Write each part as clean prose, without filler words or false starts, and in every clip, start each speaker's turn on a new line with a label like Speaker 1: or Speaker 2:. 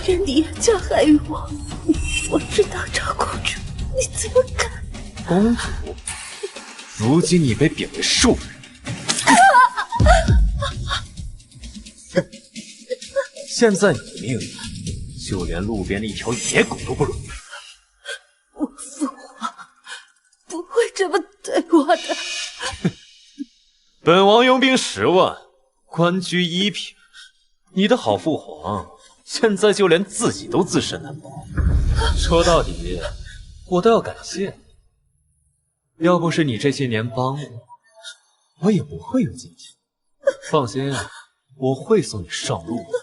Speaker 1: 愿你也加害于我。我知道赵公主，你怎么敢？
Speaker 2: 公主，如今你被贬为庶人。现在你的命运，就连路边的一条野狗都不如。
Speaker 1: 我父皇不会这么对我的。
Speaker 2: 本王佣兵10万，官居1品。你的好父皇，现在就连自己都自身难保。说到底，我都要感谢你。要不是你这些年帮我，我也不会有今天。放心，我会送你上路的。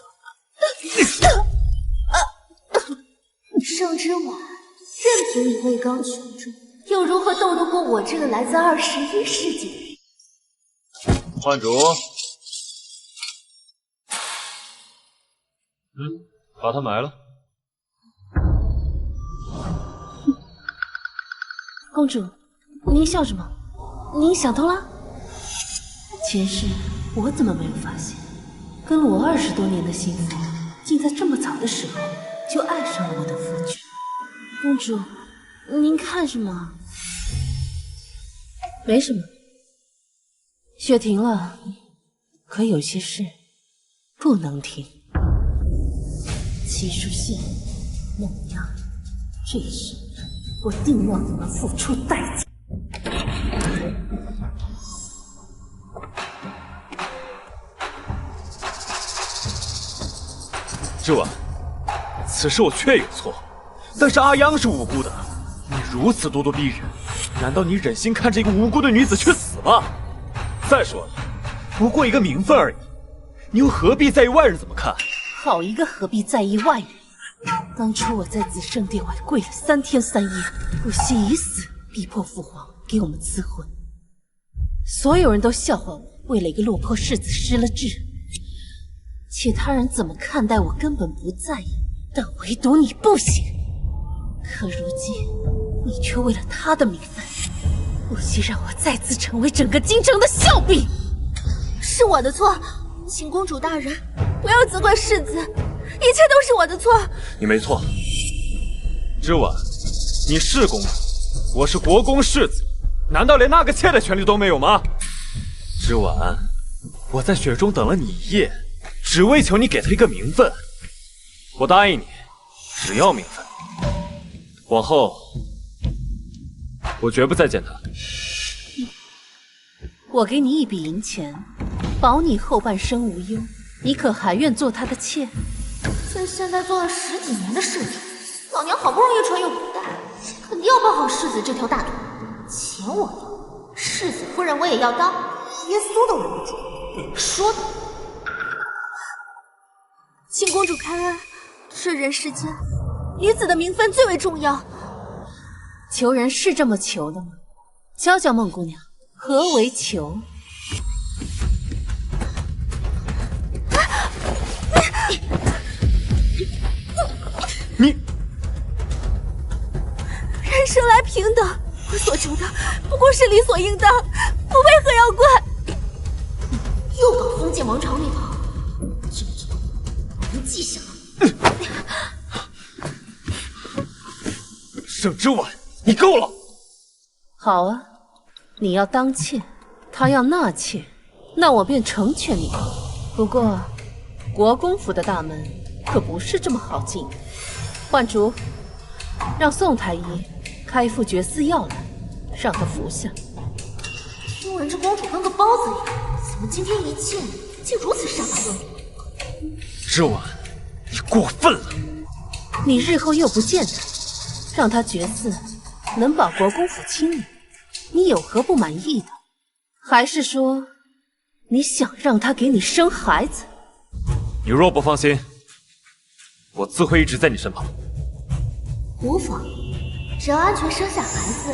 Speaker 3: 盛之婉，任凭你位高权重，又如何斗得过我这个来自21世纪的人？
Speaker 2: 幻主，把他埋了。
Speaker 1: 公主，您笑什么？您想通了？前世我怎么没有发现，跟了我20多年的心腹，竟在这么早的时候就爱上了我的夫君。公主，您看什么？没什么。雪停了，可有些事不能停。齐书信、孟央，这一世我定让你们付出代价。
Speaker 2: 之婉，此事我确有错，但是阿央是无辜的。你如此咄咄逼人，难道你忍心看着一个无辜的女子去死吗？再说了，不过一个名分而已，你又何必在意外人怎么看？
Speaker 1: 好一个何必在意外人！当初我在紫圣殿外跪了3天3夜，不惜以死逼迫父皇给我们赐婚。所有人都笑话我为了一个落魄世子失了志，其他人怎么看待我根本不在意，但唯独你不行。可如今你却为了他的名分，不惜让我再次成为整个京城的笑柄。
Speaker 3: 是我的错，请公主大人不要责怪世子，一切都是我的错。
Speaker 2: 你没错，之婉，你是公主，我是国公世子，难道连纳个妾的权利都没有吗？之婉，我在雪中等了你1夜，只为求你给他一个名分。我答应你，只要名分，往后我绝不再见他。
Speaker 1: 我给你一笔银钱，保你后半生无忧，你可还愿做他的妾？
Speaker 3: 在现代做了10几年的事情，老娘好不容易穿越古代，肯定要抱好世子这条大腿。钱我要，世子夫人我也要当，耶稣都忍不住。说的。请公主开恩，这人世间，女子的名分最为重要。
Speaker 1: 求人是这么求的吗？教教孟姑娘，何为求？
Speaker 2: 你
Speaker 3: 人生来平等，我所求的不过是理所应当，我为何要怪？又到封建王朝里跑，这个错我能记下来。
Speaker 2: 盛之婉，你够了！
Speaker 1: 好啊，你要当妾，他要纳妾，那我便成全你。不过，国公府的大门可不是这么好进的。幻竹，让宋太医开一副绝丝药来，让他服下。
Speaker 3: 听闻这公主跟个包子一样，怎么今天一见竟如此杀伐论理？
Speaker 2: 之婉，你过分了！
Speaker 1: 你日后又不见他，让他绝嗣，能保国公府清明，你有何不满意的？还是说，你想让他给你生孩子？
Speaker 2: 你若不放心，我自会一直在你身旁。
Speaker 3: 无妨，只要安全生下孩子，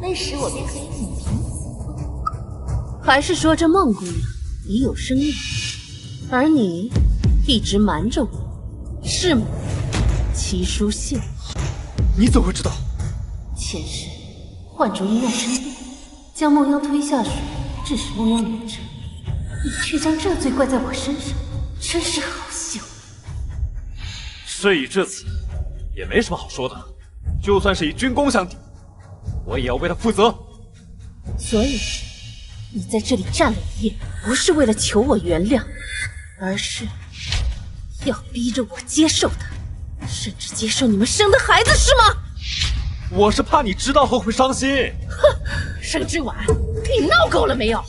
Speaker 3: 那时我便可以隐凭此婚。
Speaker 1: 还是说这孟姑娘已有身孕，而你一直瞒着我，是吗？齐书信，
Speaker 2: 你怎么会知道？
Speaker 1: 前世幻竹因爱生病，将孟央推下水，致使孟央夭折，你却将这罪怪在我身上，真是好笑。
Speaker 2: 事已至此，也没什么好说的。就算是以军功相抵，我也要为他负责。
Speaker 1: 所以，你在这里站了一夜，不是为了求我原谅，而是要逼着我接受他，甚至接受你们生的孩子，是吗？
Speaker 2: 我是怕你知道后会伤心。
Speaker 1: 哼，盛之婉，你闹够了没有？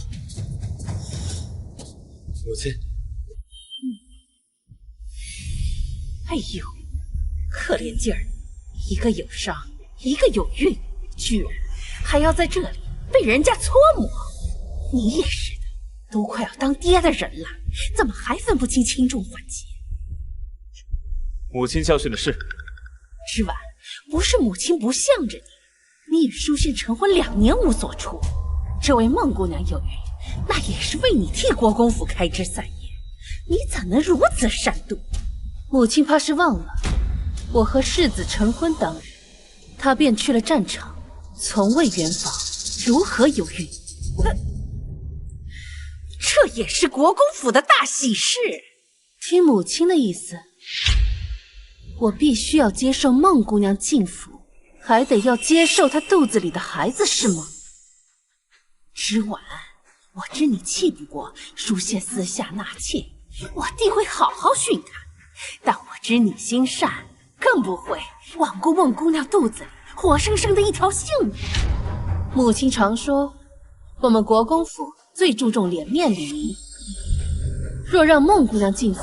Speaker 2: 母亲。
Speaker 1: 哎呦，可怜劲儿，一个有伤，一个有孕，居然还要在这里被人家搓磨。你也是的，都快要当爹的人了，怎么还分不清轻重缓急？
Speaker 2: 母亲教训的是，
Speaker 1: 之婉，不是母亲不向着你，你与舒宪成婚2年无所出，这位孟姑娘有孕，那也是为你替国公府开枝散叶，你怎能如此善妒？母亲怕是忘了，我和世子成婚当日，她便去了战场，从未圆房，如何有孕？这也是国公府的大喜事。听母亲的意思，我必须要接受孟姑娘进府，还得要接受她肚子里的孩子，是吗？之婉，我知你气不过舒宪私下纳妾，我定会好好训他。但我知你心善，更不会罔顾孟姑娘肚子里活生生的一条性命。母亲常说，我们国公府最注重脸面礼仪。若让孟姑娘进府，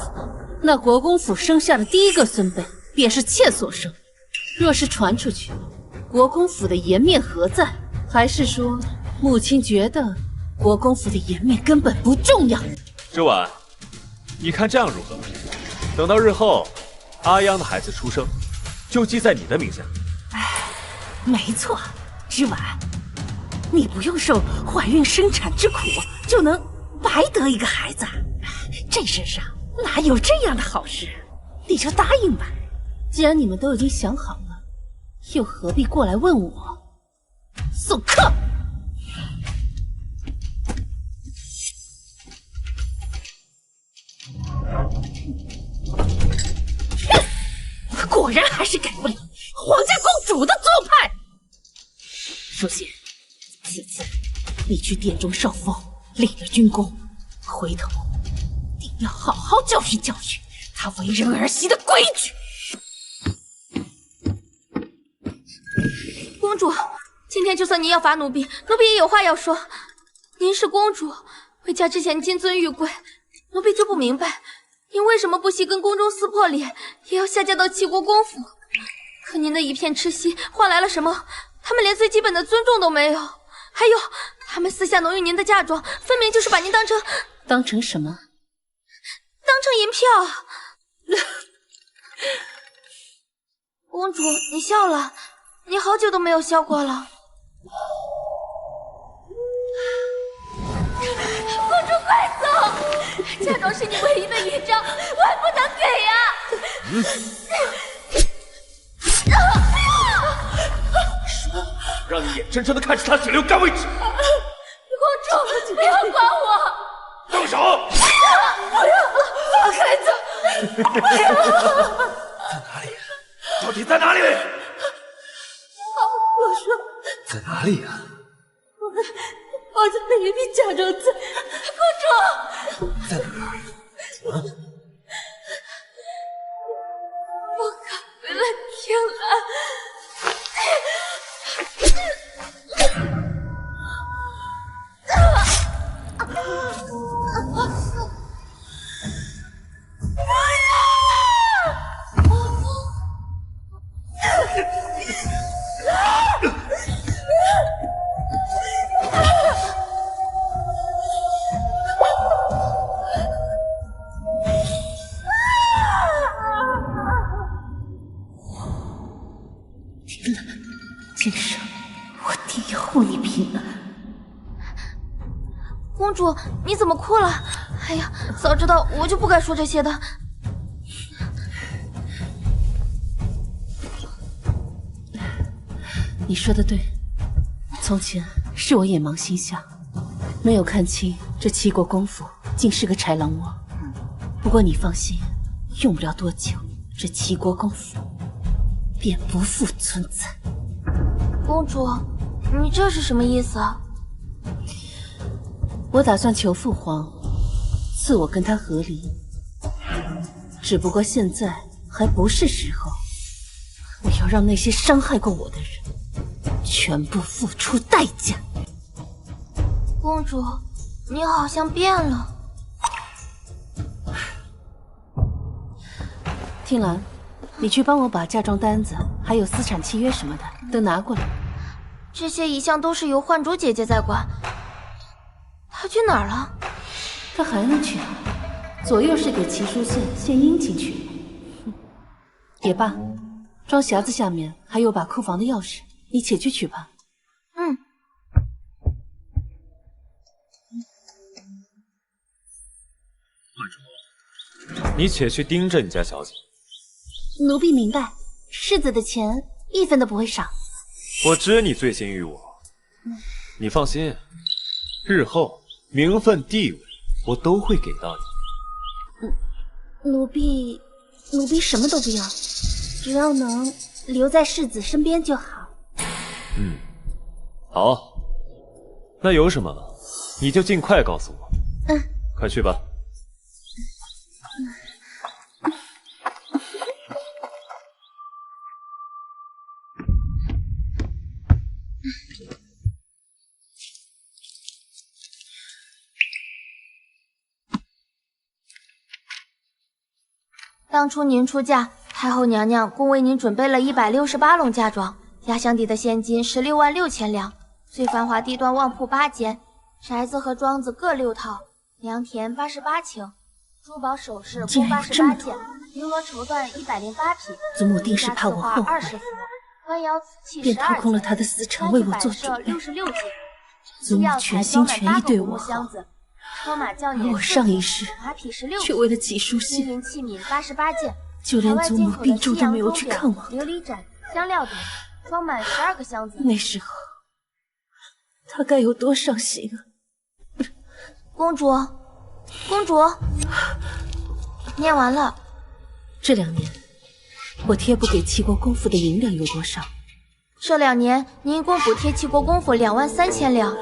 Speaker 1: 那国公府生下的第一个孙辈便是妾所生。若是传出去，国公府的颜面何在？还是说，母亲觉得国公府的颜面根本不重要？
Speaker 2: 之婉，你看这样如何？等到日后阿央的孩子出生，就记在你的名下。
Speaker 1: 没错，之婉，你不用受怀孕生产之苦，就能白得一个孩子。这世上哪有这样的好事？你就答应吧。既然你们都已经想好了，又何必过来问我？送客！果然还是改不了皇家公主的做派。舒宪，此次你去殿中受封，领了军功，回头定要好好教训教训他为人儿媳的规矩。
Speaker 3: 公主，今天就算您要罚奴婢，奴婢也有话要说。您是公主，回家之前金尊玉贵，奴婢就不明白，您为什么不惜跟宫中撕破脸，也要下嫁到齐国公府？可您的一片痴心换来了什么？他们连最基本的尊重都没有。还有，他们私下挪用您的嫁妆，分明就是把您当成
Speaker 1: 什么？
Speaker 3: 当成银票。公主，你笑了，你好久都没有笑过了。公主快走！嫁妆是你唯一的遗诏，我还不能给呀！
Speaker 2: 说，让你眼睁睁的看着他血流干为止。
Speaker 3: 公主，不要管我！
Speaker 2: 动手！
Speaker 3: 不要，放开走！
Speaker 2: 在哪里？到底在哪里？
Speaker 3: 我说，
Speaker 2: 在哪里呀？
Speaker 3: 我在那一笔嫁妆在，公主
Speaker 2: 在哪儿？
Speaker 3: 我赶回了天蓝。
Speaker 1: 天蓝，今生我定要护你平安。
Speaker 3: 公主，你怎么哭了？哎呀，早知道我就不该说这些的。
Speaker 1: 你说的对，从前是我眼盲心瞎，没有看清这齐国公府竟是个豺狼窝。不过你放心，用不了多久，这齐国公府便不复存在。
Speaker 3: 公主，你这是什么意思啊？
Speaker 1: 我打算求父皇赐我跟他和离，只不过现在还不是时候。我要让那些伤害过我的人全部付出代价。
Speaker 3: 公主，你好像变了。
Speaker 1: 听兰，你去帮我把嫁妆单子还有私产契约什么的都拿过来。
Speaker 3: 这些一向都是由幻竹姐姐在管，她去哪儿了？
Speaker 1: 她还能去？左右是给齐书献殷勤去的。也罢，装匣子下面还有把库房的钥匙，你且去取吧。
Speaker 3: 嗯。
Speaker 2: 你且去盯着你家小姐。
Speaker 1: 奴婢明白，世子的钱一分都不会少。
Speaker 2: 我知你醉心于我，你放心，日后名分地位我都会给到你。
Speaker 1: 奴婢什么都不要，只要能留在世子身边就好。
Speaker 2: 好，那有什么你就尽快告诉我。快去吧。
Speaker 3: 当初您出嫁，太后娘娘共为您准备了168笼嫁妆，压箱底的现金16万6千两，最繁华地段旺铺8间，宅子和庄子各6套，良田88顷，珠宝首饰共88件，绫罗绸缎108匹。
Speaker 1: 祖母定是怕我后悔
Speaker 3: 20幅，官窑瓷器
Speaker 1: 便
Speaker 3: 12
Speaker 1: 掏空了他的私产为我做准备。
Speaker 3: 66件，
Speaker 1: 祖母全心全意对我好，而我上一世却为了齐书
Speaker 3: 金
Speaker 1: 县，
Speaker 3: 银器皿88件，
Speaker 1: 就连祖母病重都没有去看望
Speaker 3: 琉璃枕、香料等，装满12个箱子。
Speaker 1: 那时候他该有多伤心啊！
Speaker 3: 公主，公主，念完了。
Speaker 1: 这2年我贴补给齐国公府的银两有多少？
Speaker 3: 这2年您一共补贴齐国公府2万3千两，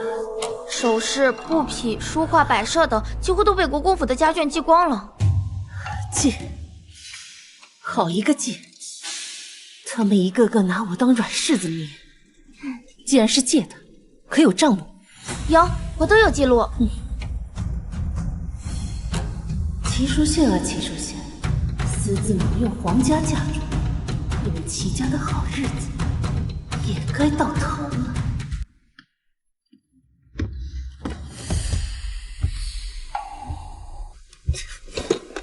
Speaker 3: 首饰、布匹、书画、摆设等几乎都被国公府的家眷寄光了。
Speaker 1: 借，好一个借！他们一个个拿我当软柿子捏。既然是借的，可有账目？
Speaker 3: 有，我都有记录。
Speaker 1: 齐书县啊，齐书县，私自挪用皇家嫁妆，你们齐家的好日子也该到头了。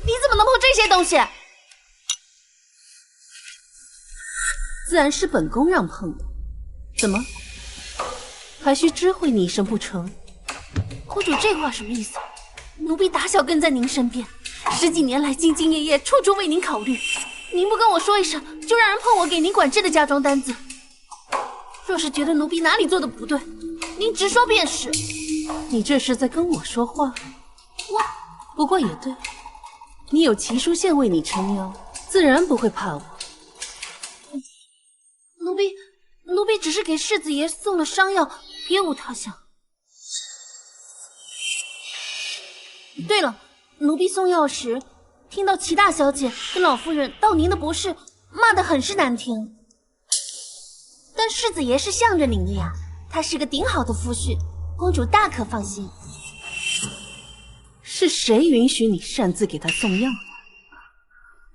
Speaker 1: 你怎么能碰这些东西？自然是本宫让碰的。怎么，还需知会你一声不成？公主这话什么意思？奴婢打小跟在您身边，10几年来兢兢业业，处处为您考虑。您不跟我说一声，就让人碰我给您管制的嫁妆单子。若是觉得奴婢哪里做的不对，您直说便是。你这是在跟我说话？不过也对，你有齐书县为你撑腰，自然不会怕我。奴婢只是给世子爷送了伤药，别无他想。对了，奴婢送药时听到齐大小姐跟老夫人道您的不是，骂得很是难听。但世子爷是向着您的呀，他是个顶好的夫婿，公主大可放心。是谁允许你擅自给他送药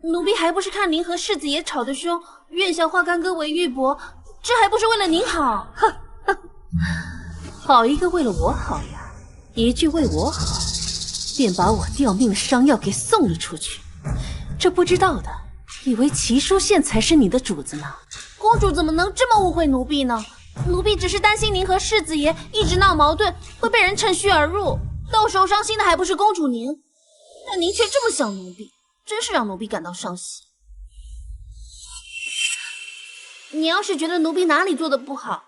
Speaker 1: 的？奴婢还不是看您和世子爷吵得凶，愿向花干戈为玉帛，这还不是为了您好？哼，好一个为了我好呀！一句为我好，便把我吊命的伤药给送了出去。这不知道的，以为齐书县才是你的主子呢。公主怎么能这么误会奴婢呢？奴婢只是担心您和世子爷一直闹矛盾，会被人趁虚而入，到时候伤心的还不是公主您？但您却这么想奴婢，真是让奴婢感到伤心。你要是觉得奴婢哪里做的不好，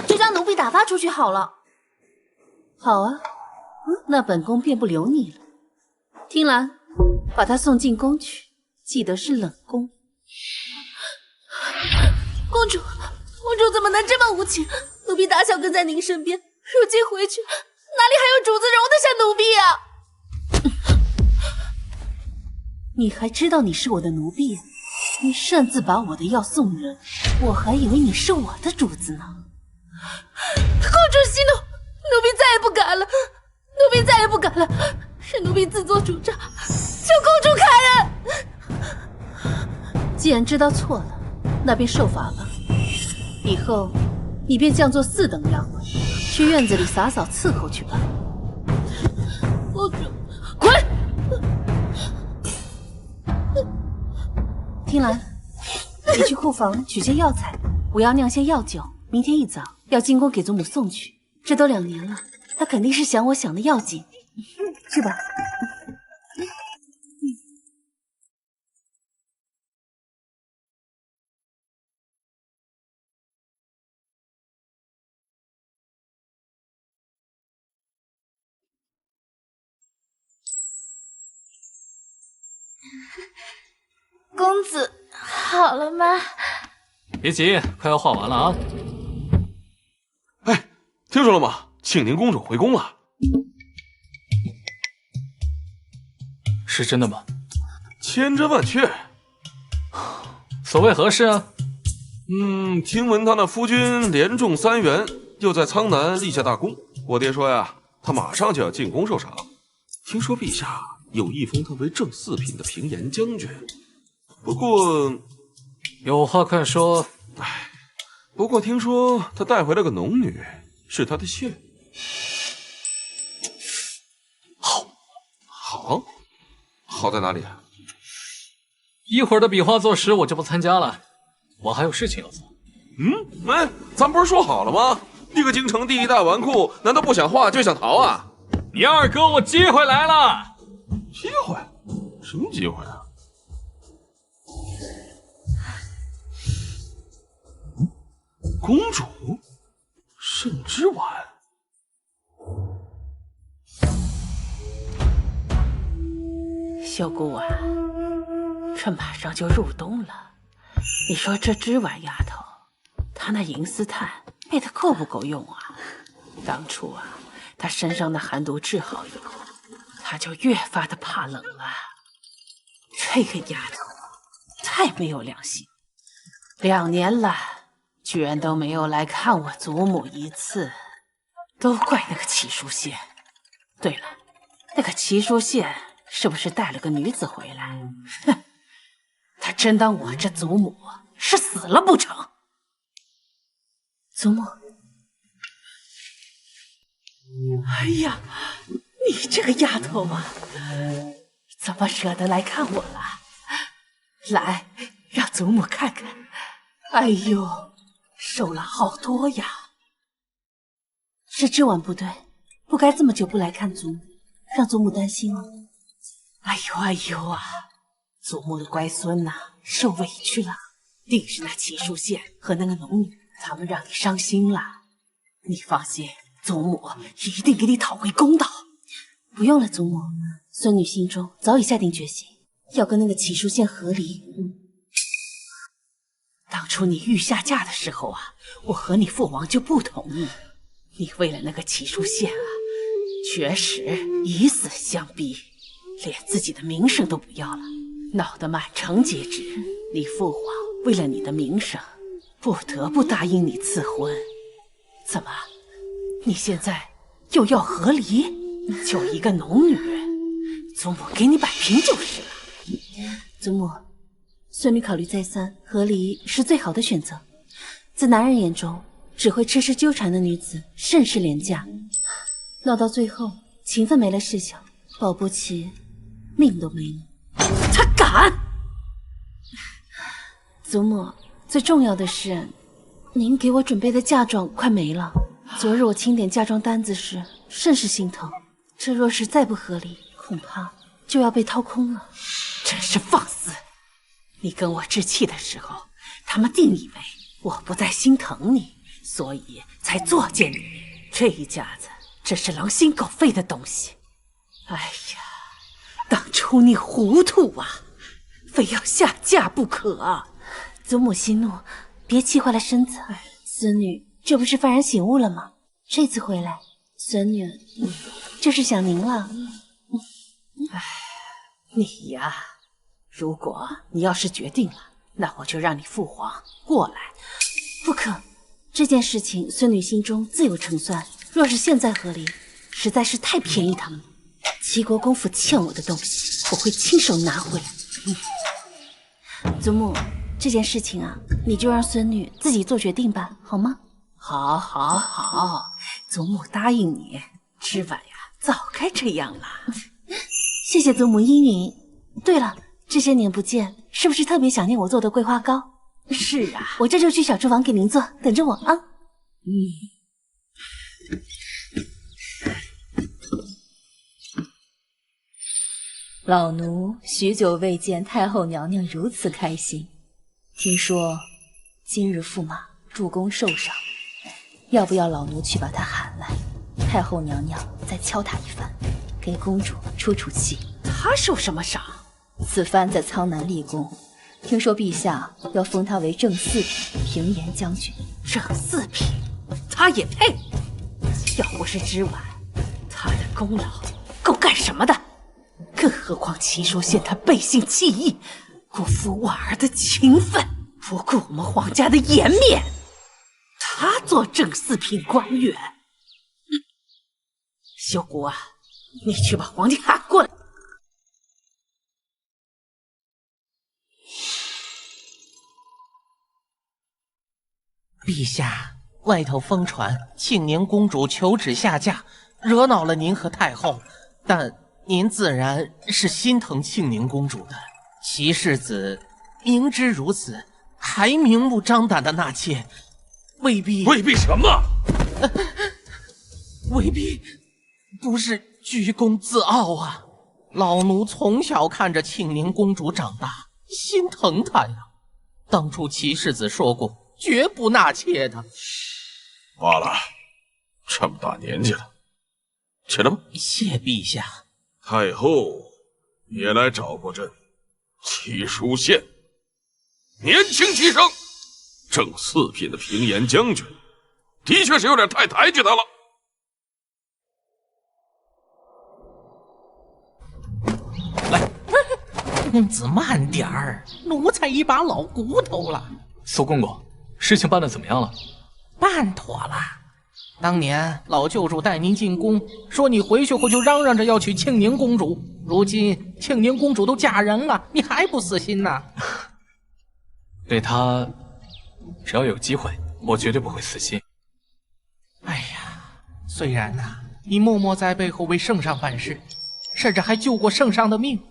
Speaker 1: 就将奴婢打发出去好了。好啊，那本宫便不留你了。听兰，把她送进宫去，记得是冷宫。公主怎么能这么无情？奴婢打小跟在您身边，如今回去，哪里还有主子容得下奴婢啊？你还知道你是我的奴婢？你擅自把我的药送人，我还以为你是我的主子呢。公主息怒，奴婢再也不敢了，奴婢再也不敢了，是奴婢自作主张，求公主开恩。既然知道错了，那便受罚吧。以后你便降作4等丫鬟，去院子里洒扫伺候去吧。公主，滚！听兰，你去库房取些药材，我要酿些药酒，明天一早要进宫给祖母送去。这都2年了，她肯定是想我想的要紧。去吧。
Speaker 3: 公子好了吗？
Speaker 4: 别急，快要画完了啊！
Speaker 5: 哎，听说了吗？庆宁公主回宫了。
Speaker 4: 是真的吗？
Speaker 5: 千真万确。
Speaker 4: 所谓何事啊？
Speaker 5: 听闻他那夫君连中3元，又在苍南立下大功。我爹说呀，他马上就要进宫受赏。听说陛下有意封他为正4品的平颜将军。不过，
Speaker 4: 有话快说。
Speaker 5: 不过听说他带回了个农女，是他的妾。好在哪里啊？
Speaker 4: 一会儿的比划作诗我就不参加了，我还有事情要做。
Speaker 5: 咱不是说好了吗？一个京城第1大纨绔，难道不想画就想逃啊？
Speaker 4: 你二哥，我机会来了！
Speaker 5: 机会？什么机会啊？公主，盛之婉。
Speaker 1: 小姑啊，这马上就入冬了，你说这织婉丫头，她那银丝炭配的够不够用啊？当初啊，她身上的寒毒治好以后，她就越发的怕冷了。这个丫头太没有良心，2年了，居然都没有来看我祖母一次，都怪那个齐书宪。对了，那个齐书宪是不是带了个女子回来？哼，他真当我这祖母是死了不成？祖母，哎呀，你这个丫头啊，怎么舍得来看我了？来，让祖母看看。哎呦，瘦了好多呀！是织婉不对，不该这么久不来看祖母，让祖母担心了。哎呦啊！祖母的乖孙呐，受委屈了，定是那齐书宪和那个农女，他们让你伤心了。你放心，祖母一定给你讨回公道。不用了，祖母，孙女心中早已下定决心，要跟那个齐书宪和离。当初你欲下嫁的时候啊，我和你父王就不同意。你为了那个齐书宪啊，确实以死相逼，连自己的名声都不要了，闹得满城皆知。你父皇为了你的名声，不得不答应你赐婚。怎么，你现在又要和离？就一个农女，祖母给你摆平就是了。祖母，孙女考虑再三，和离是最好的选择。在男人眼中，只会痴痴纠缠的女子甚是廉价，闹到最后情分没了事小，保不齐命都没了。他敢！祖母，最重要的是，您给我准备的嫁妆快没了。昨日我清点嫁妆单子时，甚是心疼。这若是再不合理，恐怕就要被掏空了。真是放肆！你跟我置气的时候，他们定以为我不再心疼你，所以才作践你。这一家子真是狼心狗肺的东西。哎呀，当初你糊涂啊，非要下嫁不可啊！
Speaker 3: 祖母息怒，别气坏了身子。孙女这不是幡然醒悟了吗？这次回来，孙女就是想您了。
Speaker 1: 你呀，如果你要是决定了，那我就让你父皇过来。
Speaker 3: 不可，这件事情孙女心中自有成算。若是现在和离，实在是太便宜他们了。齐国公府欠我的东西，我会亲手拿回来。祖母，这件事情啊，你就让孙女自己做决定吧，好吗？
Speaker 1: 好，好，好，祖母答应你。芝婉呀，早该这样了。
Speaker 3: 谢谢祖母应允。对了，这些年不见，是不是特别想念我做的桂花糕？
Speaker 1: 是啊，
Speaker 3: 我这就去小厨房给您做，等着我啊。
Speaker 6: 老奴许久未见太后娘娘如此开心，听说今日驸马助攻受伤，要不要老奴去把她喊来？太后娘娘再敲他一番，给公主出出气。
Speaker 1: 他受什么伤？
Speaker 6: 此番在苍南立功，听说陛下要封他为正四品平颜将军。
Speaker 1: 正四品，他也配？要不是芝婉，他的功劳够干什么的？更何况齐说县他背信弃义，辜负婉儿的情分，不顾我们皇家的颜面。他做正四品官员，修谷啊，你去把皇帝喊过来。
Speaker 7: 陛下，外头疯传庆宁公主求旨下嫁，惹恼了您和太后，但您自然是心疼庆宁公主的。齐世子明知如此，还明目张胆的纳妾，未必
Speaker 5: 什么？
Speaker 7: 未必不是居功自傲啊！老奴从小看着庆宁公主长大，心疼她呀。当初齐世子说过，绝不纳妾的。
Speaker 5: 罢了，这么大年纪了，起来吧。
Speaker 7: 谢陛下。
Speaker 5: 太后也来找过朕，齐书县年轻气盛，正四品的平颜将军，的确是有点太抬举他了。
Speaker 7: 来，公子慢点儿，奴才一把老骨头了。
Speaker 4: 苏公公，事情办得怎么样了？
Speaker 7: 办妥了。当年老舅主带您进宫，说你回去后就嚷嚷着要娶庆宁公主，如今庆宁公主都嫁人了，你还不死心呢？
Speaker 4: 对她，只要有机会，我绝对不会死心。
Speaker 7: 哎呀，虽然你默默在背后为圣上办事，甚至还救过圣上的命，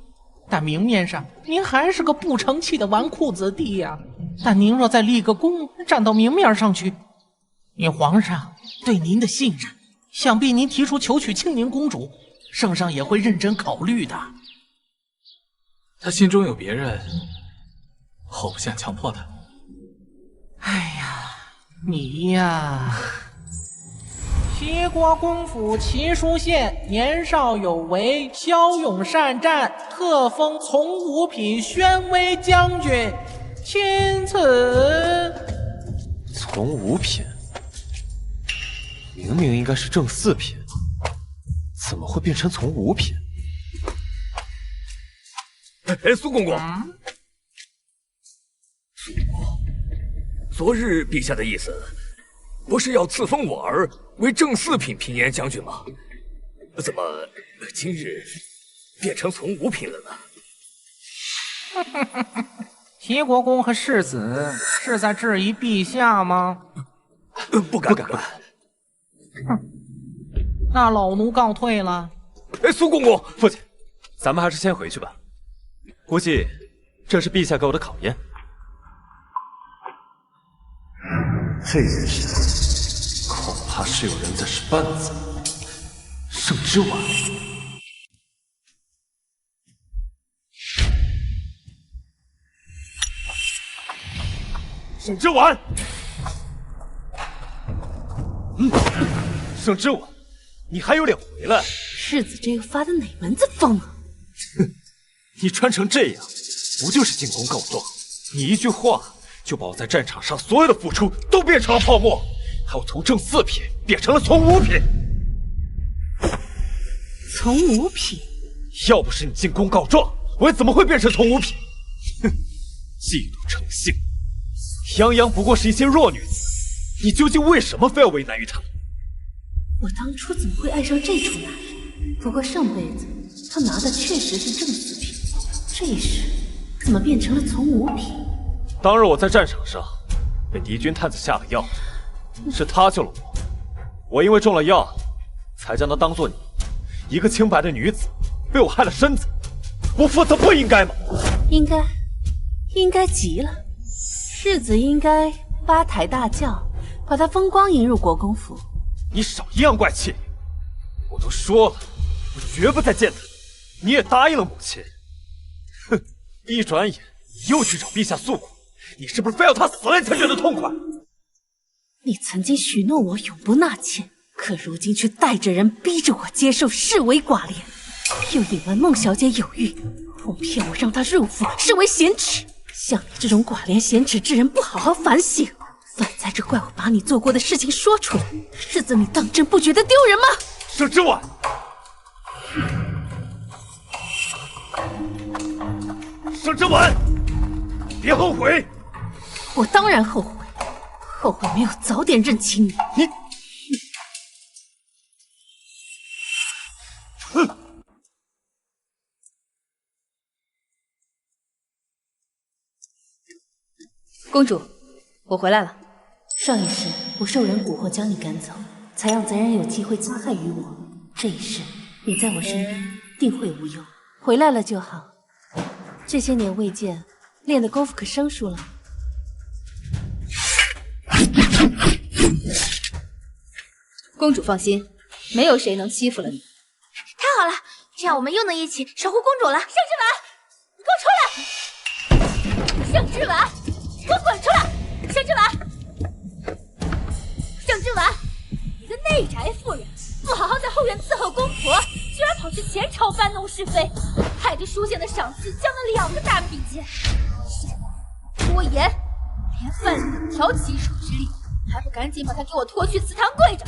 Speaker 7: 但明面上您还是个不成器的纨绔子弟呀。但您若再立个功，站到明面上去，您皇上对您的信任，想必您提出求娶庆宁公主，圣上也会认真考虑的。
Speaker 4: 他心中有别人，我不想强迫他。
Speaker 7: 哎呀，你呀，齐国公府齐书县年少有为，骁勇善战，特封从五品宣威将军，钦此。
Speaker 2: 从五品，明明应该是正四品，怎么会变成从五品？
Speaker 8: 哎，苏公公，昨日陛下的意思，不是要赐封我儿为正四品平颜将军吗？怎么今日变成从五品了
Speaker 7: 呢？齐国公和世子是在质疑陛下吗？
Speaker 8: 不敢。
Speaker 7: 那老奴告退了。
Speaker 8: 哎，苏公公，
Speaker 2: 父亲，咱们还是先回去吧。估计这是陛下给我的考验。这次恐怕是有人在使绊子。圣之婉，圣之婉，圣之婉，你还有脸回来？
Speaker 1: 世子这又发的哪门子疯啊？
Speaker 2: 你穿成这样，不就是进宫告状？你一句话就把我在战场上所有的付出都变成了泡沫，还有从正4品变成了从5品。
Speaker 1: 从5品？
Speaker 2: 要不是你进宫告状，我又怎么会变成从5品？哼，嫉妒成性。泱泱不过是一些弱女子，你究竟为什么非要为难于她？
Speaker 1: 我当初怎么会爱上这种男人？不过上辈子他拿的确实是正4品，这一世怎么变成了从5品？
Speaker 2: 当日我在战场上被敌军探子下了药，是他救了我。我因为中了药，才将她当做你一个清白的女子，被我害了身子，不负责不应该吗？
Speaker 1: 应该极了。世子应该八抬大轿，把她风光迎入国公府。
Speaker 2: 你少阴阳怪气！我都说了，我绝不再见他。你也答应了母亲。哼，一转眼你又去找陛下诉苦，你是不是非要他死了你才觉得痛快？
Speaker 1: 你曾经许诺我永不纳妾，可如今却带着人逼着我接受视为寡廉，又隐瞒孟小姐有孕，哄骗我让她入府，视为贤耻。像你这种寡廉鲜耻之人，不好好反省，反在这怪我把你做过的事情说出来，世子你当真不觉得丢人吗？
Speaker 2: 盛之婉，盛之婉，别后悔！
Speaker 1: 我当然后悔，后悔没有早点认清你。
Speaker 2: 你，哼！
Speaker 6: 公主，我回来了。
Speaker 1: 上一世我受人蛊惑将你赶走，才让贼人有机会加害于我。这一世你在我身边，定会无忧。回来了就好。这些年未见，练的功夫可生疏了。
Speaker 6: 公主放心，没有谁能欺负了你。
Speaker 3: 太好了，这样我们又能一起守护公主了。盛之婉，你给我出来！盛之婉，给我滚出来！盛之婉，盛之婉，你个内宅妇人，不好好在后院伺候公婆，居然跑去前朝搬弄是非，害得书县的赏赐降了2个大比肩。拖延，连饭里的调棋手之力，还不赶紧把他给我拖去祠堂跪着！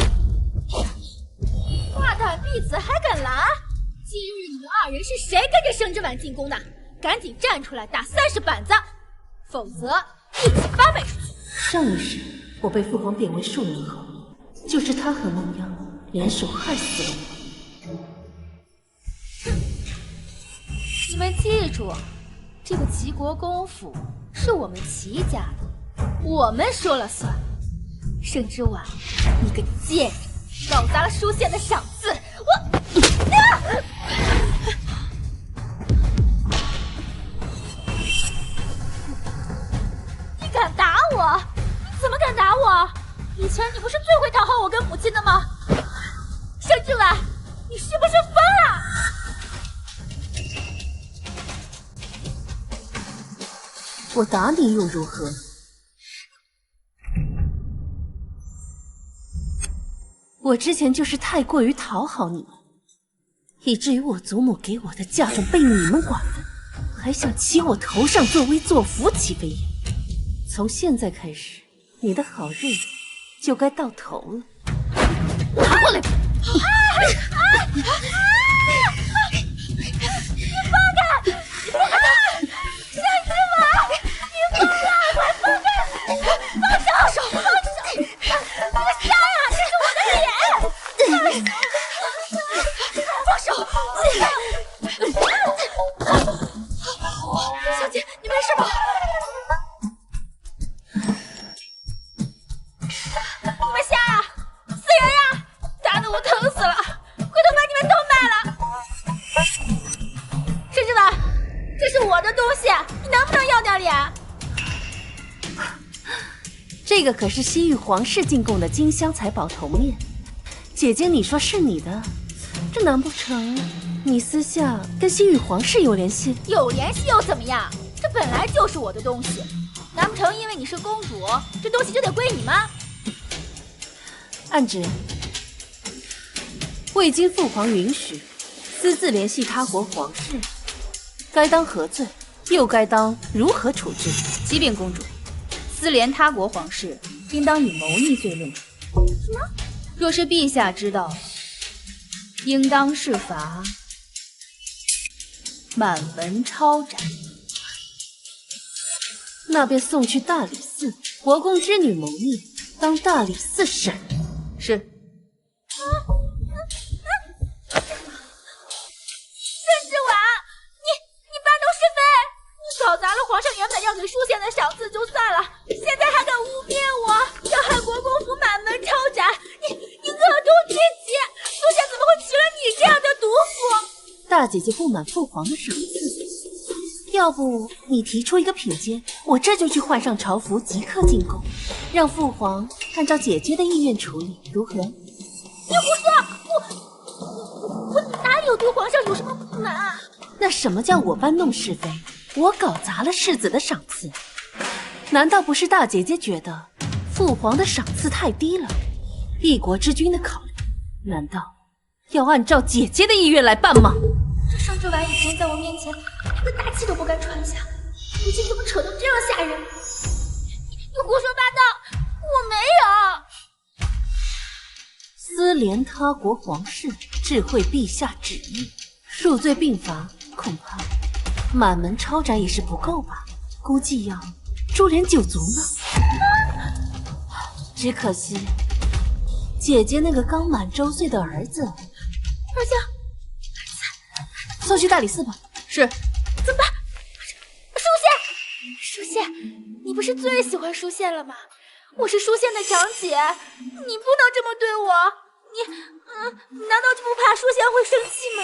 Speaker 3: 大胆婢子还敢拦？今日你们2人是谁跟着盛之婉进宫的？赶紧站出来打30板子，否则一起发配出去！
Speaker 1: 上一世我被父皇贬为庶人后，就是他和孟央联手害死了我。
Speaker 3: 你们记住，这个齐国公府是我们齐家的，我们说了算。盛之婉，你个贱人，搞砸了书县的赏赐，你敢打我？你怎么敢打我？以前你不是最会讨好我跟母亲的吗？盛之婉，你是不是疯了？
Speaker 1: 我打你又如何？我之前就是太过于讨好你们，以至于我祖母给我的嫁妆被你们瓜分，还想骑我头上作威作福起飞檐。从现在开始，你的好日子就该到头了。拿过来！你
Speaker 3: 放开！你放开他！盛之婉，你放开！快放开！放手！放手！你个瞎呀！这是我的脸！放手！小姐，你没事吧？你们瞎呀？死人呀！打得我疼死了！回头把你们都卖了！盛之婉，这是我的东西，你能不能要点脸？
Speaker 1: 这个可是西域皇室进贡的金香财宝头面，姐姐你说是你的，这难不成你私下跟西域皇室有联系？
Speaker 3: 有联系又怎么样？这本来就是我的东西，难不成因为你是公主，这东西就得归你吗？
Speaker 1: 暗指未经父皇允许，私自联系他国皇室，该当何罪？又该当如何处置？
Speaker 6: 启禀公主，思廉他国皇室应当以谋逆罪论处。什么？若是陛下知道，应当是罚满门抄斩。
Speaker 1: 那便送去大理寺，国公之女谋逆，当大理寺审。
Speaker 6: 是。
Speaker 3: 沈之婉，你搬弄是非，你搞砸了皇上原本要给淑贤的赏赐就算了，现在还敢污蔑我，要害国公府满门抄斩，你恶毒至极！淑贤怎么会娶了你这样的毒妇？
Speaker 1: 大姐姐不满父皇的赏赐，要不你提出一个品阶，我这就去换上朝服，即刻进宫，让父皇按照姐姐的意愿处理，如何？
Speaker 3: 你胡说！我哪有对皇上有什么不满啊？
Speaker 1: 那什么叫我搬弄是非？我搞砸了世子的赏赐，难道不是大姐姐觉得父皇的赏赐太低了？一国之君的考虑，难道要按照姐姐的意愿来办吗？
Speaker 3: 这盛之婉以前在我面前连个大气都不敢喘下，如今怎么扯得这样吓人？你胡说八道！我没有。
Speaker 1: 思廉他国皇室，智慧陛下旨意，数罪并罚，恐怕满门抄斩也是不够吧？估计要株连9族呢。只可惜姐姐那个刚满周岁的儿子，送去大理寺吧。
Speaker 6: 是。
Speaker 3: 怎么办？淑贤，你不是最喜欢淑贤了吗？我是淑贤的长姐，你不能这么对我。难道就不怕淑贤会生气
Speaker 1: 吗？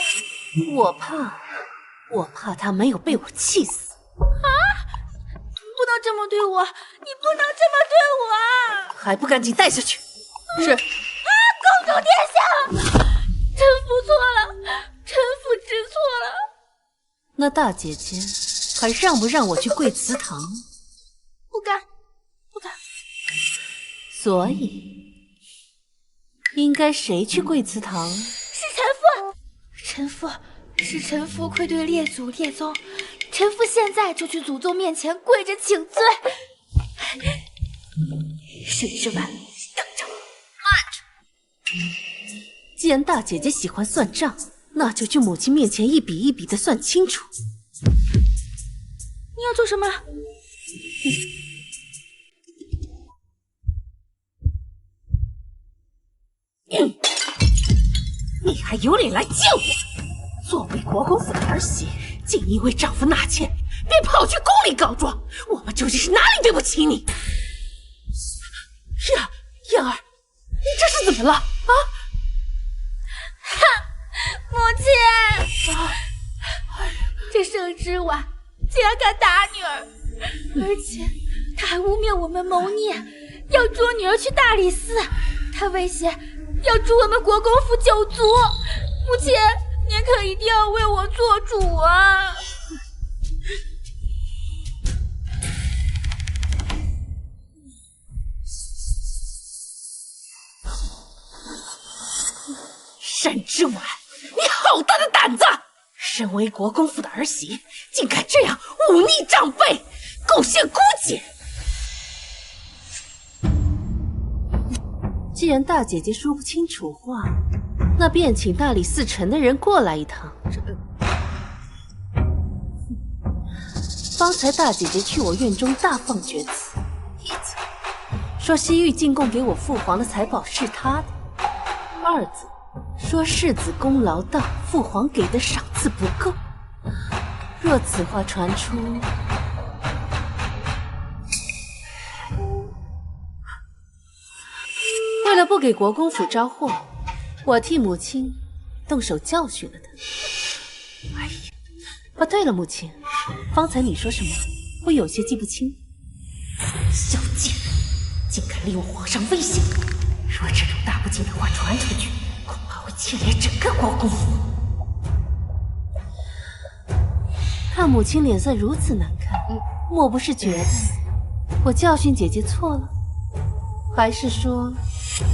Speaker 1: 我怕他没有被我气死。
Speaker 3: 啊！你不能这么对我，你不能这么对我啊！
Speaker 1: 还不赶紧带下去！
Speaker 6: 是。
Speaker 3: 啊，公主殿下，臣服错了，臣服知错了。
Speaker 1: 那大姐姐还让不让我去跪祠堂？
Speaker 3: 不敢。
Speaker 1: 所以应该谁去跪祠堂？
Speaker 3: 是臣父，是臣父愧对列祖列宗，臣父现在就去祖宗面前跪着请罪。沈之婉，等着，慢着！
Speaker 1: 既然大姐姐喜欢算账，那就去母亲面前一笔一笔的算清楚。
Speaker 3: 你要做什么？
Speaker 1: 你还有脸来见我？作为国公府的儿媳，竟因为丈夫纳妾，便跑去宫里告状，我们究竟是哪里对不起你？燕儿，你这是怎么了？啊！
Speaker 3: 母亲，这盛之婉竟然敢打女儿，而且他还污蔑我们谋逆，要捉女儿去大理寺，他威胁要诛我们国公府9族。母亲，您可一定要为我做主啊！
Speaker 1: 沈之婉，你好大的胆子！身为国公府的儿媳，竟敢这样忤逆长辈，构陷姑姐！既然大姐姐说不清楚话，那便请大理寺城的人过来一趟。方才大姐姐去我院中大放厥词，一则说西域进贡给我父皇的财宝是他的，二则说世子功劳大，父皇给的赏赐不够。若此话传出，为了不给国公府招祸，我替母亲动手教训了他。哎呀，哦对了，母亲，方才你说什么？我有些记不清。小贱人，竟敢利用皇上威胁！若这种大不敬的话传出去，恐怕会牵连整个国公府。看母亲脸色如此难看，莫不是觉得我教训姐姐错了？还是说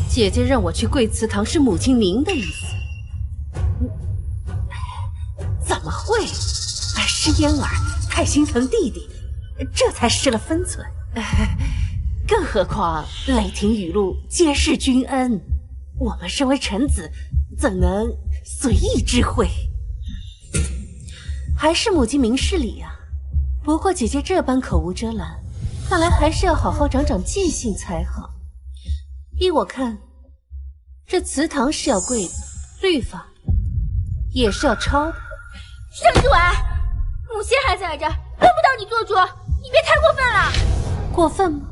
Speaker 1: 姐姐让我去跪祠堂是母亲您的意思？怎么会？是嫣儿，太心疼弟弟，这才失了分寸。更何况雷霆雨露皆是君恩，我们身为臣子，怎能随意知会？还是母亲明事理啊。不过姐姐这般口无遮拦，看来还是要好好长长记性才好。依我看，这祠堂是要跪的，律法也是要抄的。
Speaker 3: 盛之婉，母亲还在这儿，轮不到你做主，你别太过分了。
Speaker 1: 过分吗？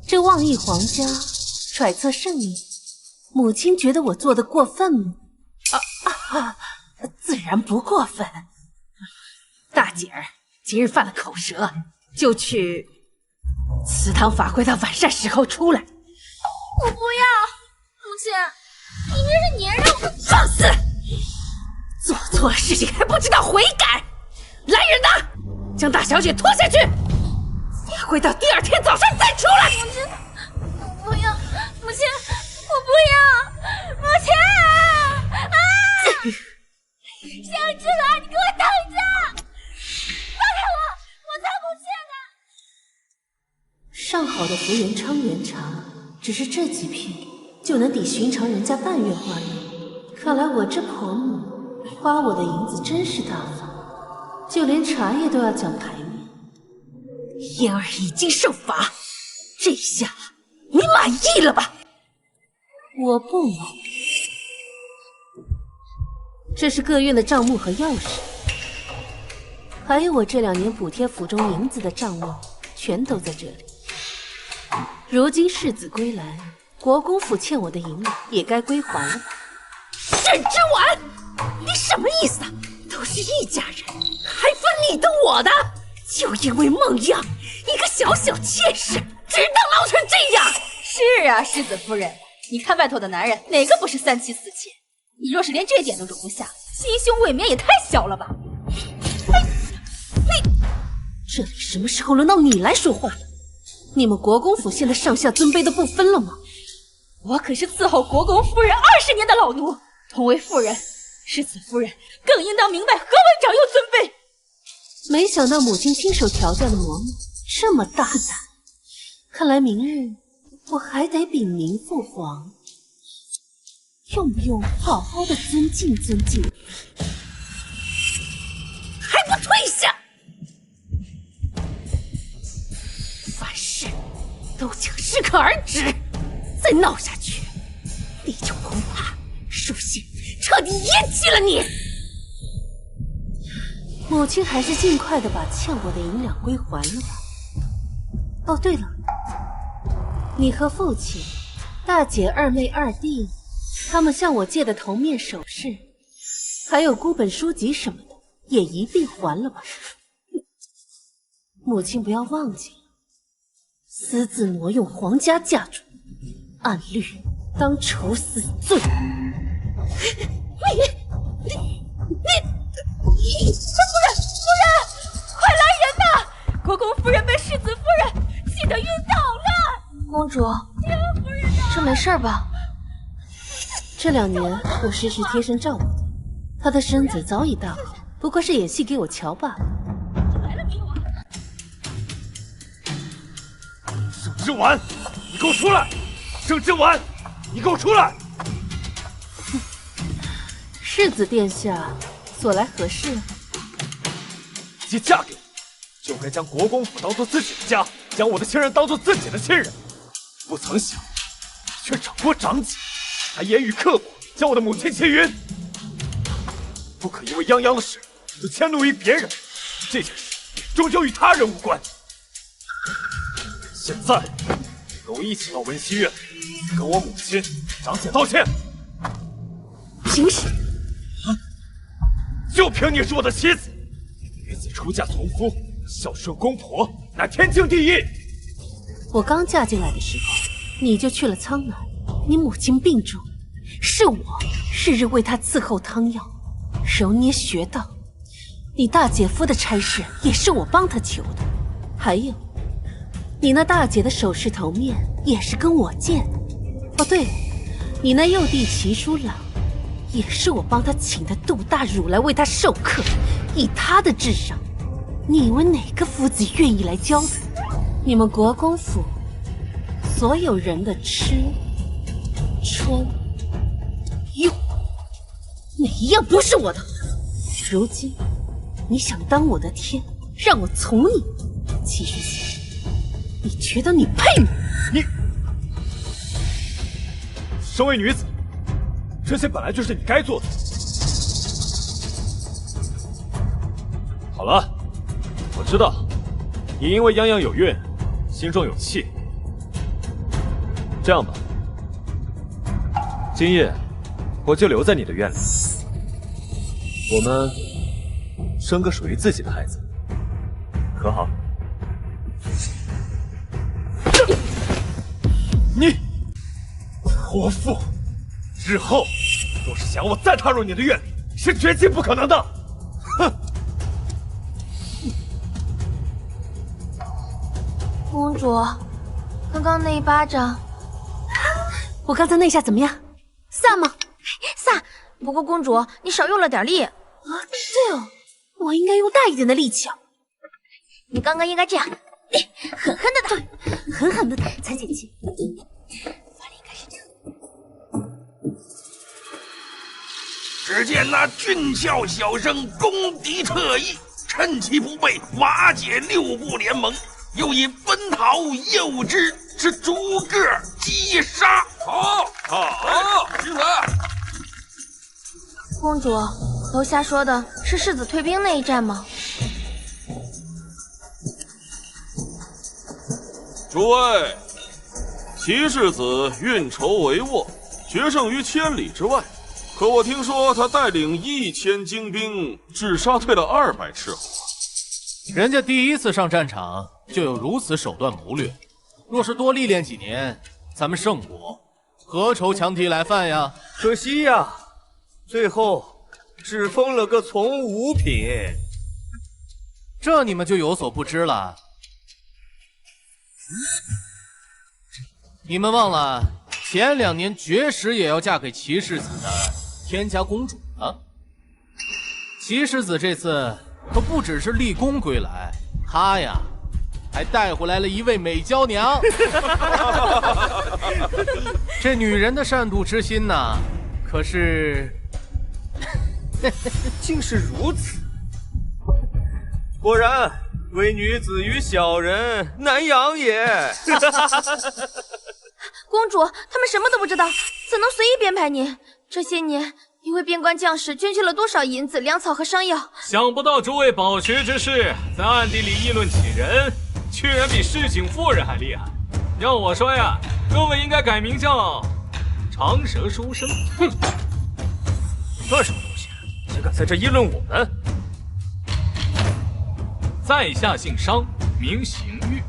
Speaker 1: 这妄议皇家，揣测圣明，母亲觉得我做的过分吗？自然不过分。大姐儿今日犯了口舌，就去祠堂法会到晚膳时候出来。
Speaker 3: 我不要，母亲，明明是你让我
Speaker 1: 放肆！做错了事情还不知道悔改！来人呐，将大小姐拖下去，法会到第二天早上再出来。
Speaker 3: 母亲，我不要，母亲，我不要，母亲啊！盛之婉，你给我等着！放开我，我才不去呢！
Speaker 1: 上好的福元昌元茶，只是这几片就能抵寻常人家半月花用。看来我这婆母花我的银子真是大方，就连茶叶都要讲排面。嫣儿已经受罚，这下你满意了吧？我不满。这是各院的账目和钥匙，还有我这2年补贴府中银子的账目，全都在这里。如今世子归来，国公府欠我的银两也该归还了吧？沈之婉，你什么意思啊？都是一家人，还分你的我的？就因为孟样一个小小妾室，只当捞成这样？
Speaker 6: 是啊，世子夫人，你看外头的男人哪个不是3妻4妾？你若是连这点都容不下，心胸未免也太小了吧！
Speaker 1: 这里什么时候轮到你来说话了？你们国公府现在上下尊卑都不分了吗？
Speaker 6: 我可是伺候国公夫人20年的老奴，同为妇人，世子夫人更应当明白何为长幼尊卑。
Speaker 1: 没想到母亲亲手调教的嬷嬷这么大胆，看来明日我还得禀明父皇，用不用好好的尊敬尊敬？还不退下！凡事都请适可而止，再闹下去，地球恐怕属性彻底淹起了你。母亲还是尽快的把欠我的银两归还了吧。哦，对了，你和父亲、大姐、二妹、二弟，他们向我借的头面首饰，还有孤本书籍什么的，也一并还了吧。母亲不要忘记了，私自挪用皇家嫁妆，按律当处死罪。
Speaker 6: 夫人，快来人呐！国公夫人被世子夫人气得晕倒了。
Speaker 3: 公主，这没事吧？
Speaker 1: 这2年我时时贴身照顾她，她的身子早已大好，不过是演戏给我瞧罢了。
Speaker 2: 盛之婉，你给我出来！盛之婉，你给我出来！
Speaker 1: 世子殿下所来何事？
Speaker 2: 既嫁给我，就该将国公府当做自己的家，将我的亲人当做自己的亲人。不曾想，你却长过长己，还言语刻薄，将我的母亲气晕。不可因为泱泱的事就迁怒于别人，这件事终究与他人无关。现在，跟我一起到文熙院，跟我母亲、长姐道歉。
Speaker 1: 凭什么？
Speaker 2: 就凭你是我的妻子，女子出嫁从夫，孝顺公婆，乃天经地义。
Speaker 1: 我刚嫁进来的时候，你就去了苍南，你母亲病重，是我日日为她伺候汤药，揉捏穴道。你大姐夫的差事也是我帮她求的，还有，你那大姐的首饰头面也是跟我借的。哦，对了，你那幼弟齐书朗，也是我帮他请的杜大儒来为他授课，以他的智商，你以为哪个夫子愿意来教子？你们国公府所有人的吃、穿、用，哪一样不是我的？如今你想当我的天，让我从你？齐世贤，你觉得你配吗？
Speaker 2: 你身为女子，这些本来就是你该做的。好了，我知道你因为泱泱有孕，心中有气。这样吧，今夜我就留在你的院里，我们生个属于自己的孩子，可好？你泼妇，日后若是想我再踏入你的院里，是绝对不可能的。哼！
Speaker 3: 公主，刚刚那一巴掌，
Speaker 1: 我刚才那一下怎么样？飒吗？
Speaker 3: 飒。不过公主，你少用了点力。
Speaker 1: 啊，对哦，我应该用大一点的力气啊。
Speaker 3: 你刚刚应该这样，狠狠的打，
Speaker 1: 对，狠狠的打才解气。
Speaker 3: 法力应该是这样。
Speaker 9: 只见那俊俏小生攻敌特异，趁其不备，瓦解6部联盟。又引奔逃诱之，是逐个击杀。
Speaker 5: 好，精彩！
Speaker 3: 公主，楼下说的是世子退兵那一战吗？
Speaker 5: 诸位，齐世子运筹帷幄，决胜于千里之外。可我听说他带领1000精兵，只杀退了200赤火。
Speaker 4: 人家第一次上战场就有如此手段谋略，若是多历练几年，咱们圣国何愁强敌来犯呀？
Speaker 10: 可惜呀，最后只封了个从5品。
Speaker 4: 这你们就有所不知了。你们忘了前2年绝食也要嫁给齐世子的天家公主啊？齐世子这次可不只是立功归来，他呀还带回来了一位美娇娘。这女人的善妒之心呐，可是
Speaker 10: 竟是如此。果然，唯女子与小人难养也。
Speaker 3: 公主，他们什么都不知道，怎能随意编排你？这些年，你为边关将士捐去了多少银子、粮草和伤药？
Speaker 4: 想不到诸位饱学之士在暗地里议论起人，居然比市井妇人还厉害。要我说呀，各位应该改名叫长舌书生。哼，
Speaker 10: 算什么东西？竟敢在这议论我们！
Speaker 4: 在下姓商，名邢玉。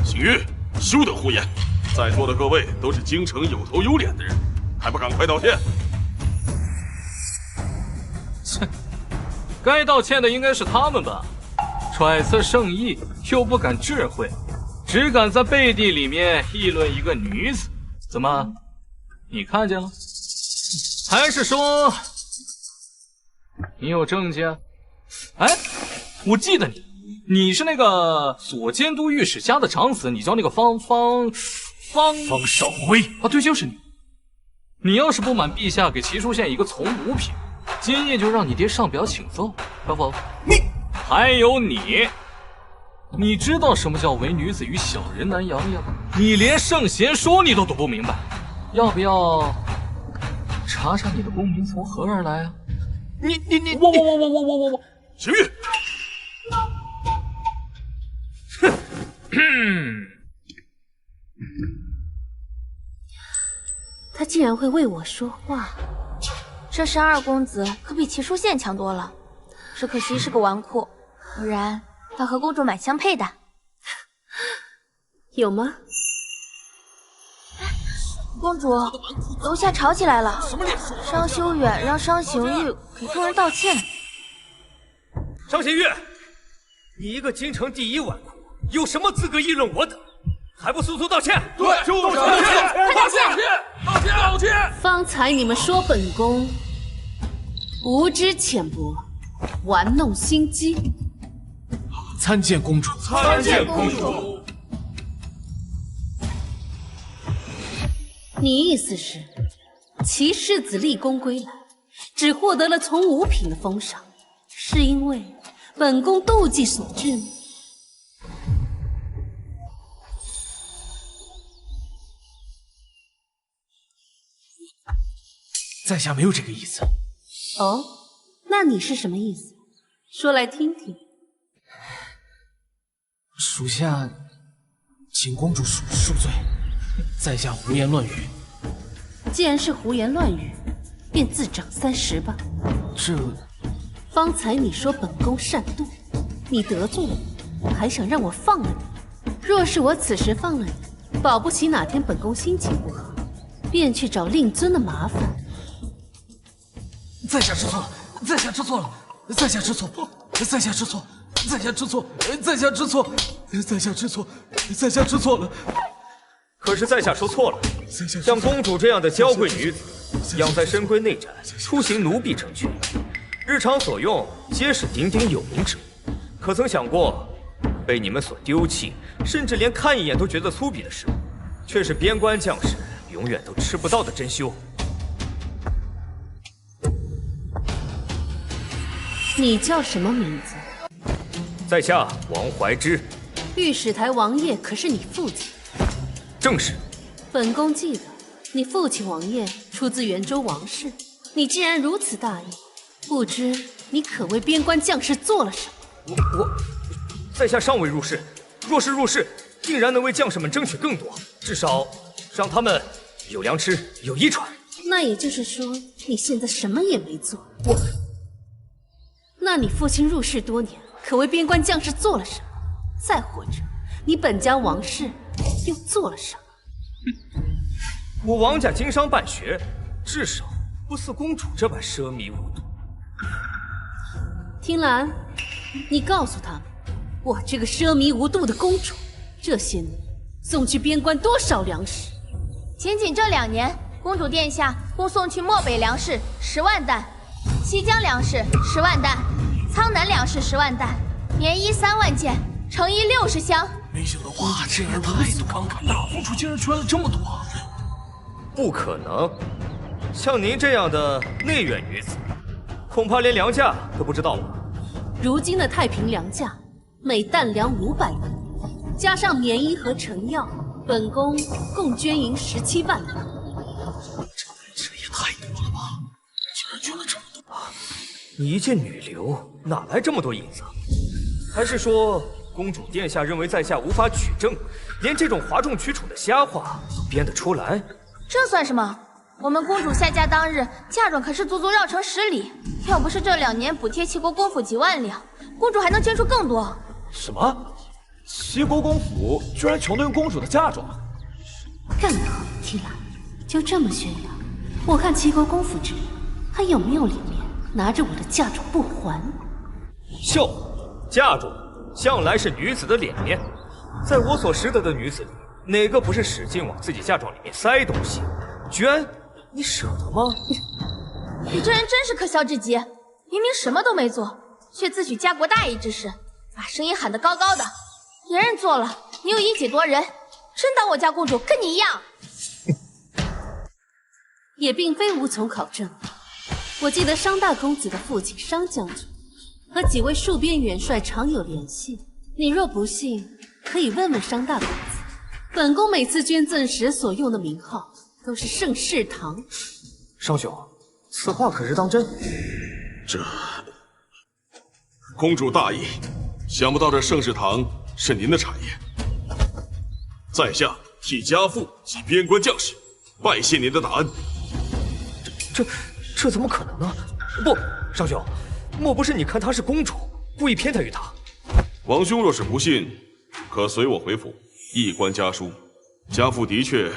Speaker 5: 邢玉，休得胡言！在座的各位都是京城有头有脸的人，还不赶快道歉？
Speaker 4: 切，该道歉的应该是他们吧？揣测圣意又不敢智慧，只敢在背地里面议论一个女子。怎么，你看见了？还是说你有证件？哎，我记得你是那个左监督御史家的长子，你叫那个方少辉啊，对，就是你。你要是不满陛下给齐书县一个从5品，今夜就让你爹上表请奏，可否？还有你知道什么叫唯女子与小人难养呀？你连圣贤书你都读不明白，要不要查查你的功名从何而来啊？你，我，
Speaker 5: 邢玉，
Speaker 1: 他竟然会为我说话，
Speaker 3: 这12公子可比齐书县强多了，只可惜是个纨绔，不然他和公主蛮相配的。
Speaker 1: 有吗？
Speaker 3: 公主，楼下吵起来了，商修远让商行玉给众人道歉。
Speaker 10: 商行玉，你一个京城第1纨绔，有什么资格议论我等？还不速速道歉！
Speaker 5: 对，就是道歉！道歉！
Speaker 1: 方才你们说本宫无知浅薄，玩弄心机，
Speaker 7: 参见公主。
Speaker 8: 参见公主。
Speaker 1: 你意思是，齐世子立功归来，只获得了从五品的封赏，是因为本宫妒忌所致吗？
Speaker 7: 在下没有这个意思。
Speaker 1: 哦，那你是什么意思？说来听听。
Speaker 7: 属下请公主恕罪，在下胡言乱语。
Speaker 1: 既然是胡言乱语，便自掌30吧。
Speaker 7: 这……
Speaker 1: 方才你说本宫善妒，你得罪了我，还想让我放了你。若是我此时放了你，保不齐哪天本宫心情不好，便去找令尊的麻烦。
Speaker 7: 在下知错了，在下知错了，在下知错，在下知错，在下知错，在下知错，在下知错，在下知错了。
Speaker 10: 可是在下说错了，像公主这样的娇贵女子，养在深闺内宅，出行奴婢成群，日常所用皆是鼎鼎有名之物。可曾想过，被你们所丢弃，甚至连看一眼都觉得粗鄙的食物，却是边关将士永远都吃不到的珍馐。
Speaker 1: 你叫什么名字？
Speaker 10: 在下王怀之。
Speaker 1: 御史台王爷可是你父亲？
Speaker 10: 正是。
Speaker 1: 本宫记得你父亲王爷出自元州王室。你既然如此大义，不知你可为边关将士做了什么？
Speaker 10: 我，在下尚未入仕，若是入仕，定然能为将士们争取更多，至少让他们有粮吃，有衣穿。
Speaker 1: 那也就是说，你现在什么也没做。那你父亲入仕多年，可为边关将士做了什么？再或者，你本家王室又做了什么？
Speaker 10: 我王家经商办学，至少不似公主这般奢靡无度。
Speaker 1: 听兰，你告诉他们，我这个奢靡无度的公主，这些年送去边关多少粮食？
Speaker 3: 仅这2年，公主殿下共送去漠北粮食10万担，西江粮食10万担，苍南粮食10万担，棉衣3万件，成衣60箱。
Speaker 7: 没想到哇，这儿太慷慨，大公主竟然捐了这么多。
Speaker 10: 不可能，像您这样的内院女子，恐怕连粮价都不知道吧？
Speaker 1: 如今的太平粮价，每担粮500两，加上棉衣和成药，本宫共捐银17万两。
Speaker 7: 这也太多了吧！竟然捐了这么多！
Speaker 10: 你一介女流，哪来这么多银子？还是说公主殿下认为在下无法取证，连这种哗众取宠的瞎话都编得出来？
Speaker 3: 这算什么？我们公主下嫁当日，嫁妆可是足足绕城10里。要不是这2年补贴齐国公府几万两，公主还能捐出更多。
Speaker 2: 什么？齐国公府居然穷得用公主的嫁妆？
Speaker 1: 干得好，提兰，就这么宣扬，我看齐国公府之人还有没有脸面拿着我的嫁妆不还？
Speaker 10: 秀，嫁妆向来是女子的脸面，在我所识得的女子里，哪个不是使劲往自己嫁妆里面塞东西？捐，你舍得吗？
Speaker 3: 你这人真是可笑至极！明明什么都没做，却自诩家国大义之士，把声音喊得高高的。别人做了，你又以己夺人，真当我家公主跟你一样？
Speaker 1: 也并非无从考证。我记得商大公子的父亲商将军和几位戍边元帅常有联系。你若不信，可以问问商大公子。本宫每次捐赠时所用的名号都是盛世堂。
Speaker 10: 商兄，此话可是当真？
Speaker 5: 这公主大义，想不到这盛世堂是您的产业。在下替家父及边关将士拜谢您的大恩。
Speaker 10: 这怎么可能呢？不，商兄，莫不是你看她是公主，故意偏袒于她？
Speaker 5: 王兄若是不信，可随我回府一观家书。家父的确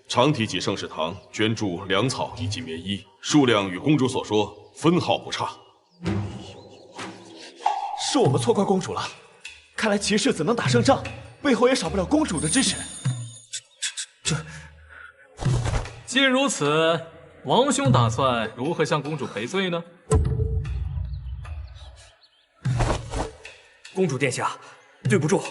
Speaker 5: 常提起盛世堂捐助粮草以及棉衣，数量与公主所说分毫不差。
Speaker 2: 是我们错怪公主了。看来齐世子能打胜仗，背后也少不了公主的支持。
Speaker 4: 既如此，王兄打算如何向公主赔罪呢？
Speaker 8: 公主殿下，对不住。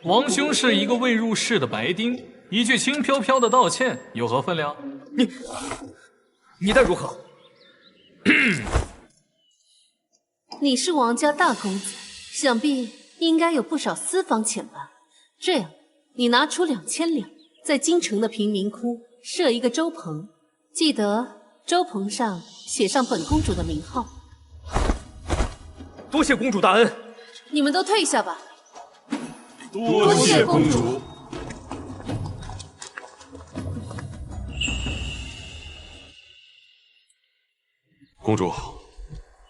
Speaker 4: 王兄是一个未入世的白丁，一句轻飘飘的道歉有何分量？
Speaker 8: 你待如何？
Speaker 1: 你是王家大公子，想必应该有不少私房钱吧？这样，你拿出2000两，在京城的贫民窟设一个粥棚，记得粥棚上写上本公主的名号。
Speaker 8: 多谢公主大恩。
Speaker 1: 你们都退下吧。
Speaker 5: 多谢公主。公主，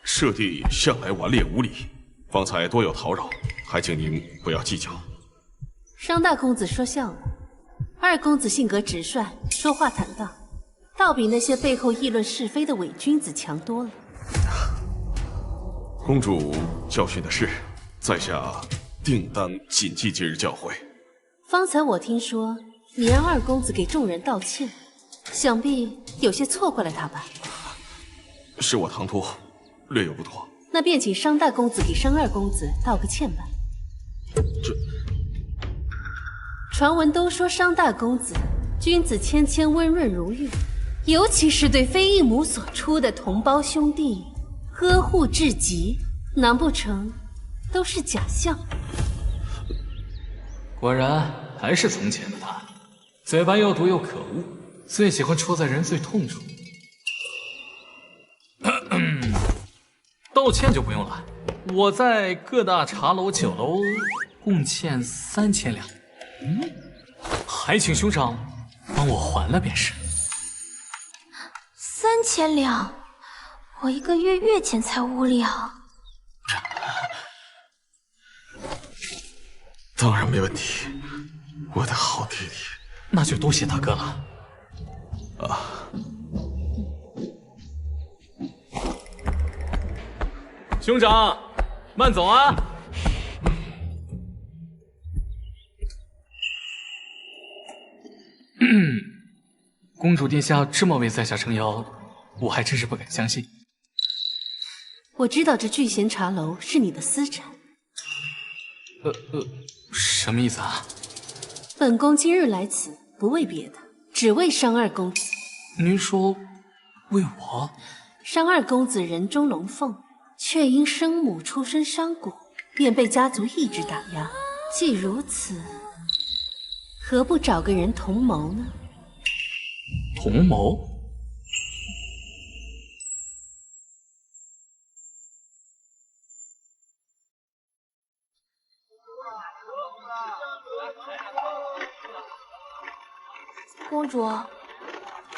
Speaker 5: 舍弟向来顽劣无礼，方才多有叨扰，还请您不要计较。
Speaker 1: 商大公子说笑了，二公子性格直率，说话坦荡，倒比那些背后议论是非的伪君子强多了。
Speaker 5: 公主教训的是，在下定当谨记今日教诲。
Speaker 1: 方才我听说你让二公子给众人道歉，想必有些错怪了他吧？
Speaker 5: 是我唐突，略有不妥。
Speaker 1: 那便请商大公子给商二公子道个歉吧。传闻都说商大公子君子谦谦，温润如玉，尤其是对非异母所出的同胞兄弟呵护至极，难不成都是假象？
Speaker 4: 果然还是从前的他，嘴巴又毒又可恶，最喜欢戳在人最痛处。道歉就不用了，我在各大茶楼、酒楼共欠3000两，还请兄长帮我还了便是。
Speaker 3: 3000两，我一个月月钱才5两。
Speaker 5: 当然没问题，我的好弟弟。
Speaker 4: 那就多谢大哥了。兄长，慢走啊！公主殿下这么为在下撑腰，我还真是不敢相信。
Speaker 1: 我知道这聚贤茶楼是你的私产。
Speaker 4: 什么意思啊？
Speaker 1: 本宫今日来此，不为别的，只为商二公子。
Speaker 4: 您说为我？
Speaker 1: 商二公子人中龙凤，却因生母出身商贾，便被家族一直打压。既如此，何不找个人同谋呢？
Speaker 4: 同谋？
Speaker 3: 公主，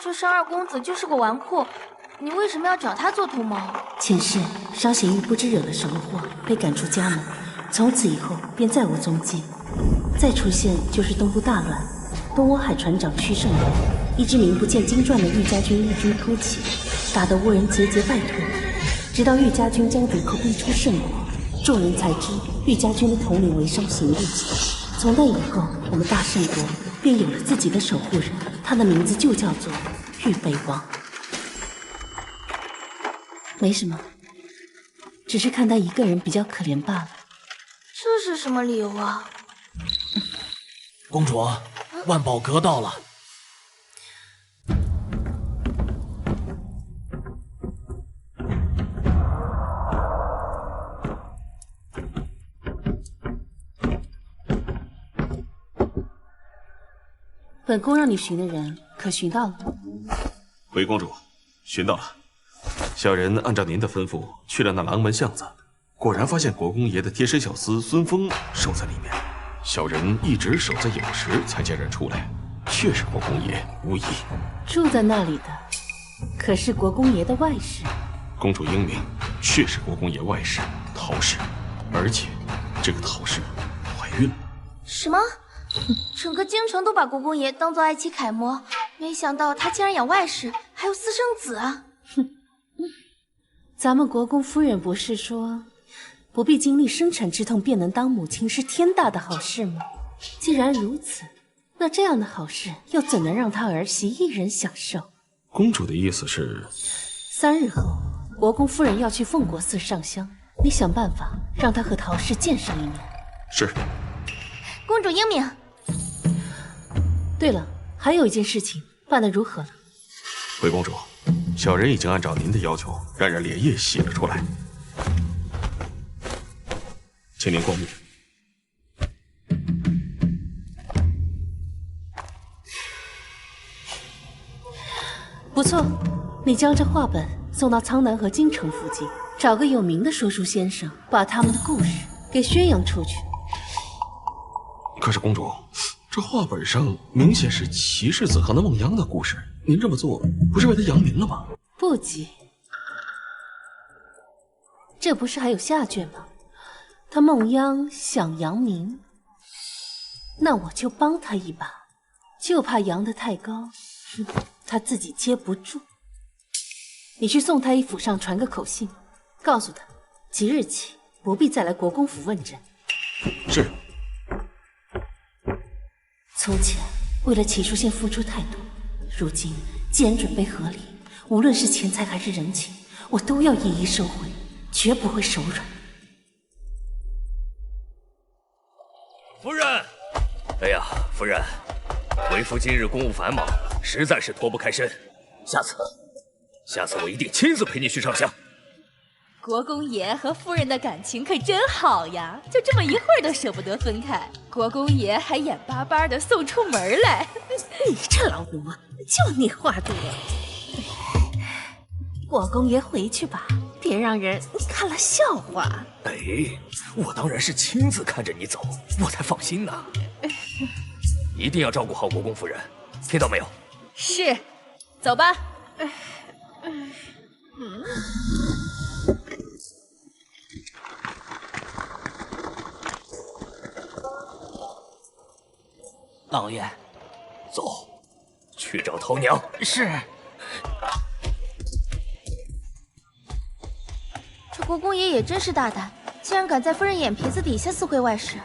Speaker 3: 这商二公子就是个纨绔，你为什么要找他做同谋？
Speaker 1: 前世商贤玉不知惹了什么祸，被赶出家门，从此以后便再无踪迹。再出现就是东部大乱，东欧海船长屈胜元，一支名不见经传的玉家军异军突起，打得倭人节节败退。直到玉家军将敌寇逼出圣国，众人才知玉家军的统领为商贤玉。从那以后，我们大圣国便有了自己的守护人，他的名字就叫做玉北王。没什么，只是看他一个人比较可怜罢了。
Speaker 3: 这是什么理由啊？
Speaker 7: 公主，万宝阁到了。
Speaker 1: 本宫让你寻的人，可寻到了？
Speaker 5: 回公主，寻到了。小人按照您的吩咐去了那廊门巷子，果然发现国公爷的贴身小厮孙峰守在里面。小人一直守在酉时才见人出来，确是国公爷无疑。
Speaker 1: 住在那里的可是国公爷的外室。
Speaker 5: 公主英明，确是国公爷外室陶氏，而且这个陶氏怀孕了。
Speaker 3: 什么？整个京城都把国公爷当做爱妻楷模，没想到他竟然养外室，还有私生子啊！
Speaker 1: 哼，咱们国公夫人不是说，不必经历生产之痛便能当母亲是天大的好事吗？既然如此，那这样的好事又怎能让他儿媳一人享受？
Speaker 5: 公主的意思是，
Speaker 1: 3日后，国公夫人要去奉国寺上香，你想办法让他和陶氏见上一面。
Speaker 5: 是。
Speaker 3: 公主英明。
Speaker 1: 对了，还有一件事情，办得如何了？
Speaker 5: 回公主，小人已经按照您的要求，让人连夜洗了出来，请您过目。
Speaker 1: 不错，你将这画本送到苍南和京城附近，找个有名的说书先生，把他们的故事给宣扬出去。
Speaker 5: 可是公主，这画本上明显是齐世子和那孟央的故事，您这么做不是为他扬名了吗？
Speaker 1: 不急，这不是还有下卷吗？他孟央想扬名，那我就帮他一把，就怕扬得太高，他自己接不住。你去宋太医府上传个口信，告诉他即日起不必再来国公府问诊。
Speaker 5: 是。
Speaker 1: 从前为了齐书县付出太多，如今既然准备合理，无论是钱财还是人情，我都要一一收回，绝不会手软。
Speaker 8: 夫人，哎呀，夫人，为夫今日公务繁忙，实在是脱不开身。下次我一定亲自陪你去上香。
Speaker 6: 国公爷和夫人的感情可真好呀，就这么一会儿都舍不得分开。国公爷还眼巴巴的送出门来。
Speaker 1: 你这老奴，就你话多。国公爷回去吧，别让人看了笑话。
Speaker 8: 哎，我当然是亲自看着你走，我才放心呢。一定要照顾好国公夫人，听到没有？
Speaker 6: 是，走吧。
Speaker 8: 老爷，走，去找陶娘。
Speaker 7: 是。
Speaker 3: 这国公爷也真是大胆，竟然敢在夫人眼皮子底下私会外事。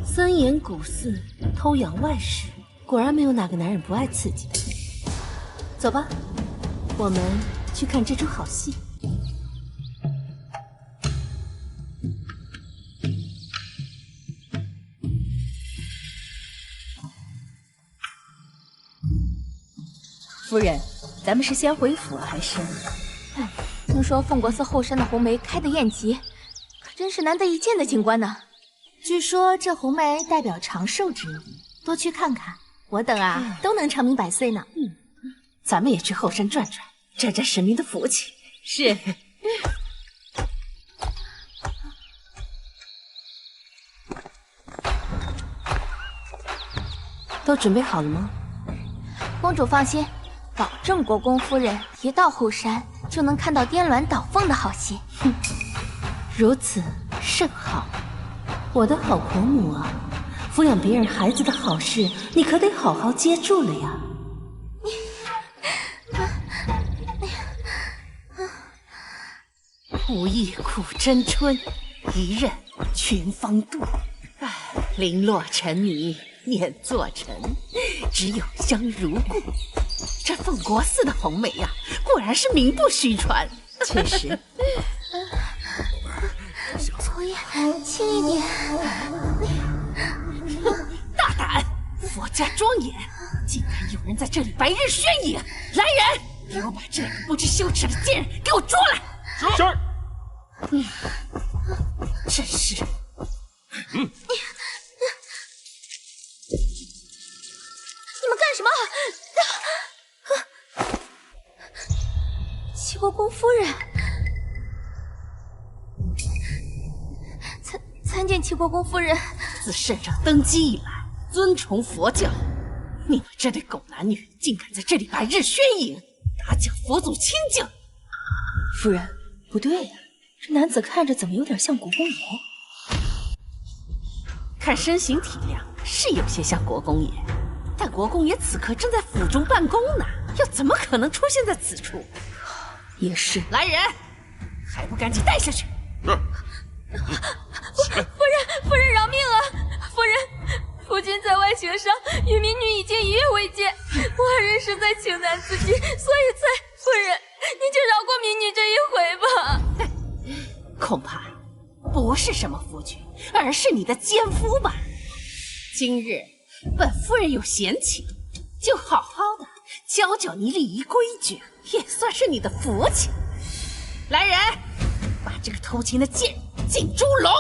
Speaker 1: 森严古寺偷养外室，果然没有哪个男人不爱刺激。走吧，我们去看这出好戏。
Speaker 6: 夫人，咱们是先回府还是？
Speaker 3: 听说凤国寺后山的红梅开得艳极，可真是难得一见的景观呢。据说这红梅代表长寿之意，多去看看，我等啊都能长命百岁呢。
Speaker 1: 咱们也去后山转转，沾沾神明的福气。
Speaker 6: 是。
Speaker 1: 都准备好了吗？
Speaker 3: 公主放心，保证国公夫人一到后山就能看到颠鸾倒凤的好戏。
Speaker 1: 如此甚好。我的好婆母啊，抚养别人孩子的好事，你可得好好接住了呀。无意苦争春，一任群芳妒。零落成泥碾作尘，只有香如故。这凤国寺的红梅呀，果然是名不虚传。
Speaker 6: 确实。
Speaker 3: 侯爷，轻一点。
Speaker 1: 大胆！佛家庄严，竟然有人在这里白日宣淫！来人，给我把这个不知羞耻的贱人给我捉来！
Speaker 2: 是。
Speaker 1: 真是。
Speaker 3: 你们干什么？齐国公夫人，参见齐国公夫人。
Speaker 1: 自圣上登基以来，尊崇佛教，你们这对狗男女竟敢在这里白日宣淫，打搅佛祖清净！
Speaker 6: 夫人，不对呀，这男子看着怎么有点像国公爷？
Speaker 1: 看身形体量是有些像国公爷，但国公爷此刻正在府中办公呢，又怎么可能出现在此处？
Speaker 6: 也是。
Speaker 1: 来人，还不赶紧带下去！
Speaker 3: 夫人饶命啊！夫人，夫君在外行商，与民女已经1月未见，外人实在情难自禁，所以才夫人，您就饶过民女这一回吧。
Speaker 1: 恐怕不是什么夫君，而是你的奸夫吧？今日本夫人有闲情，就好好的教教你礼仪规矩，也算是你的福气。来人，把这个偷情的贱人进猪笼！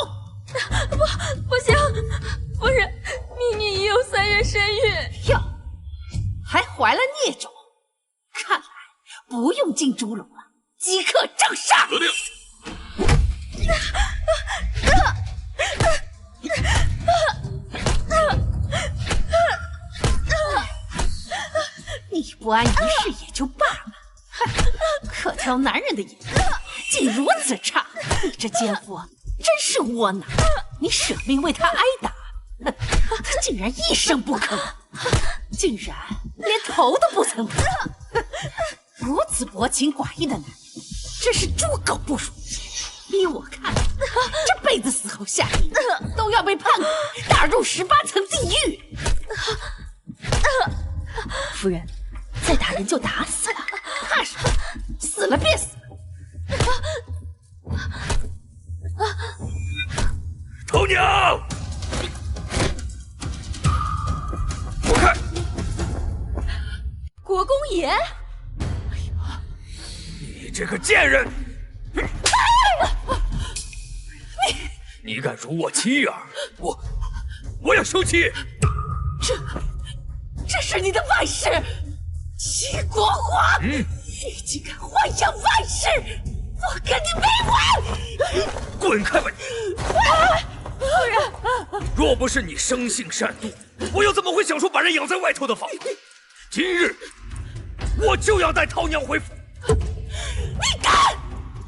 Speaker 11: 不行，夫人，秘密已有3月身孕。
Speaker 1: 哟，还怀了孽种，看来不用进猪笼了，即刻正上。
Speaker 5: 得令。
Speaker 1: 你不安一世也就罢了，可挑男人的眼，竟如此差！你这奸夫真是窝囊！你舍命为他挨打，他竟然一声不吭，竟然连头都不曾抬。如此薄情寡义的男人，真是猪狗不如！依我看，这辈子死后下地狱都要被判打入18层地狱。
Speaker 6: 夫人，再打人就打死了，
Speaker 1: 怕什么？死了便死。
Speaker 8: 头娘，
Speaker 5: 我看
Speaker 11: 国公爷，
Speaker 8: 你这个贱人！你敢辱我妻儿，我要休妻！
Speaker 1: 这是你的外室，齐国华！你竟敢豢养外室，我跟你没完！
Speaker 8: 滚开吧你！
Speaker 11: 夫人，
Speaker 8: 若不是你生性善妒，我又怎么会想出把人养在外头的法？今日我就要带陶娘回府！
Speaker 1: 你敢！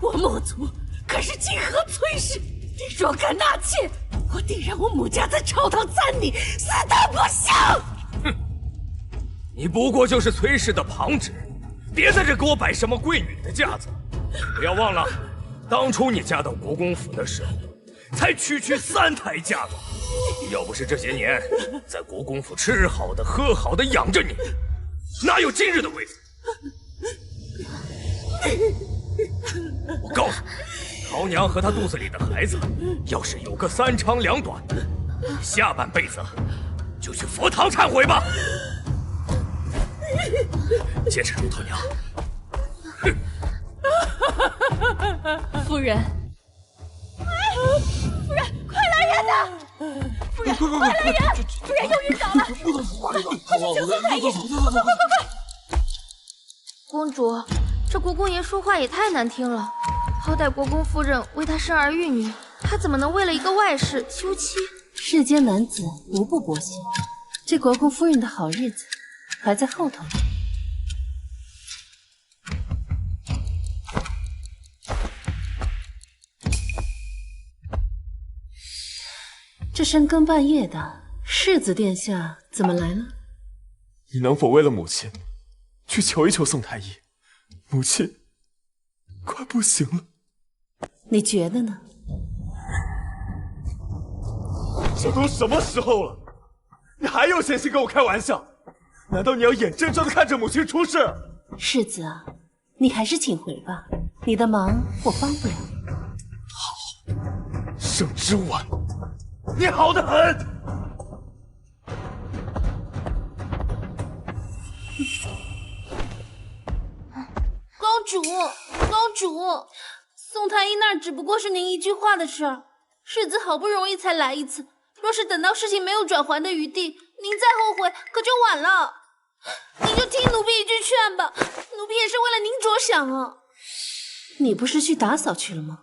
Speaker 1: 我穆族可是金河崔氏，你若敢纳妾，我定让我穆家在朝堂斬你，死得不祥！
Speaker 8: 哼，你不过就是崔氏的旁支，别在这给我摆什么贵女的架子。不要忘了，当初你嫁到国公府的时候，才区3台嫁妆。要不是这些年在国公府吃好的喝好的养着你，哪有今日的位子？我告诉你，陶娘和她肚子里的孩子，要是有个3长2短，下半辈子就去佛堂忏悔吧。接着，陶娘。
Speaker 11: 夫人，夫人，快来人呐！夫人，快来人！夫人又晕倒了，快去求送太医！快！
Speaker 3: 公主，这国公爷说话也太难听了。好歹国公夫人为他生儿育女，他怎么能为了一个外室休妻？
Speaker 1: 世间男子无不薄情，这国公夫人的好日子还在后头呢。这深更半夜的，世子殿下怎么来了？
Speaker 2: 你能否为了母亲，去求一求宋太医？母亲快不行了。
Speaker 1: 你觉得呢？
Speaker 2: 这都什么时候了，你还有闲心跟我开玩笑？难道你要眼睁睁地看着母亲出事？
Speaker 1: 世子啊，你还是请回吧，你的忙我帮不了。
Speaker 2: 好，盛之婉，你好得很。
Speaker 12: 公主，公主，宋太医那儿只不过是您一句话的事儿，世子好不容易才来一次，若是等到事情没有转圜的余地，您再后悔可就晚了。您就听奴婢一句劝吧，奴婢也是为了您着想啊。
Speaker 1: 你不是去打扫去了吗？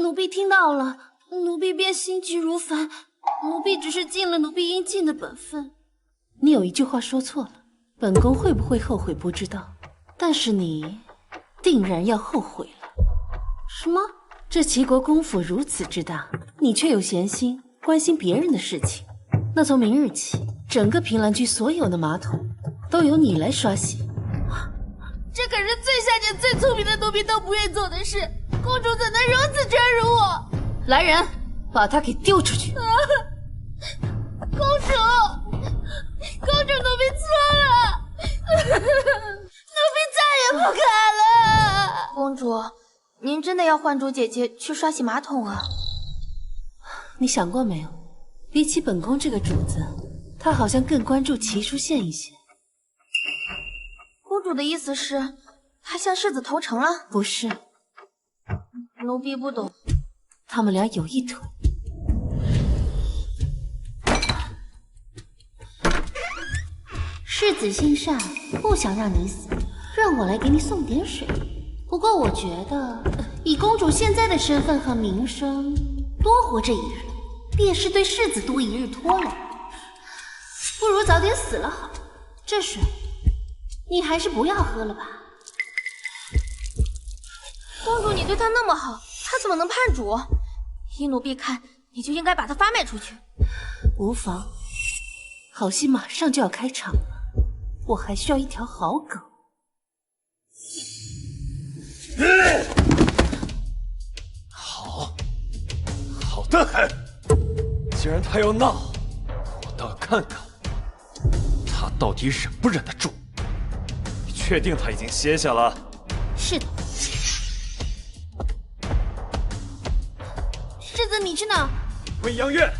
Speaker 12: 奴婢听到了，奴婢便心急如焚。奴婢只是尽了奴婢应尽的本分。
Speaker 1: 你有一句话说错了，本宫会不会后悔不知道，但是你定然要后悔了。
Speaker 12: 什么？
Speaker 1: 这齐国公府如此之大，你却有闲心关心别人的事情，那从明日起，整个平兰居所有的马桶都由你来刷洗。
Speaker 12: 这可是最下贱、最聪明的奴婢都不愿做的事，公主怎能如此折辱我？
Speaker 1: 来人，把她给丢出去！
Speaker 12: 公主，公主，奴婢错了，奴婢再也不敢了。
Speaker 3: 公主，您真的要换主姐姐去刷洗马桶啊？
Speaker 1: 你想过没有，比起本宫这个主子，她好像更关注齐书宪一些。
Speaker 3: 公主的意思是，她向世子投诚了？
Speaker 1: 不是，
Speaker 3: 奴婢不懂。
Speaker 1: 他们俩有一腿。
Speaker 12: 世子心善，不想让你死，让我来给你送点水。不过我觉得，以公主现在的身份和名声，多活这一日，便是对世子多一日拖累。不如早点死了好。这水，你还是不要喝了吧。
Speaker 3: 公主，你对她那么好，她怎么能叛主？依奴婢看，你就应该把她发卖出去。
Speaker 1: 无妨，好戏马上就要开场了，我还需要一条好狗。
Speaker 2: 好的很。既然他要闹，我倒要看看他到底忍不忍得住。你确定他已经歇下了？
Speaker 12: 是的。世子，你去哪？
Speaker 2: 未央院。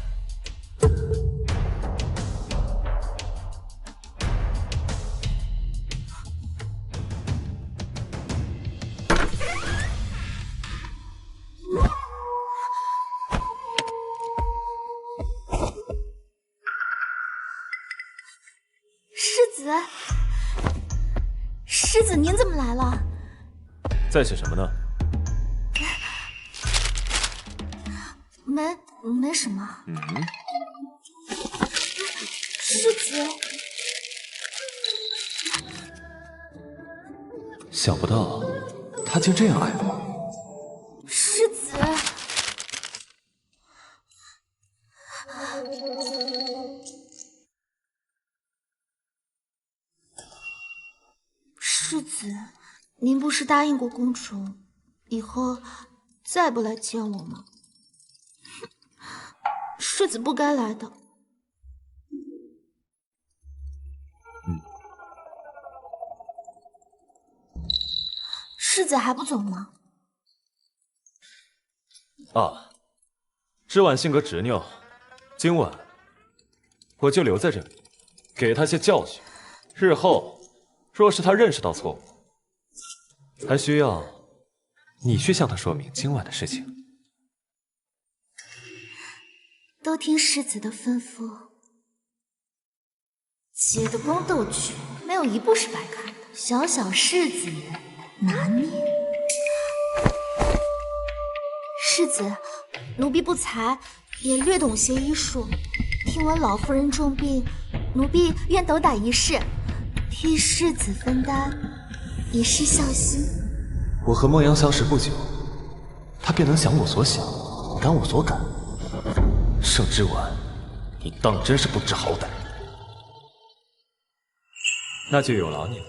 Speaker 3: 世子，您怎么来了？
Speaker 2: 在写什么呢？
Speaker 3: 没什么。世子，
Speaker 2: 想不到他竟这样爱我。
Speaker 3: 世子，世子，您不是答应过公主，以后再不来见我吗？世子不该来的。世子还不走吗？
Speaker 2: 啊，知婉性格执拗，今晚我就留在这里，给他些教训。日后若是他认识到错误，还需要你去向他说明今晚的事情。
Speaker 3: 都听世子的吩咐。姐的宫斗剧没有一部是白看的，小小世子拿捏。世子，奴婢不才，也略懂些医术。听闻老夫人重病，奴婢愿斗打一试，替世子分担，以示孝心。
Speaker 2: 我和孟阳相识不久，他便能想我所想，感我所感。盛之婉，你当真是不知好歹。那就有劳你了。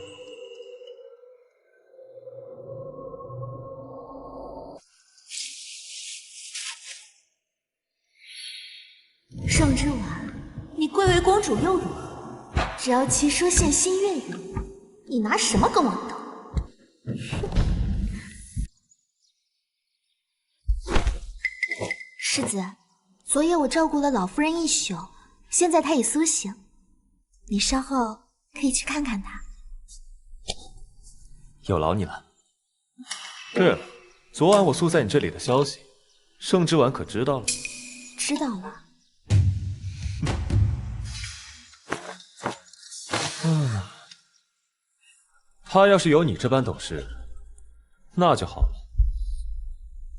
Speaker 3: 盛之婉，你贵为公主又如何？只要齐说献心悦你，你拿什么跟我斗？世子，昨夜我照顾了老夫人一宿，现在她已苏醒，你稍后可以去看看她。
Speaker 2: 有劳你了。对了，昨晚我宿在你这里的消息，盛之婉可知道了？
Speaker 3: 知道了。
Speaker 2: 他要是有你这般懂事，那就好了。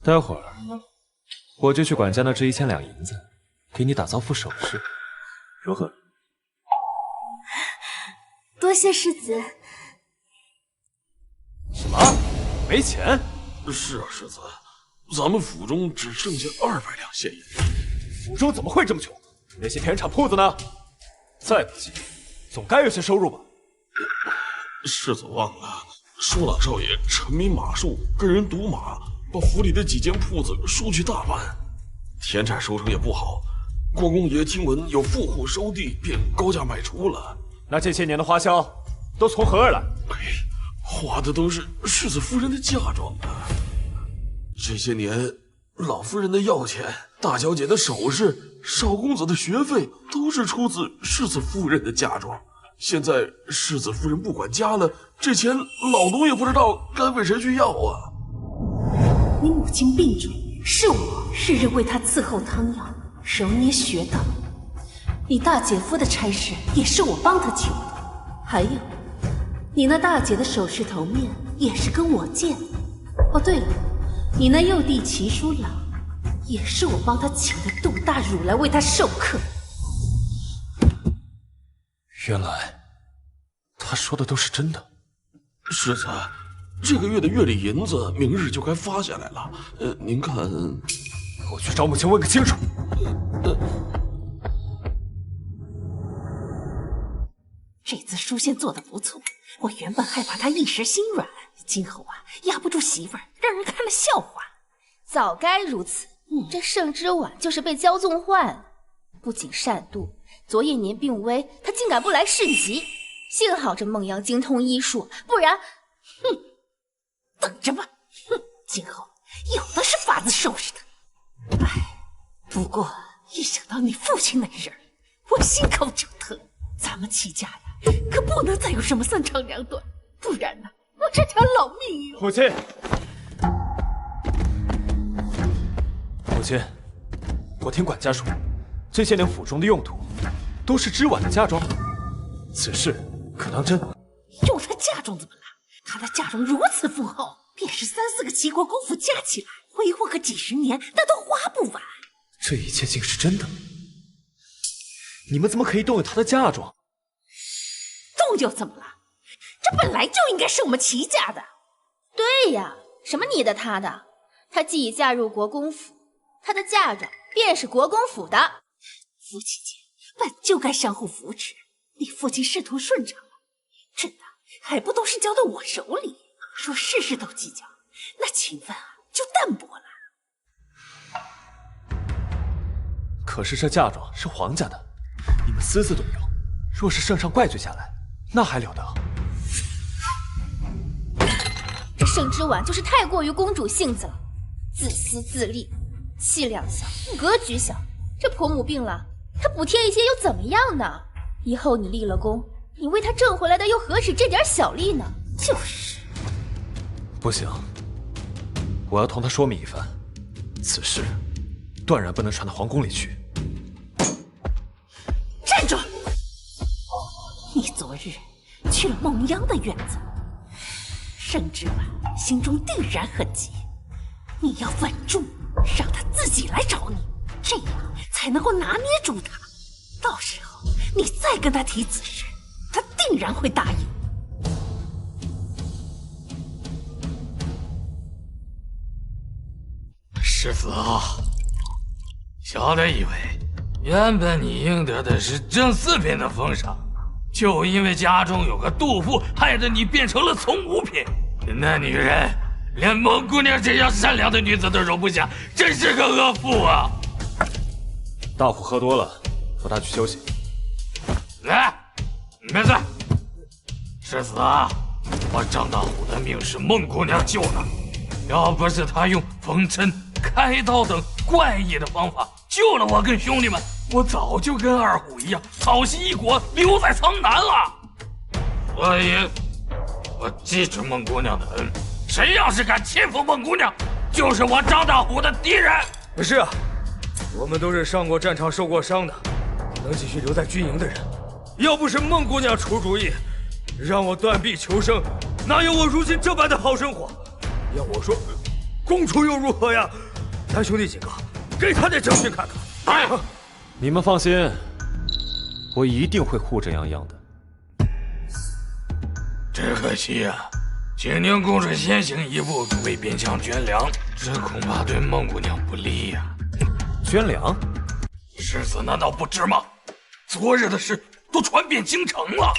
Speaker 2: 待会儿我就去管家那支1000两银子，给你打造副首饰，如何？
Speaker 3: 多谢世子。
Speaker 2: 什么？没钱？
Speaker 5: 是啊，世子，咱们府中只剩下200两现银。
Speaker 2: 府中怎么会这么穷？那些田产铺子呢？再不济，总该有些收入吧？
Speaker 5: 世子忘了，舒朗少爷沉迷马术，跟人赌马，把府里的几间铺子输去大半，田产收成也不好。国公爷听闻有富户收地，便高价卖出了。
Speaker 2: 那这些年的花销都从何而来？
Speaker 5: 花的都是世子夫人的嫁妆啊！这些年，老夫人的药钱、大小姐的首饰、少公子的学费，都是出自世子夫人的嫁妆。现在世子夫人不管家了，这钱老奴也不知道该为谁去要啊。
Speaker 1: 你母亲病重，是我日日为她伺候汤药，揉捏学道。你大姐夫的差事也是我帮他求的，还有，你那大姐的首饰头面也是跟我借的。哦，对了，你那幼弟齐叔老也是我帮他请的杜大儒来为他授课。
Speaker 2: 原来他说的都是真的。
Speaker 5: 世子，这个月的月例银子明日就该发下来了。您看，
Speaker 2: 我去找母亲问个清楚。
Speaker 1: 这次书信做得不错，我原本害怕他一时心软，今后压不住媳妇儿，让人看了笑话。
Speaker 3: 早该如此。这盛之婉就是被骄纵坏了，不仅善妒，昨夜年病危，他竟敢不来市集。幸好这孟阳精通医术，不然，
Speaker 1: 等着吧，今后有的是法子收拾他。哎，不过一想到你父亲那事儿，我心口就疼。咱们齐家可不能再有什么三长两短，不然我这条老命
Speaker 2: 母亲，母亲，我听管家说，这些年府中的用途都是之婉的嫁妆，此事可当真？
Speaker 1: 用他嫁妆怎么了？他的嫁妆如此丰厚，便是3、4个齐国公府加起来，挥霍个几10年，那都花不完。
Speaker 2: 这一切竟是真的？你们怎么可以动用他的嫁妆？
Speaker 1: 动又怎么了？这本来就应该是我们齐家的。
Speaker 3: 对呀，什么你的他的？他既已嫁入国公府，他的嫁妆便是国公府的。
Speaker 1: 夫妻间本就该相互扶持，你父亲仕途顺畅了，这还不都是交到我手里？若事事都计较，那情分就淡薄了。
Speaker 2: 可是这嫁妆是皇家的，你们私自动用，若是圣上怪罪下来，那还了得？
Speaker 3: 这盛之婉就是太过于公主性子了，自私自利，气量小，格局小。这婆母病了，她补贴一些又怎么样呢？以后你立了功，你为她挣回来的又何止这点小利呢？就是。
Speaker 2: 不行，我要同他说明一番，此事断然不能传到皇宫里去。
Speaker 1: 站住！你昨日去了孟央的院子，盛之婉心中定然很急，你要稳住，让他自己来找你，这样才能够拿捏住他。到时候你再跟他提此事，他定然会答应。
Speaker 4: 世子啊，小的以为原本你应得的是正四品的封赏，就因为家中有个杜父，害得你变成了从五品。那女人连孟姑娘这样善良的女子都容不下，真是个恶妇啊！
Speaker 2: 大虎喝多了，扶他去休息。
Speaker 4: 来，别醉。世子啊，我张大虎的命是孟姑娘救的，要不是她用缝针、开刀等怪异的方法救了我跟兄弟们，我早就跟二虎一样草席一裹，留在苍南了。所以，我记着孟姑娘的恩，谁要是敢欺负孟姑娘，就是我张大虎的敌人。
Speaker 10: 是啊，我们都是上过战场、受过伤的，能继续留在军营的人。要不是孟姑娘出主意，让我断臂求生，哪有我如今这般的好生活？要我说，公主又如何呀？咱兄弟几个，给他点教训看看。
Speaker 4: 哎，
Speaker 2: 你们放心，我一定会护着泱泱的。
Speaker 4: 只可惜呀，景宁公主先行一步为边疆捐粮，这恐怕对孟姑娘不利呀。
Speaker 2: 捐粮？
Speaker 4: 世子难道不知吗？昨日的事都传遍京城了。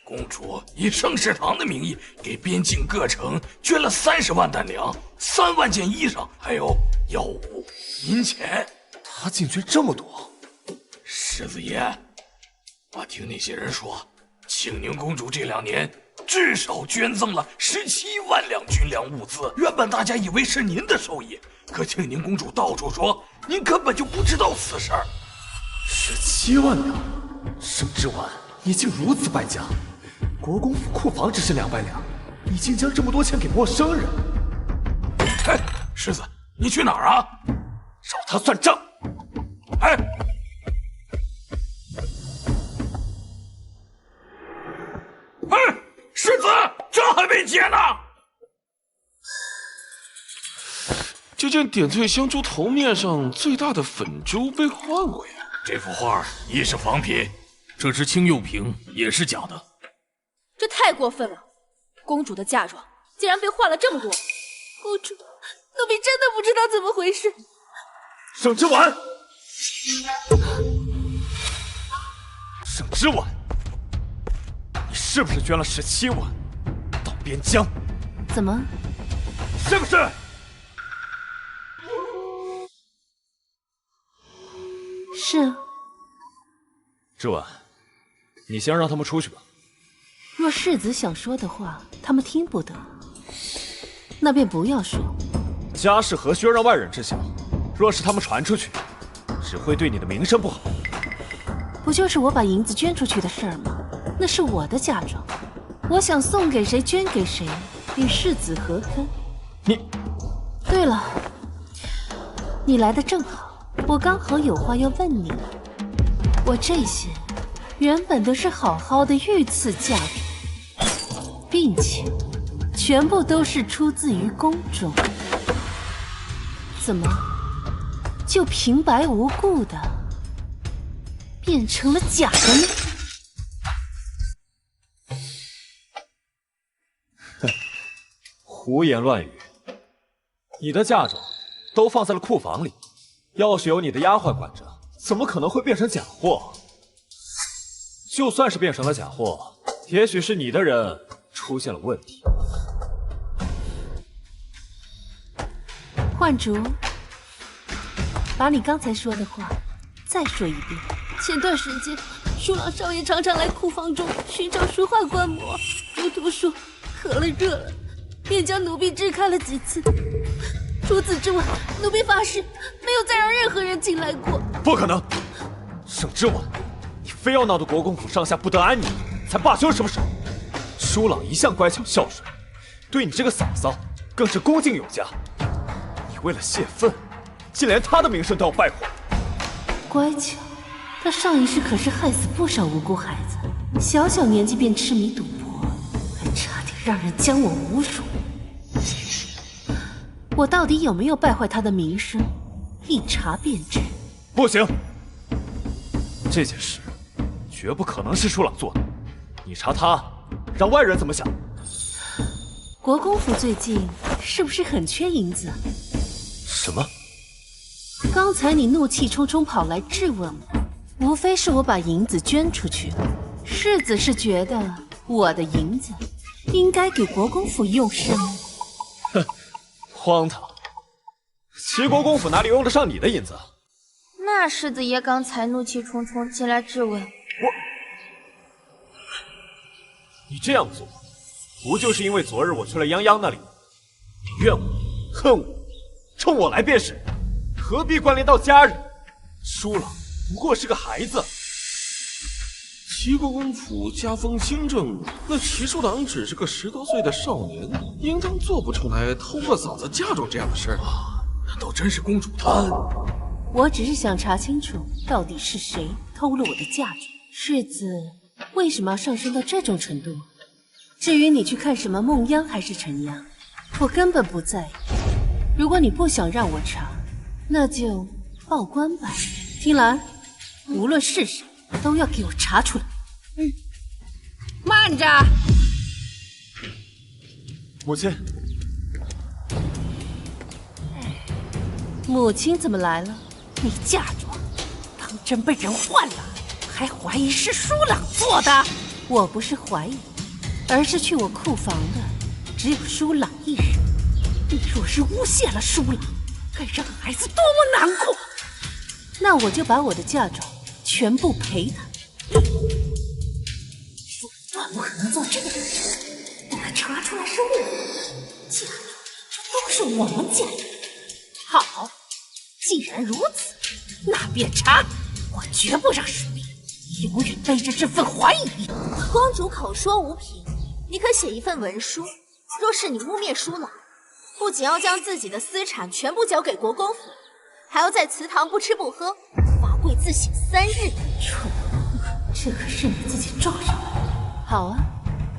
Speaker 4: 公主以圣食堂的名义给边境各城捐了30万担粮、3万件衣裳，还有药物、银钱。
Speaker 2: 她竟捐这么多！
Speaker 4: 世子爷，我听那些人说，庆宁公主这2年
Speaker 8: 至少捐赠了17万两军粮物资。原本大家以为是您的授意，可庆宁公主到处说您根本就不知道此事。
Speaker 2: 17万两，盛之婉，你竟如此败家！国公府库房只是200两，你竟将这么多钱给陌生人！
Speaker 8: 哎，世子，你去哪儿啊？
Speaker 2: 找他算账！
Speaker 8: 哎！哎，世子，这还没结呢！
Speaker 5: 就见点翠香珠头面上最大的粉珠被换回来。
Speaker 8: 这幅画一是仿品，这只青釉瓶也是假的。
Speaker 6: 这太过分了！公主的嫁妆竟然被换了这么多。
Speaker 12: 公主，奴婢真的不知道怎么回事。
Speaker 2: 盛之婉，盛之婉，你是不是捐了17万到边疆？
Speaker 1: 怎么？
Speaker 2: 是不是？
Speaker 1: 是啊。
Speaker 2: 之婉，你先让他们出去吧。
Speaker 1: 若世子想说的话，他们听不得，那便不要说。
Speaker 2: 家事何须让外人知晓？若是他们传出去，只会对你的名声不好。
Speaker 1: 不就是我把银子捐出去的事儿吗？那是我的嫁妆，我想送给谁捐给谁，与世子何干？
Speaker 2: 你……
Speaker 1: 对了，你来的正好，我刚好有话要问你。我这些原本都是好好的御赐嫁妆，并且全部都是出自于宫中，怎么就平白无故的变成了假的呢？
Speaker 2: 哼，胡言乱语！你的嫁妆都放在了库房里，要是有你的丫鬟管着，怎么可能会变成假货？就算是变成了假货，也许是你的人出现了问题。
Speaker 1: 幻竹，把你刚才说的话再说一遍。
Speaker 12: 前段时间，舒朗少爷常常来库房中寻找书画观摩，如图说渴了热了，便将奴婢支开了几次。除此之外，奴婢发誓没有再让任何人进来过。
Speaker 2: 不可能！盛之婉，你非要闹得国公府上下不得安宁，才罢休是不是？舒朗一向乖巧孝顺，对你这个嫂嫂更是恭敬有加。你为了泄愤，竟连他的名声都要败坏。
Speaker 1: 乖巧，他上一世可是害死不少无辜孩子，小小年纪便痴迷赌博，还差点让人将我侮辱。我到底有没有败坏他的名声，一查便知。
Speaker 2: 不行，这件事绝不可能是舒朗做的。你查他，让外人怎么想？
Speaker 1: 国公府最近是不是很缺银子？
Speaker 2: 什么？
Speaker 1: 刚才你怒气冲冲跑来质问我，无非是我把银子捐出去了。世子是觉得我的银子应该给国公府用上？
Speaker 2: 哼，荒唐！齐国公府哪里用得上你的银子？
Speaker 3: 那世子爷刚才怒气冲冲进来质问
Speaker 2: 你这样做，不就是因为昨日我去了泱泱那里？你怨我，恨我，冲我来便是，何必关联到家人？舒朗不过是个孩子。
Speaker 5: 齐国公府家风清正，那齐书郎只是个10多岁的少年，应当做不出来偷了嫂子嫁妆这样的事儿。
Speaker 8: 难道真是公主她？
Speaker 1: 我只是想查清楚，到底是谁偷了我的嫁妆。世子为什么要上升到这种程度？至于你去看什么梦央还是陈央，我根本不在意。如果你不想让我查，那就报官吧。听兰，无论是谁，都要给我查出来。
Speaker 12: 慢着！
Speaker 2: 母亲，
Speaker 1: 母亲怎么来了？你嫁妆当真被人换了，还怀疑是舒朗做的？我不是怀疑，而是去我库房的只有舒朗一人。你若是诬陷了舒朗，该让孩子多么难过！那我就把我的嫁妆全部赔他。手段不可能做这个事。
Speaker 3: 查出来是我嫁妆，这都是我们家的。好，既然如此，那便查，我绝不让水面永远背着这份怀疑。
Speaker 13: 公主口说无凭，你可写一份文书。若是你污蔑疏朗，不仅要将自己的私产全部交给国公府，还要在祠堂不吃不喝，罚跪自省3日。
Speaker 1: 蠢物，这可是你自己撞上来的。好啊，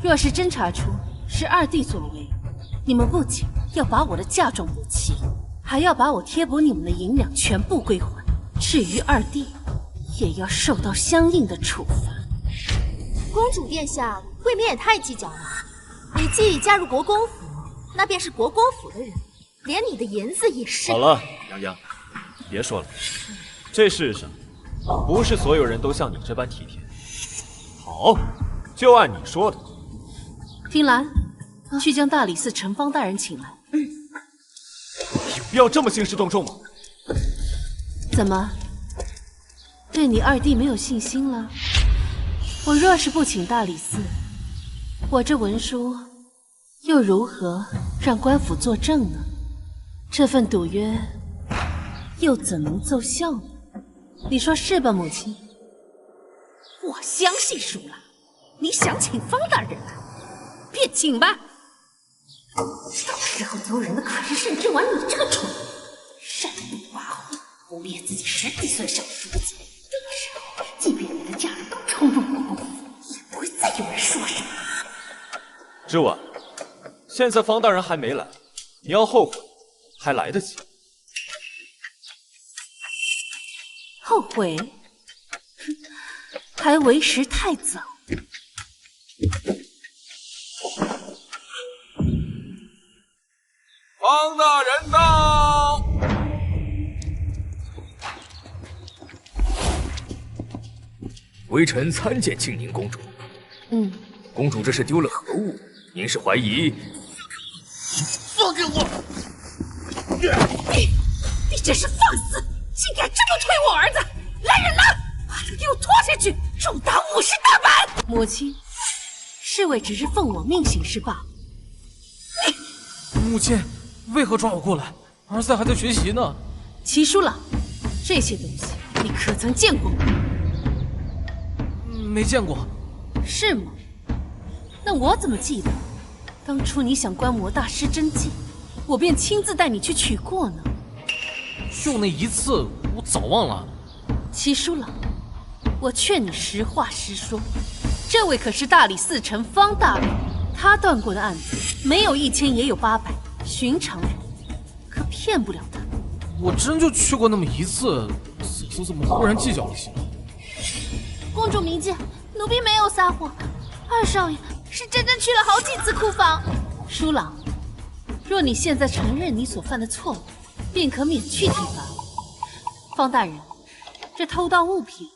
Speaker 1: 若是真查出是二弟所为，你们不仅要把我的嫁妆补齐，还要把我贴补你们的银两全部归还。至于二弟，也要受到相应的处罚。
Speaker 13: 公主殿下未免也太计较了。你既已嫁入国公府，那便是国公府的人，连你的银子也是。
Speaker 2: 好了，洋洋，别说了。这世上不是所有人都像你这般体贴。好，就按你说的。
Speaker 1: 听兰，去将大理寺陈方大人请来。
Speaker 2: 有必要这么兴师动众吗？
Speaker 1: 怎么，对你二弟没有信心了？我若是不请大理寺，我这文书又如何让官府作证呢？这份赌约又怎能奏效呢？你说是吧，母亲？
Speaker 3: 我相信舒朗，你想请方大人来，便请吧。到时候丢人的可是盛之婉你这个蠢物，擅动跋扈，污蔑自己10几岁的小叔子。到时候，即便你的家人都冲入国公府，也不会再有人说什么。
Speaker 2: 之婉，现在方大人还没来，你要后悔还来得及。
Speaker 1: 后悔？还为时太早。
Speaker 5: 方大人到！
Speaker 8: 微臣参见庆宁公主。公主这是丢了何物？您是怀疑？
Speaker 3: 放开我！你这是放肆！竟敢这么推我儿子！来人呐，把他给我拖下去，重打50大板！
Speaker 1: 母亲，侍卫只是奉我命行事罢了。
Speaker 4: 母亲，为何抓我过来？儿子还在学习呢。
Speaker 1: 齐叔朗，这些东西你可曾见过吗？
Speaker 4: 没见过。
Speaker 1: 是吗？那我怎么记得，当初你想观摩大师真迹，我便亲自带你去取过呢？
Speaker 4: 就那一次，我早忘了。
Speaker 1: 齐叔朗，我劝你实话实说，这位可是大理寺丞方大人，他断过的案子没有1000也有800，寻常人可骗不了他。
Speaker 4: 我真就去过那么一次，此次怎么忽然计较了起来？
Speaker 12: 公主明鉴，奴婢没有撒谎，二少爷是真正去了好几次库房。
Speaker 1: 舒朗，若你现在承认你所犯的错误，便可免去体罚。方大人，这偷盗物品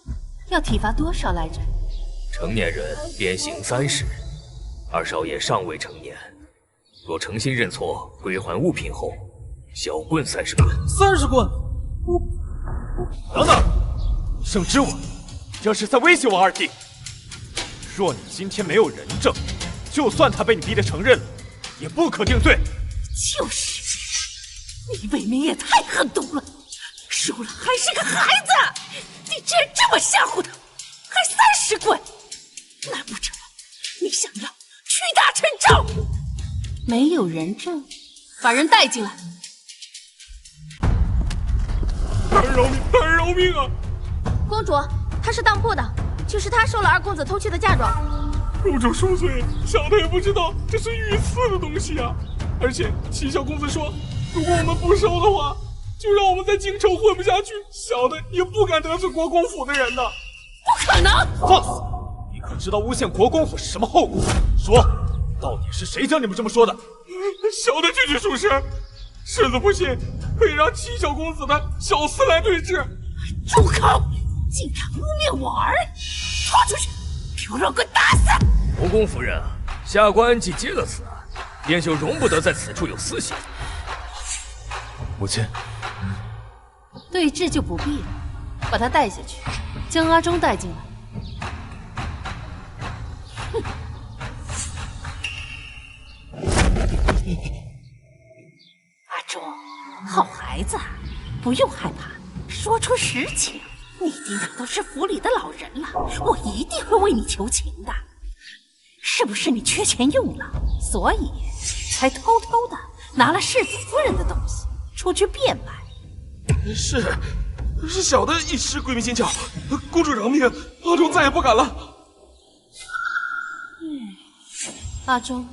Speaker 1: 要体罚多少来着？
Speaker 8: 成年人鞭刑30，二少爷尚未成年，若诚心认错，归还物品后，小棍30棍。
Speaker 4: 30棍？
Speaker 2: 等等，盛之婉，这是在威胁我二弟。若你今天没有人证，就算他被你逼得承认了，也不可定罪。
Speaker 3: 就是，你未免也太狠毒了。舒朗还是个孩子，你竟然这么吓唬他，还30棍！难不成你想要屈打成招？
Speaker 1: 没有人证，把人带进来。
Speaker 5: 大人饶命！大人饶命啊！
Speaker 13: 公主，他是当铺的，就是他收了二公子偷去的嫁妆。
Speaker 5: 入主10岁，小的也不知道这是御赐的东西啊！而且齐小公子说，如果我们不收的话，就让我们在京城混不下去。小的也不敢得罪国公府的人呢。
Speaker 3: 不可能！
Speaker 2: 放肆！你可知道诬陷国公府是什么后果？说，到底是谁教你们这么说的？
Speaker 5: 小的句句属实。世子不信，可以让齐小公子的小厮来对质。
Speaker 3: 住口！竟敢污蔑我儿！拖出去，给我让棍打死！
Speaker 8: 国公夫人，下官既接了此案，便就容不得在此处有私刑。
Speaker 2: 母亲，
Speaker 1: 对质就不必了，把他带下去，将阿忠带进来。好孩子，不用害怕，说出实情。你爹娘都是府里的老人了，我一定会为你求情的。是不是你缺钱用了，所以才偷偷的拿了世子夫人的东西出去变卖？
Speaker 5: 是小的一时鬼迷心窍，公主饶命，阿忠再也不敢了。
Speaker 1: 阿忠，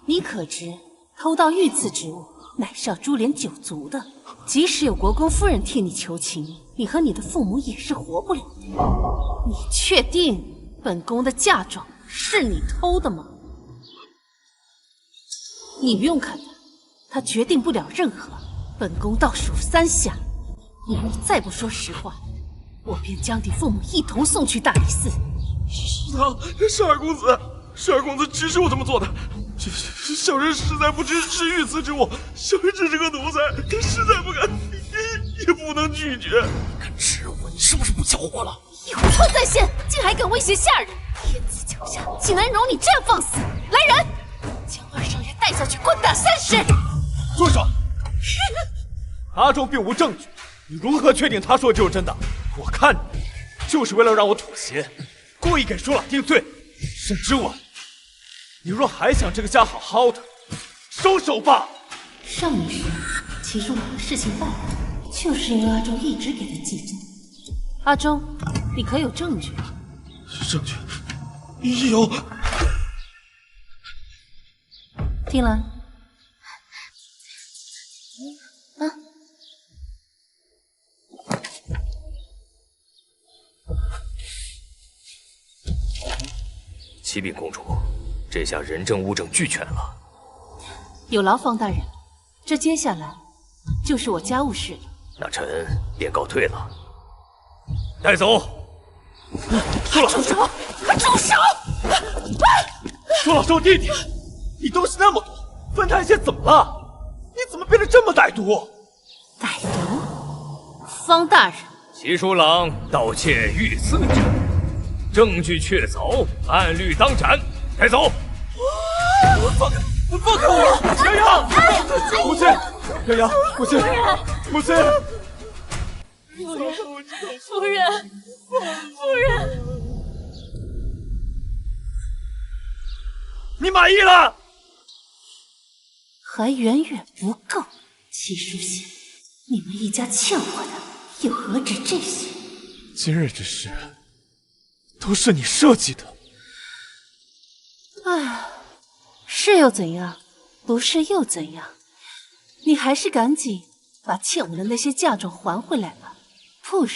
Speaker 1: 你可知偷盗御赐之物乃是要株连九族的？即使有国公夫人替你求情，你和你的父母也是活不了的。你确定本宫的嫁妆是你偷的吗？你不用看他，他决定不了任何。本宫倒数3下，如果你再不说实话，我便将你父母一同送去大理寺。
Speaker 5: 是二公子，是二公子指使我这么做的。小人实在不知是御赐之物，小人只是个奴才，实在不敢，也不能拒绝。
Speaker 8: 你敢指我，你是不是不交货了？
Speaker 1: 有错在先，竟还敢威胁下人！天子脚下，岂能容你这样放肆？来人，将二少爷带下去棍打30！
Speaker 2: 住手！阿忠并无证据，你如何确定他说的就是真的？我看你就是为了让我妥协，故意给舒朗定罪。沈之文，你若还想这个家好好的，收手吧。
Speaker 1: 少女时，齐舒朗的事情败了，就是因为阿忠一直给他记着。阿忠，你可有证据？
Speaker 5: 证据有。
Speaker 1: 听兰。
Speaker 10: 启禀公主，这下人证物证俱全了。
Speaker 1: 有劳方大人，这接下来就是我家务事了。
Speaker 10: 那臣便告退了。带走。
Speaker 2: 舒朗，
Speaker 1: 住手！住手！
Speaker 2: 舒朗收弟弟，你东西那么多，分他一些怎么了？你怎么变得这么歹毒？
Speaker 1: 歹毒？方大人，
Speaker 10: 齐舒朗盗窃御赐之物，证据确凿，按律当斩，带走。
Speaker 2: 放开我！杨洋，母亲，杨洋，母亲，母亲，
Speaker 11: 夫人，夫人，
Speaker 2: 你满意了？
Speaker 1: 还远远不够。齐书信，你们一家欠我的又何止这些？
Speaker 2: 今日之事都是你设计的。
Speaker 1: 唉，是又怎样？不是又怎样？你还是赶紧把欠我的那些嫁妆还回来吧，不然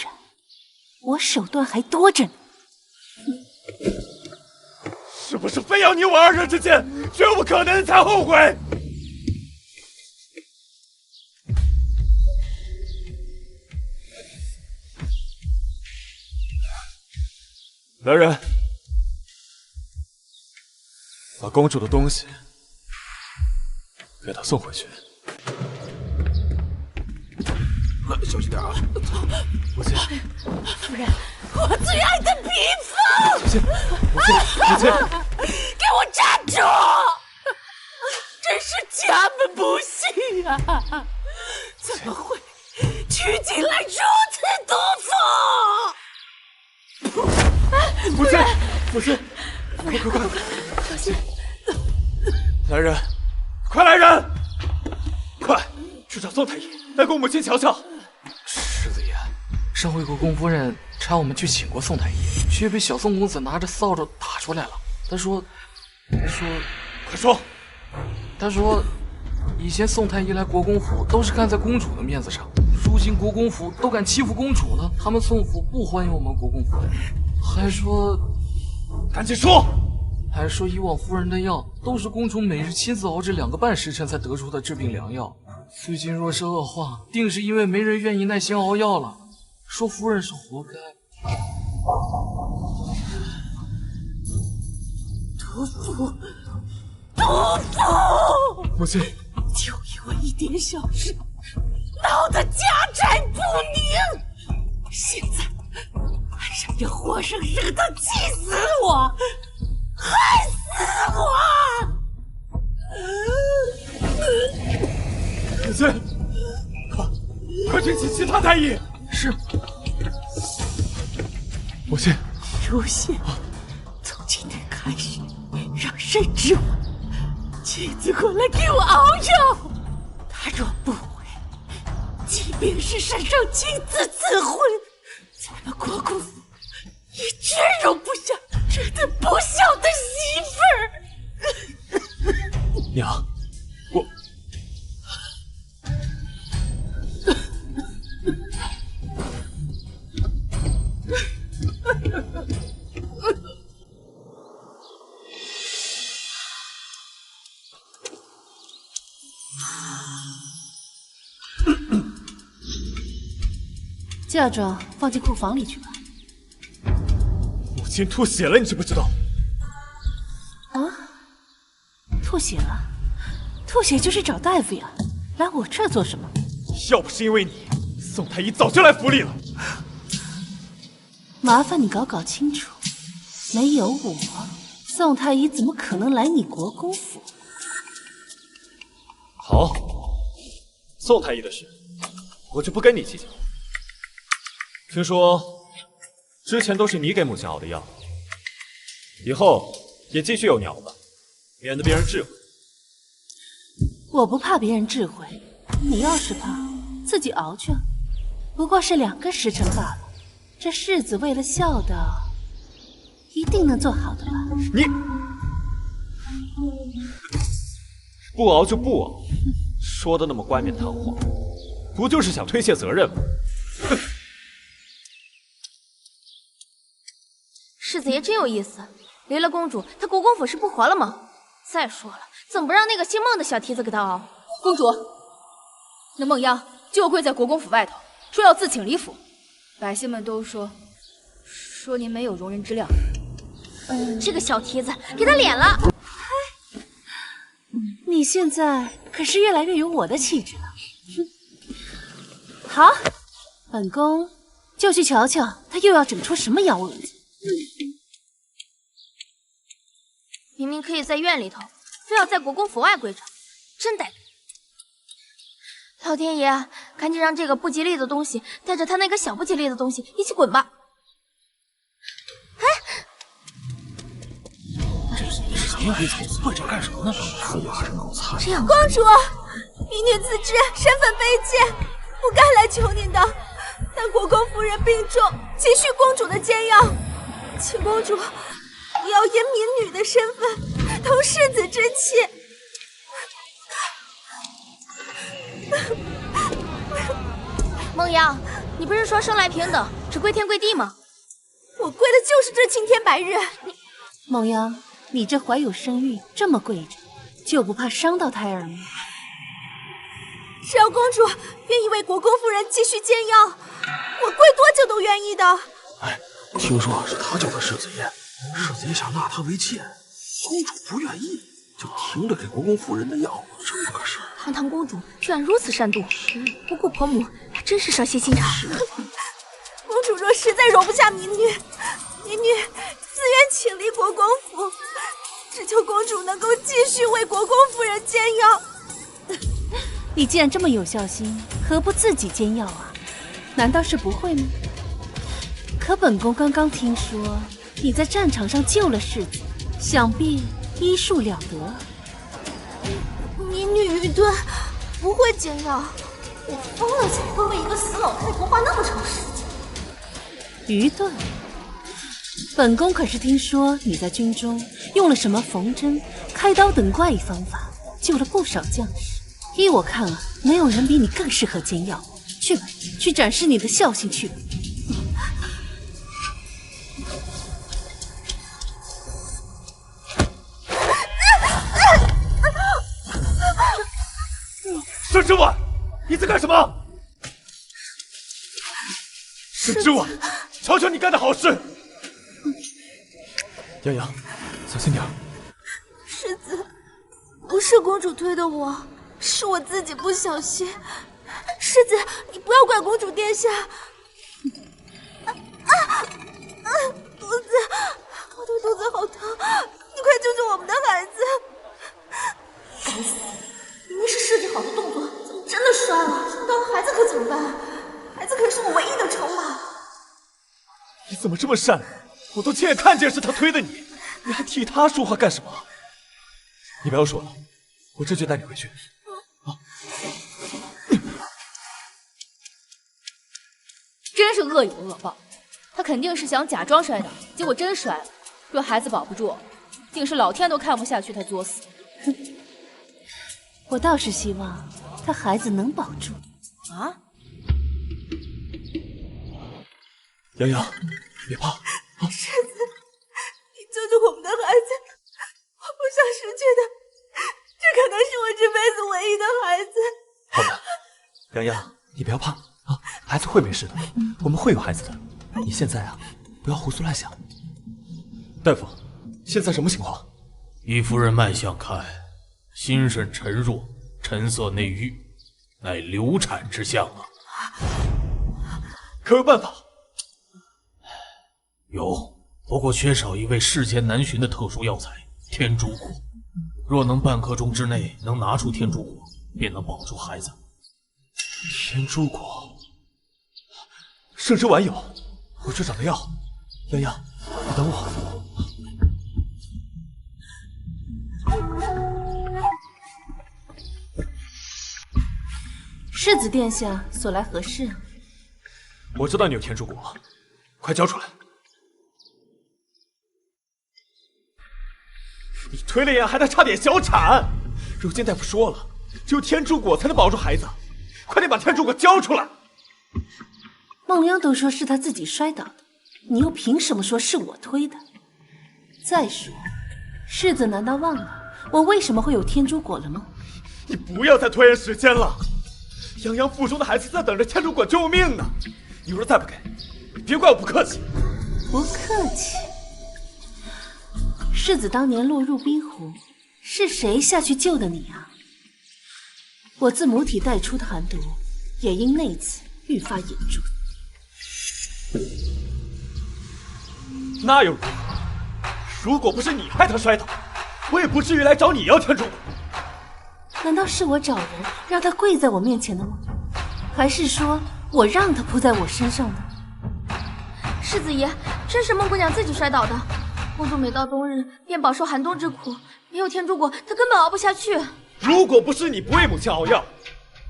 Speaker 1: 我手段还多着呢。
Speaker 2: 是不是非要你我二人之间绝无可能才后悔？来人，把公主的东西给她送回去。
Speaker 5: 小心点啊！
Speaker 2: 母亲，
Speaker 11: 夫人，我最爱的嫔妃！
Speaker 2: 母亲，母亲，
Speaker 11: 给我站住！真是家门不幸啊！怎么会娶进来如此毒妇？
Speaker 2: 母亲，母亲，快！
Speaker 11: 小心！
Speaker 2: 来人，快来人！快去找宋太医，来给我母亲瞧瞧。
Speaker 4: 世子爷，上回国公夫人差我们去请过宋太医，却被小宋公子拿着扫帚打出来了。他说，
Speaker 2: 快说！
Speaker 4: 他说，以前宋太医来国公府都是看在公主的面子上，如今国公府都敢欺负公主了，他们宋府不欢迎我们国公府，还说，
Speaker 2: 赶紧说！
Speaker 4: 还说以往夫人的药都是公主每日亲自熬制2个半时辰才得出的治病良药，最近若是恶化，定是因为没人愿意耐心熬药了。说夫人是活该。
Speaker 11: 毒妇！
Speaker 2: 母亲，
Speaker 11: 就因为一点小事，闹得家宅不宁，现在还想着活生生的气死我，害死我！
Speaker 2: 母亲，聘请其他太医。
Speaker 7: 是。
Speaker 2: 母亲。
Speaker 11: 如仙，从今天开始，让谁知我亲自过来给我熬药。他若不回，即便是圣上亲自赐婚，咱们国公府也绝容不下这等不孝的媳妇儿。
Speaker 2: 娘，我。
Speaker 1: 嫁妆放进库房里去吧。
Speaker 2: 母亲吐血了，你知不知道？
Speaker 1: 啊？吐血了？吐血就去找大夫呀，来我这儿做什么？
Speaker 2: 要不是因为你，宋太医早就来府里了。
Speaker 1: 麻烦你搞搞清楚，没有我，宋太医怎么可能来你国公府？
Speaker 2: 好，宋太医的事，我就不跟你计较。听说之前都是你给母亲熬的药，以后也继续有你熬吧，免得别人智慧。
Speaker 1: 我不怕别人智慧，你要是怕，自己熬去，不过是2个时辰罢了。这世子为了孝道，一定能做好的吧？
Speaker 2: 你不熬就不熬，说的那么冠冕堂皇，不就是想推卸责任吗？哼！
Speaker 3: 世子爷真有意思，离了公主，他国公府是不活了吗？再说了，怎么不让那个姓孟的小蹄子给他熬？
Speaker 6: 公主，那孟央就跪在国公府外头，说要自请离府。百姓们都说您没有容人之量。
Speaker 3: 这个小蹄子给他脸了。
Speaker 1: 你现在可是越来越有我的气质了。好，本宫就去瞧瞧他又要整出什么幺蛾子。
Speaker 3: 明明可以在院里头，非要在国公府外跪着，真呆。老天爷，赶紧让这个不吉利的东西带着他那个小不吉利的东西一起滚吧！哎，
Speaker 7: 这是谁呀？跪着干什么呢？
Speaker 13: 这样，公主，民女自知身份卑贱，不该来求您的。但国公夫人病重，急需公主的煎药，请公主也要以民女的身份同世子之气。
Speaker 3: 孟央，你不是说生来平等，只跪天跪地吗？
Speaker 13: 我跪的就是这青天白日。
Speaker 1: 孟央，你这怀有身孕，这么跪着，就不怕伤到胎儿吗？
Speaker 13: 只要公主愿意为国公夫人继续煎药，我跪多久都愿意的。
Speaker 5: 哎，听说是他救的世子爷，世子爷想纳他为妾，公主不愿意，就停着给国公夫人的药，这么个事儿。
Speaker 3: 堂堂公主居然如此善妒，不顾婆母，还真是蛇蝎心肠。
Speaker 13: 公主若实在容不下民女，民女自愿请离国公府，只求公主能够继续为国公夫人煎药。
Speaker 1: 你既然这么有孝心，何不自己煎药啊？难道是不会吗？可本宫刚刚听说你在战场上救了世子，想必医术了得。
Speaker 13: 民女愚钝，不会煎药。我疯了才会为一个死老太婆花那么长时间。
Speaker 1: 愚钝？本宫可是听说你在军中用了什么缝针、开刀等怪异方法，救了不少将士。依我看啊，没有人比你更适合煎药。去吧，去展示你的孝心去吧。
Speaker 2: 沈之婉，你在干什么？沈之婉，瞧瞧你干的好事！洋洋，小心点。
Speaker 13: 世子，不是公主推的我，是我自己不小心。世子，你不要怪公主殿下。肚子，我的肚子好疼，你快救救我们的孩子！该死，明明是设计好的动作，怎么真的摔了？伤到了孩子可怎么办？
Speaker 2: 怎么这么善良？我都亲眼看见是他推的你，你还替他说话干什么？你不要说了，我这就带你回去。
Speaker 6: 真是恶有恶报，他肯定是想假装摔倒，结果真摔了。若孩子保不住，定是老天都看不下去他作死。
Speaker 1: 哼，我倒是希望他孩子能保住。
Speaker 6: 啊！
Speaker 2: 洋洋，别怕。
Speaker 11: 世子，你救救我们的孩子！我不想失去他，这可能是我这辈子唯一的孩子。
Speaker 2: 好的，洋洋，你不要怕啊，孩子会没事的，我们会有孩子的。你现在啊，不要胡思乱想。大夫，现在什么情况？
Speaker 14: 依夫人脉象看，心肾沉弱，沉色内郁，乃流产之象啊。
Speaker 2: 可有办法？
Speaker 14: 有，不过缺少一味世间难寻的特殊药材——天竺果。若能半刻钟之内能拿出天竺果，便能保住孩子。
Speaker 2: 天竺果，圣之丸有，我去找他要。洋洋，你等我。
Speaker 1: 世子殿下所来何事啊？
Speaker 2: 我知道你有天竺果，快交出来！你推了眼，还得差点小产。如今大夫说了，只有天竺果才能保住孩子，快点把天竺果交出来！
Speaker 1: 孟央都说是他自己摔倒的，你又凭什么说是我推的？再说，世子难道忘了我为什么会有天竺果了吗？
Speaker 2: 你不要再拖延时间了，洋洋腹中的孩子在等着天竺果救命呢。你若再不给，别怪我不客气。
Speaker 1: 不客气。世子当年落入冰湖，是谁下去救的你啊？我自母体带出的寒毒，也因那次愈发严重。
Speaker 2: 那又如何？如果不是你害他摔倒，我也不至于来找你要天竺果。
Speaker 1: 难道是我找人让他跪在我面前的吗？还是说我让他扑在我身上的？
Speaker 3: 世子爷，真是孟姑娘自己摔倒的。公主每到冬日便饱受寒冬之苦，没有天竺果，她根本熬不下去。
Speaker 2: 如果不是你不为母亲熬药，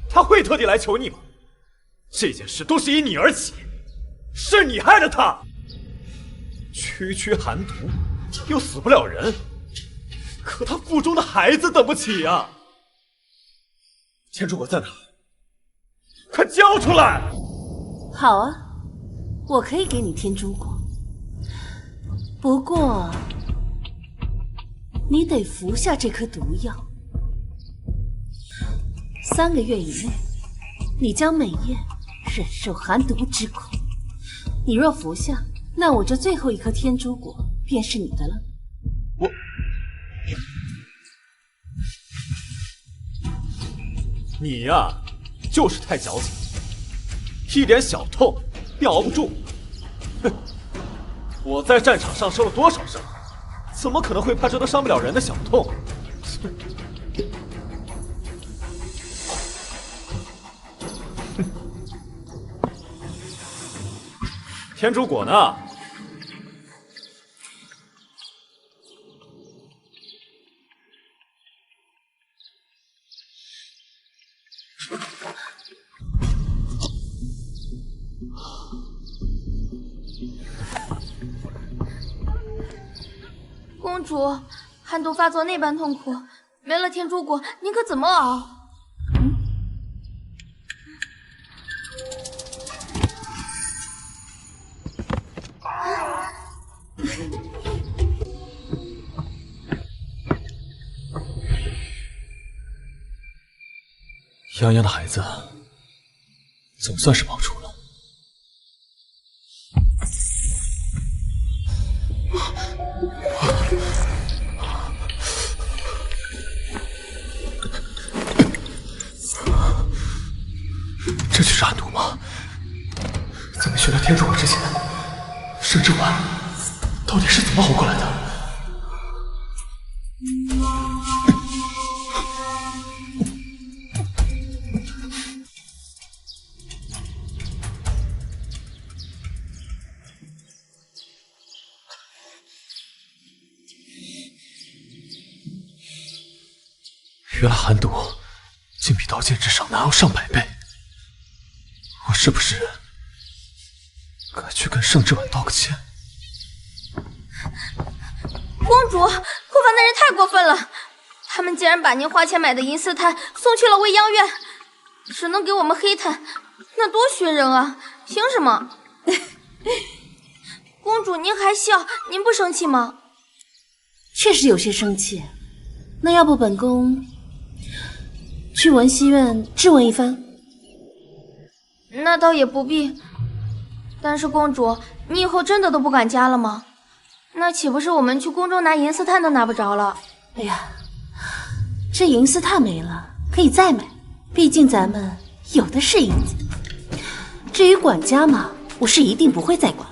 Speaker 2: 她会特地来求你吗？这件事都是因你而起，是你害了她。区区寒毒，又死不了人，可她腹中的孩子等不起啊！天竺果在哪？快交出来！
Speaker 1: 好啊，我可以给你天竺果，不过你得服下这颗毒药。3个月以内，你将每夜忍受寒毒之苦。你若服下，那我这最后一颗天竺果便是你的了。
Speaker 2: 你呀，就是太矫情，一点小痛便熬不住。哼，我在战场上受了多少伤，怎么可能会怕这都伤不了人的小痛？天竺果呢？
Speaker 3: 公主，寒毒发作那般痛苦，没了天竺果，您可怎么熬？
Speaker 2: 洋洋的孩子总算是保住了。这就是寒毒吗？在没学到天竺果之前，圣之丸到底是怎么熬过来的？原来寒毒竟比刀剑之上难熬上百倍，我是不是该去跟盛之婉道个歉？
Speaker 3: 公主，护法那人太过分了，他们竟然把您花钱买的银丝炭送去了未央院，只能给我们黑炭，那多熏人啊！凭什么？公主，您还笑，您不生气吗？
Speaker 1: 确实有些生气。那要不本宫去文熙院质问一番？
Speaker 3: 那倒也不必。但是公主，你以后真的都不管家了吗？那岂不是我们去宫中拿银丝炭都拿不着了？
Speaker 1: 哎呀，这银丝炭没了，可以再买，毕竟咱们有的是银子。至于管家嘛，我是一定不会再管，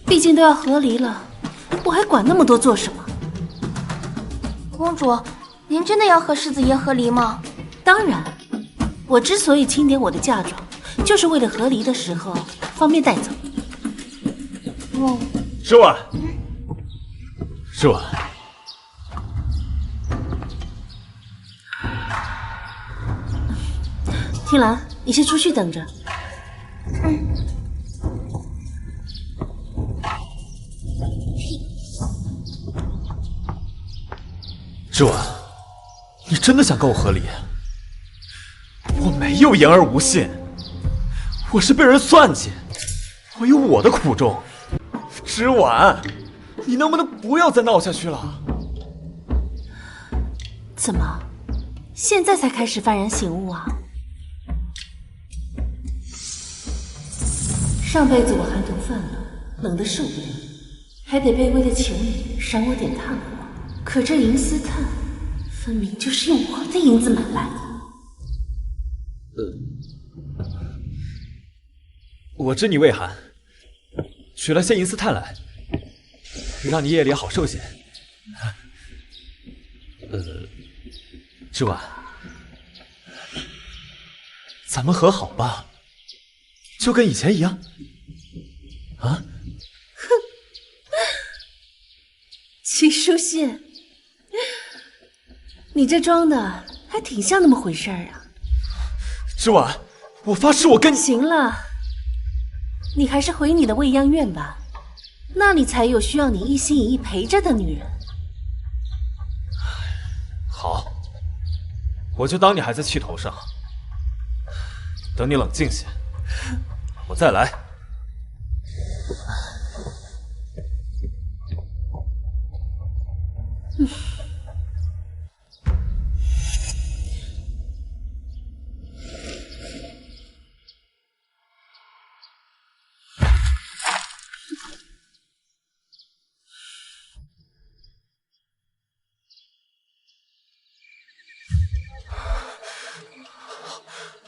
Speaker 1: 毕竟都要和离了，我还管那么多做什么？
Speaker 3: 公主，您真的要和世子爷和离吗？
Speaker 1: 当然，我之所以清点我的嫁妆，就是为了和离的时候方便带走。
Speaker 2: 之婉，之婉，
Speaker 1: 听兰，你先出去等着。
Speaker 2: 之婉，你真的想跟我和离？我没有言而无信，我是被人算计，我有我的苦衷。之婉，你能不能不要再闹下去了？
Speaker 1: 怎么，现在才开始幡然醒悟啊？上辈子我寒毒犯了，冷得受不了，还得卑微的求你赏我点炭火。可这银丝炭，分明就是用我的银子买来的。
Speaker 2: 我知你畏寒，取了些银丝炭来，让你夜里好受些。之婉，咱们和好吧，就跟以前一样。啊？
Speaker 1: 哼，秦书信，你这装的还挺像那么回事儿啊。
Speaker 2: 之婉，我发誓我跟你……
Speaker 1: 行了，你还是回你的未央院吧，那里才有需要你一心一意陪着的女人。
Speaker 2: 好，我就当你还在气头上，等你冷静些，我再来。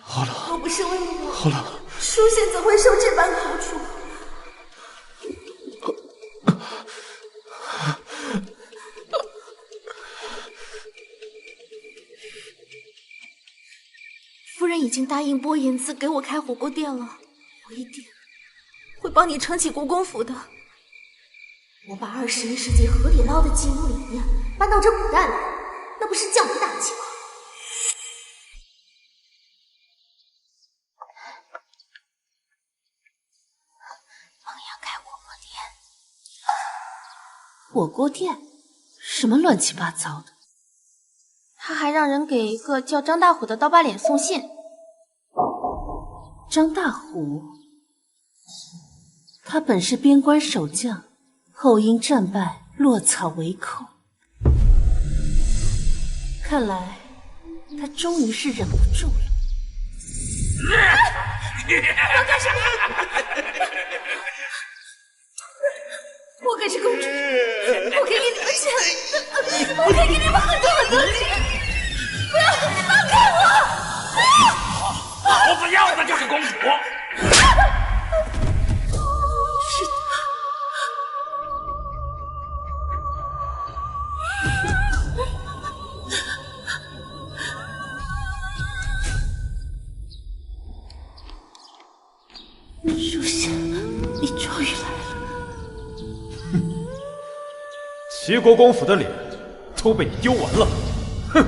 Speaker 2: 好了，
Speaker 13: 若不是为我，
Speaker 2: 好了，
Speaker 13: 书信怎会受这般苦楚？夫人已经答应拨银子给我开火锅店了，我一定会帮你撑起国公府的。我把21世纪河里捞的金融理念搬到这古代来，那不是降低大气吗？
Speaker 1: 火锅店？什么乱七八糟的？
Speaker 3: 他还让人给一个叫张大虎的刀疤脸送信。
Speaker 1: 张大虎，他本是边关守将，后因战败落草为寇。看来他终于是忍不住了。
Speaker 13: 我干什么？我可是公主，我给你们钱，我可以给你们很多很多钱，不要放开我！
Speaker 9: 老子要的就是公主。
Speaker 1: 书信，你终于来了。
Speaker 2: 齐国公府的脸都被你丢完了，哼！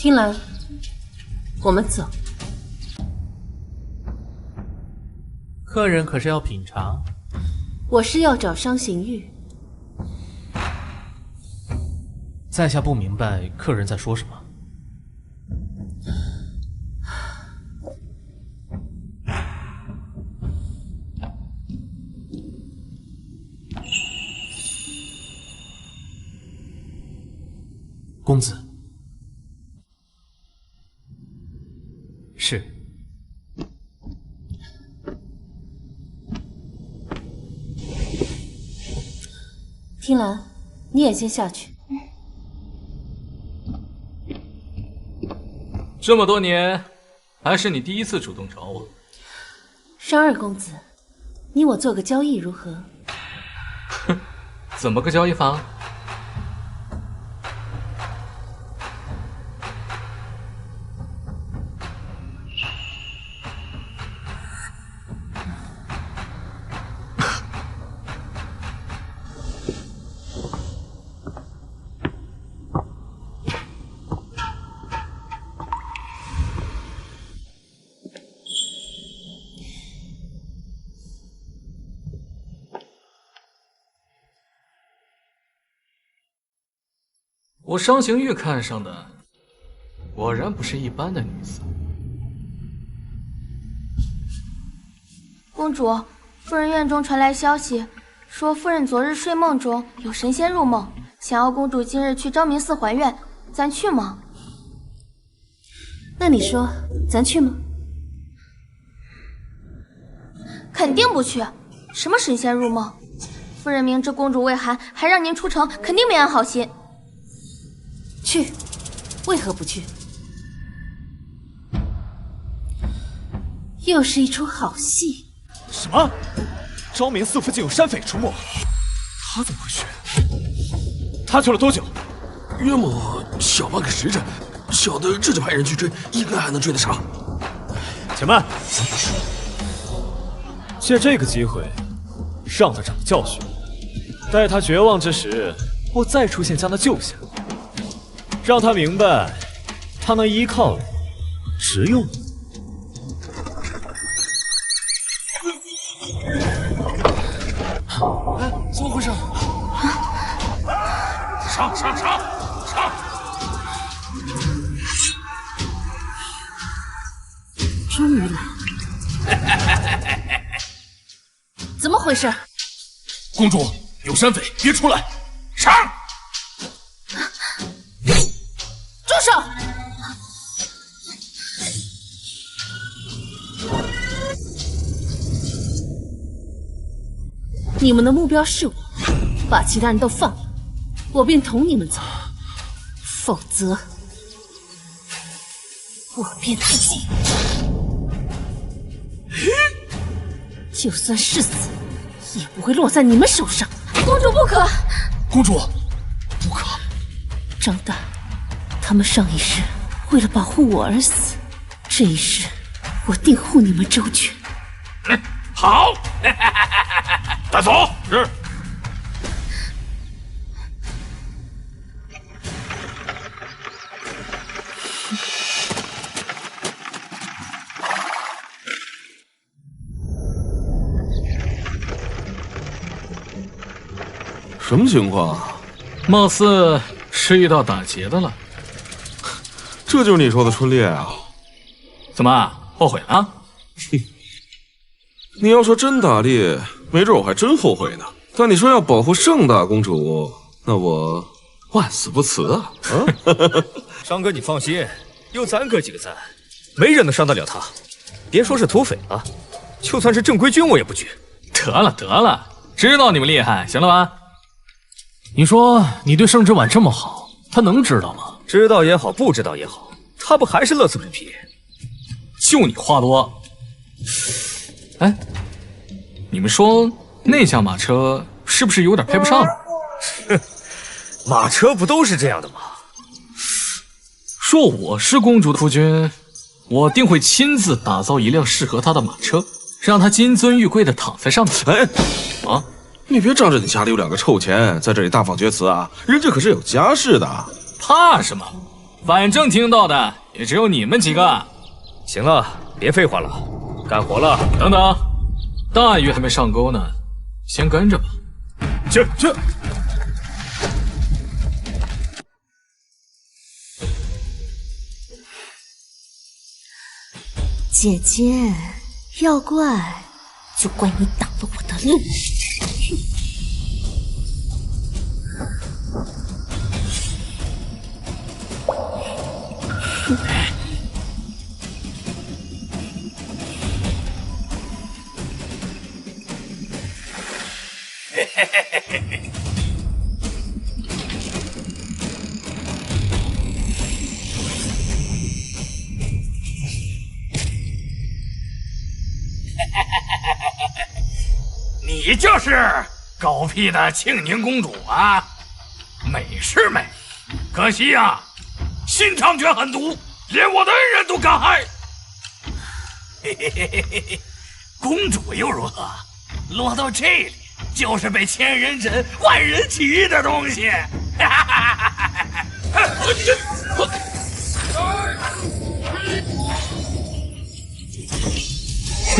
Speaker 1: 听兰，我们走。
Speaker 7: 客人可是要品尝？
Speaker 1: 我是要找伤刑玉。
Speaker 14: 在下不明白客人在说什么。公子。是。
Speaker 1: 听兰，你也先下去。
Speaker 4: 这么多年，还是你第一次主动找我。
Speaker 1: 商二公子，你我做个交易如何？
Speaker 4: 哼，怎么个交易法？我伤刑玉看上的，果然不是一般的女子。
Speaker 15: 公主，夫人院中传来消息，说夫人昨日睡梦中有神仙入梦，想要公主今日去昭明寺还愿，咱去吗？
Speaker 1: 那你说，咱去吗？
Speaker 15: 肯定不去！什么神仙入梦？夫人明知公主未寒，还让您出城，肯定没安好心。
Speaker 1: 去，为何不去？又是一出好戏。
Speaker 2: 什么？昭明寺附近有山匪出没，他怎么会去？他去了多久？
Speaker 9: 约莫小半个时辰，小的这就派人去追，应该还能追得上。
Speaker 2: 且慢，借这个机会，让他长教训。待他绝望之时，我再出现将他救下。让他明白，他能依靠的只有你。
Speaker 9: 哎，怎么回事？上！
Speaker 1: 终于来，怎么回事？
Speaker 14: 公主，有山匪，别出来！上！
Speaker 1: 住手！你们的目标是我，把其他人都放了，我便同你们走；否则，我便自己。就算是死，也不会落在你们手上。
Speaker 15: 公主不可！
Speaker 14: 公主，不可！
Speaker 1: 张大。他们上一世为了保护我而死，这一世我定护你们周全。
Speaker 9: 好，带走。是。
Speaker 5: 什么情况？
Speaker 4: 貌似是遇到打劫的了。
Speaker 5: 这就是你说的春烈啊？
Speaker 4: 怎么后悔了？
Speaker 5: 哼，你要说真打猎，没准我还真后悔呢。但你说要保护盛大公主，那我万死不辞啊！
Speaker 10: 商哥，你放心，有咱哥几个在，没人能伤得了他。别说是土匪了，就算是正规军，我也不惧。
Speaker 4: 得了，知道你们厉害，行了吧？
Speaker 14: 你说你对盛之婉这么好，他能知道吗？
Speaker 10: 知道也好，不知道也好，他不还是乐此不疲？
Speaker 4: 就你话多。哎，你们说那辆马车是不是有点配不上了？
Speaker 10: 哼，马车不都是这样的吗？
Speaker 4: 若我是公主的夫君，我定会亲自打造一辆适合她的马车，让她金尊玉贵的躺在上面。
Speaker 5: 哎，
Speaker 4: 啊！
Speaker 5: 你别仗着你家里有2个臭钱，在这里大放厥词啊！人家可是有家室的。
Speaker 4: 怕什么？反正听到的也只有你们几个。
Speaker 10: 行了，别废话了，干活了。
Speaker 4: 等等，大鱼还没上钩呢，先跟着吧。
Speaker 10: 去。
Speaker 13: 姐姐，要怪就怪你挡了我的路。
Speaker 9: 你就是狗屁的庆宁公主啊！美是美，可惜呀，心肠却狠毒，连我的恩人都敢害。嘿嘿嘿嘿嘿，公主又如何？落到这里，就是被千人斩、万人骑的东西。哈哈哈哈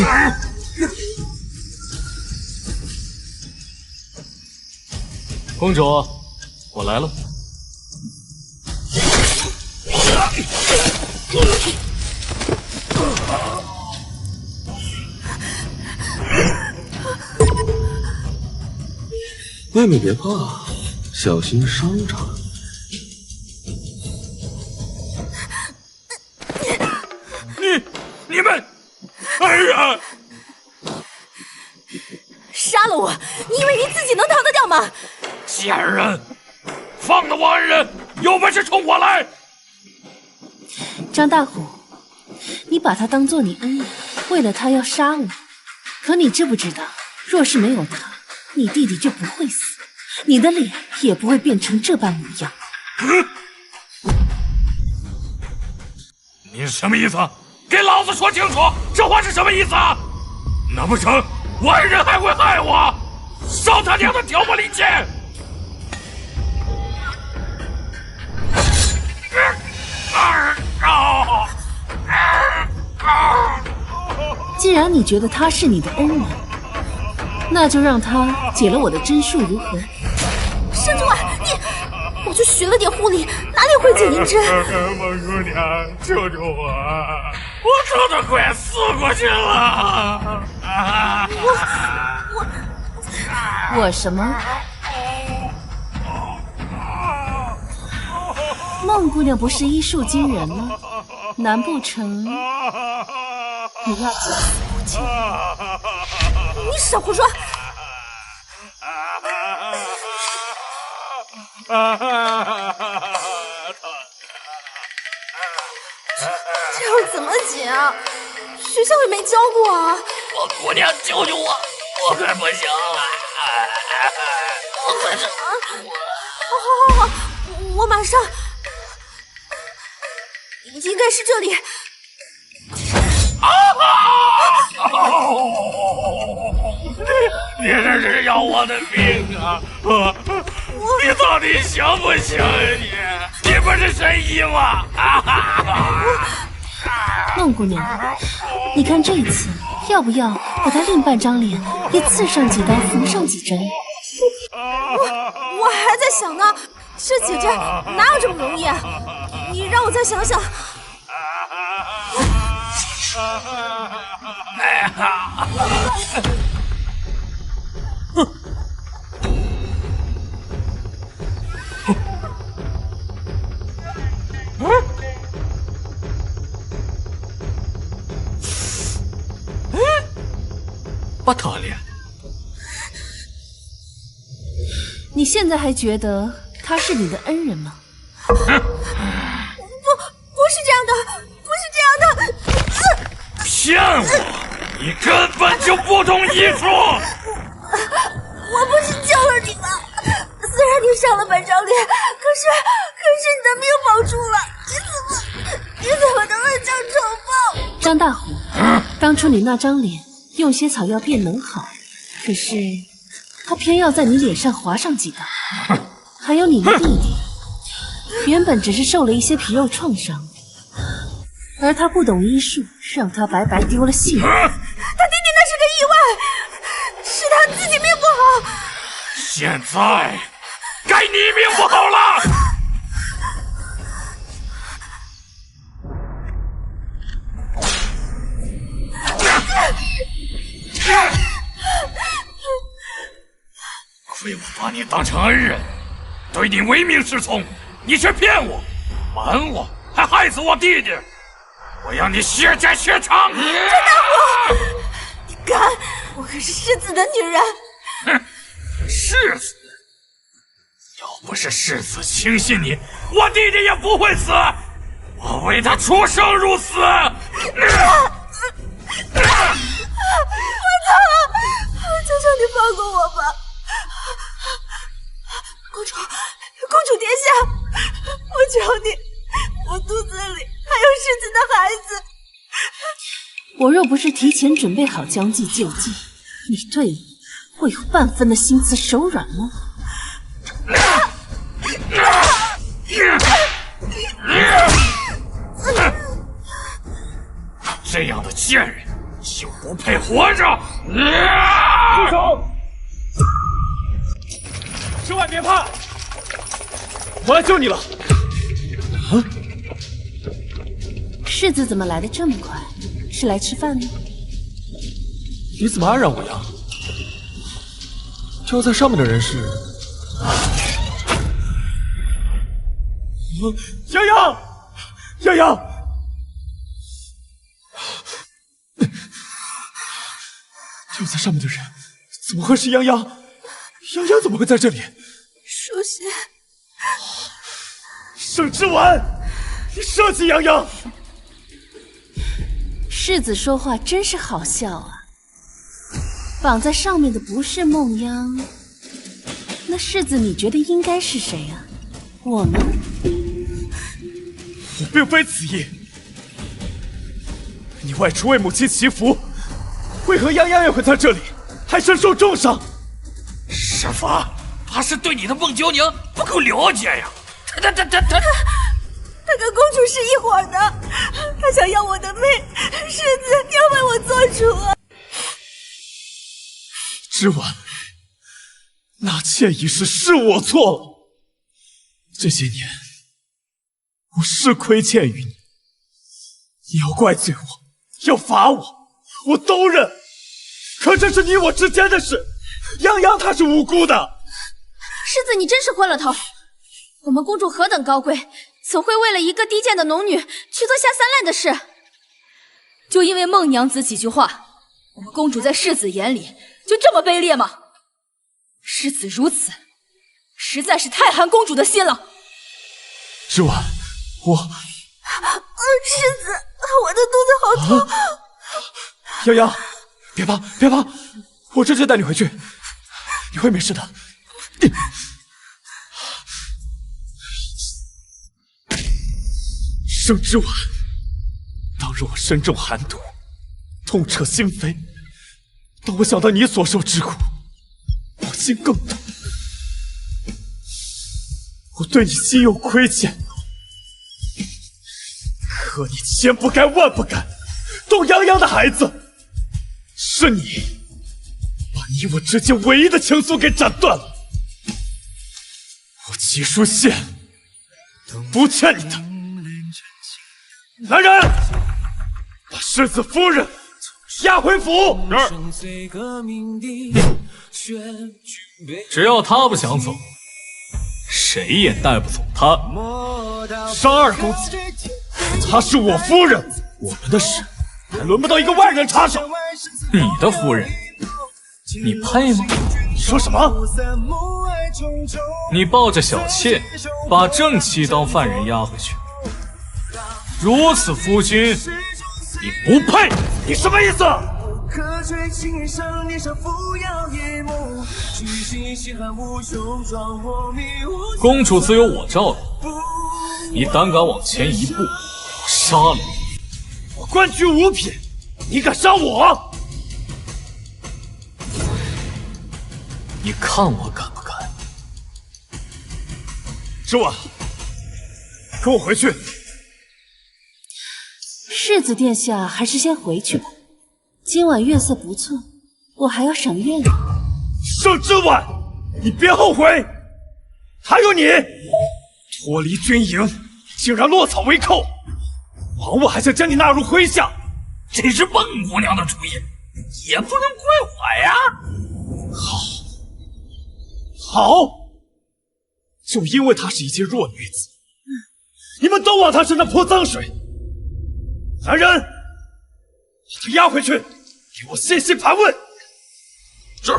Speaker 9: 哈！
Speaker 4: 公主，我来了。
Speaker 5: 妹妹别怕，小心伤着。
Speaker 9: 你们，哎呀！
Speaker 13: 杀了我！你以为你自己能逃得掉吗？
Speaker 9: 贱人，放了我恩人，有本事冲我来！
Speaker 1: 张大虎，你把他当做你恩人，为了他要杀我。可你知不知道，若是没有他，你弟弟就不会死，你的脸也不会变成这般模样。
Speaker 9: 你什么意思？给老子说清楚，这话是什么意思？难不成我恩人还会害我？烧他娘的挑拨离间！
Speaker 1: 既然你觉得他是你的恩人，那就让他解了我的真术如何？
Speaker 13: 沈主啊，你，我就学了点护理，哪里会解银针？
Speaker 9: 孟姑娘，救救我！我早都快死过去了！
Speaker 1: 我什么？孟姑娘不是医术惊人吗？难不成你要见死不救？
Speaker 13: 你少胡说！这要怎么解啊？学校也没教过啊！
Speaker 9: 我姑娘，救救我！我快不行了！我快是……
Speaker 13: 好，我马上。应该是这里。
Speaker 9: 你这是要我的命啊！你到底行不行啊你？你不是神医吗？
Speaker 1: 孟姑娘，你看这次要不要把她另半张脸也刺上几刀，缝上几针？
Speaker 13: 我还在想呢，这几针哪有这么容易啊？你让我再想想。
Speaker 4: 不讨厌。
Speaker 1: 你现在还觉得他是你的恩人吗？
Speaker 13: 不是这样的，不是这样的！
Speaker 9: 骗我！你根本就不懂医术！
Speaker 13: 我不是救了你吗？虽然你伤了半张脸，可是你的命保住了，你怎么能恩将仇报？
Speaker 1: 张大虎，当初你那张脸用些草药便能好，可是他偏要在你脸上划上几刀。还有你的弟弟，原本只是受了一些皮肉创伤，而他不懂医术，让他白白丢了性命。
Speaker 11: 他弟弟那是个意外，是他自己命不好。
Speaker 8: 现在该你命不好了。亏我把你当成恩人，对你唯命是从，你却骗我、瞒我，还害死我弟弟！我要你血债血偿！
Speaker 11: 陈大虎，你敢！我可是世子的女人。
Speaker 8: 哼，世子！要不是世子轻信你，我弟弟也不会死。我为他出生入死。
Speaker 11: 求求你放过我吧，公主殿下，我求你，我肚子里还有世子的孩子。
Speaker 1: 我若不是提前准备好将计就计，你对我会有半分的心慈手软吗？
Speaker 8: 这样的贱人就不配活着！
Speaker 2: 住手！之外别怕，我来救你了。啊！
Speaker 1: 世子怎么来的这么快？是来吃饭的？
Speaker 14: 你怎么安然无恙？就在上面的人是……
Speaker 2: 洋洋，洋洋！就在上面的人，怎么会是泱泱？泱泱怎么会在这里？
Speaker 11: 书仙，
Speaker 2: 盛之婉，你设计泱泱！
Speaker 1: 世子说话真是好笑啊！绑在上面的不是梦央，那世子你觉得应该是谁啊？我呢？
Speaker 2: 我并非此意。你外出为母亲祈福。为何泱泱也会在这里，还身受重伤？
Speaker 8: 师父，他是对你的孟娇娘不够了解呀！他
Speaker 11: 跟公主是一伙的，他想要我的命，世子要为我做主啊！
Speaker 2: 之婉，纳妾一事是我错了，这些年我是亏欠于你，你要怪罪我，要罚我，我都认。可这是你我之间的事，泱泱她是无辜的。
Speaker 15: 世子，你真是昏了头！我们公主何等高贵，怎会为了一个低贱的农女去做下三滥的事？
Speaker 6: 就因为孟娘子几句话，我们公主在世子眼里就这么卑劣吗？世子如此，实在是太寒公主的心了。
Speaker 2: 之婉，
Speaker 11: 世子，我的肚子好痛。
Speaker 2: 泱泱，别怕，别怕，我这就带你回去，你会没事的。盛之婉，当日我身中寒毒，痛彻心扉。当我想到你所受之苦，我心更痛。我对你心有亏欠，可你千不该万不该动泱泱的孩子。是你把你我之间唯一的情愫给斩断了。我齐书宪不欠你的。来人，把世子夫人押回府。
Speaker 4: 只要他不想走，谁也带不走他。
Speaker 2: 商二公子，她是我夫人，我们的事还轮不到一个外人插手。
Speaker 4: 你的夫人，你配吗？
Speaker 2: 说什么？
Speaker 4: 你抱着小妾，把正妻当犯人押回去，如此夫君，你不配！
Speaker 2: 你什么意思？
Speaker 4: 公主自有我罩着，你胆敢往前一步，我杀了你！
Speaker 2: 我官居五品，你敢杀我？
Speaker 4: 你看我敢不敢？
Speaker 2: 之婉，跟我回去。
Speaker 1: 世子殿下还是先回去吧，今晚月色不错，我还要赏月呢。
Speaker 2: 盛之晚，你别后悔！还有你，脱离军营，竟然落草为寇，王我还想将你纳入麾下。
Speaker 8: 这是孟姑娘的主意，也不能怪我呀。
Speaker 2: 好，就因为她是一介弱女子，你们都往她身上泼脏水。来人，把她押回去，给我细细盘问。
Speaker 5: 是。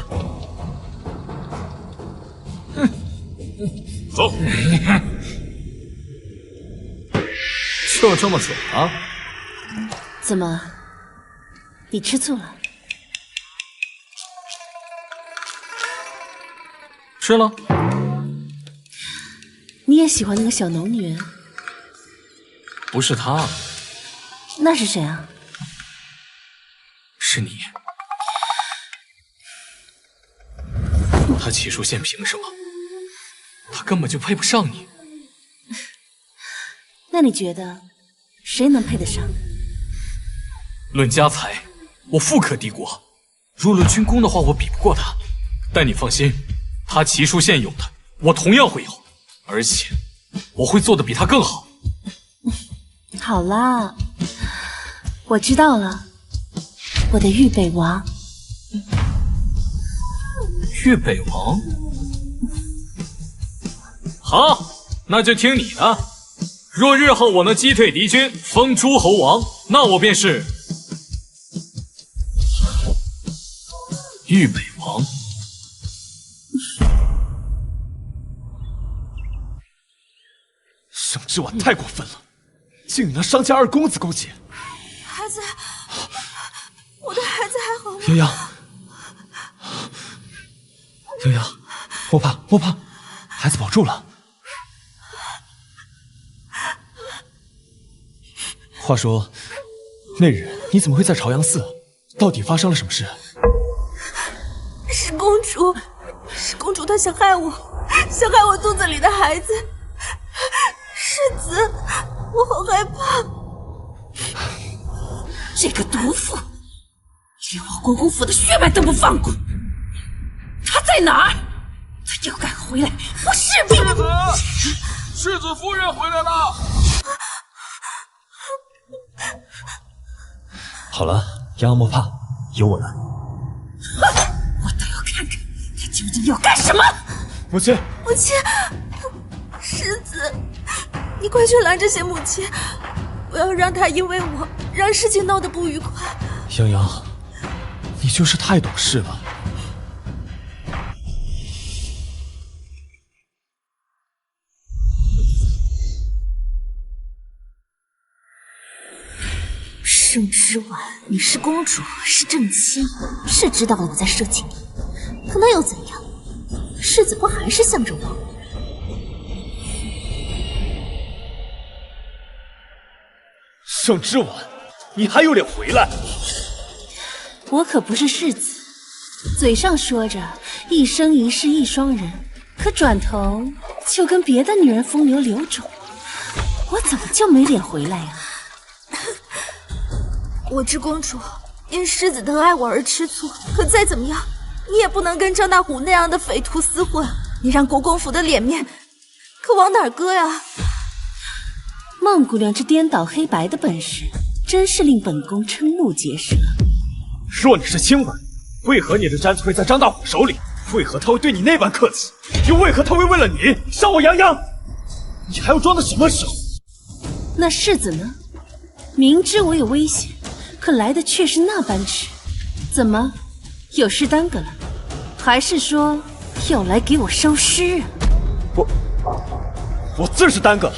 Speaker 5: 走。
Speaker 4: 就这么走啊？
Speaker 1: 怎么，你吃醋了？
Speaker 4: 吃了。
Speaker 1: 你也喜欢那个小农女人？
Speaker 4: 不是她，
Speaker 1: 那是谁啊？
Speaker 4: 是你。他齐书宪凭什么？他根本就配不上你。
Speaker 1: 那你觉得谁能配得上？
Speaker 4: 论家财，我富可敌国；若论军功的话，我比不过他。但你放心，他齐书宪有的，我同样会有，而且我会做得比他更好。
Speaker 1: 好啦，我知道了，我的豫北王。
Speaker 4: 豫北王？好，那就听你的。若日后我能击退敌军，封诸侯王，那我便是豫北王。
Speaker 2: 盛之晚太过分了，竟能伤家二公子勾结。
Speaker 11: 孩子，我的孩子还好吗？
Speaker 2: 洋洋，洋洋，莫怕莫怕，孩子保住了。话说，那日你怎么会在朝阳寺？到底发生了什么事？
Speaker 11: 是公主，是公主，她想害我，想害我肚子里的孩子。世子，我好害怕。
Speaker 1: 这个毒妇，连我国公府的血脉都不放过。她在哪儿？她要敢回来，我势必……
Speaker 5: 世子夫人回来了。
Speaker 2: 好了，洋洋莫怕，有我呢。
Speaker 1: 我倒要看看他究竟要干什么！
Speaker 2: 母亲，
Speaker 11: 母亲，世子，你快去拦这些母亲，不要让他因为我让事情闹得不愉快。
Speaker 2: 洋洋，你就是太懂事了。
Speaker 13: 盛之晚，你是公主，是正妻，是知道了我在设计你，可那又怎样？世子不还是向着我？
Speaker 2: 盛之晚，你还有脸回来？
Speaker 1: 我可不是世子，嘴上说着一生一世一双人，可转头就跟别的女人风流留种，我怎么就没脸回来呀？
Speaker 11: 我知公主因世子疼爱我而吃醋，可再怎么样，你也不能跟张大虎那样的匪徒厮混。你让国公府的脸面可往哪儿搁呀？
Speaker 1: 孟姑娘这颠倒黑白的本事，真是令本宫瞠目结舌。
Speaker 2: 若你是清婉，为何你的毡子会在张大虎手里？为何他会对你那般客气？又为何他会为了你伤我洋洋？你还要装到什么时候？
Speaker 1: 那世子呢？明知我有危险，可来的却是那般迟。怎么，有事耽搁了？还是说要来给我收尸啊？
Speaker 2: 我自是耽搁了。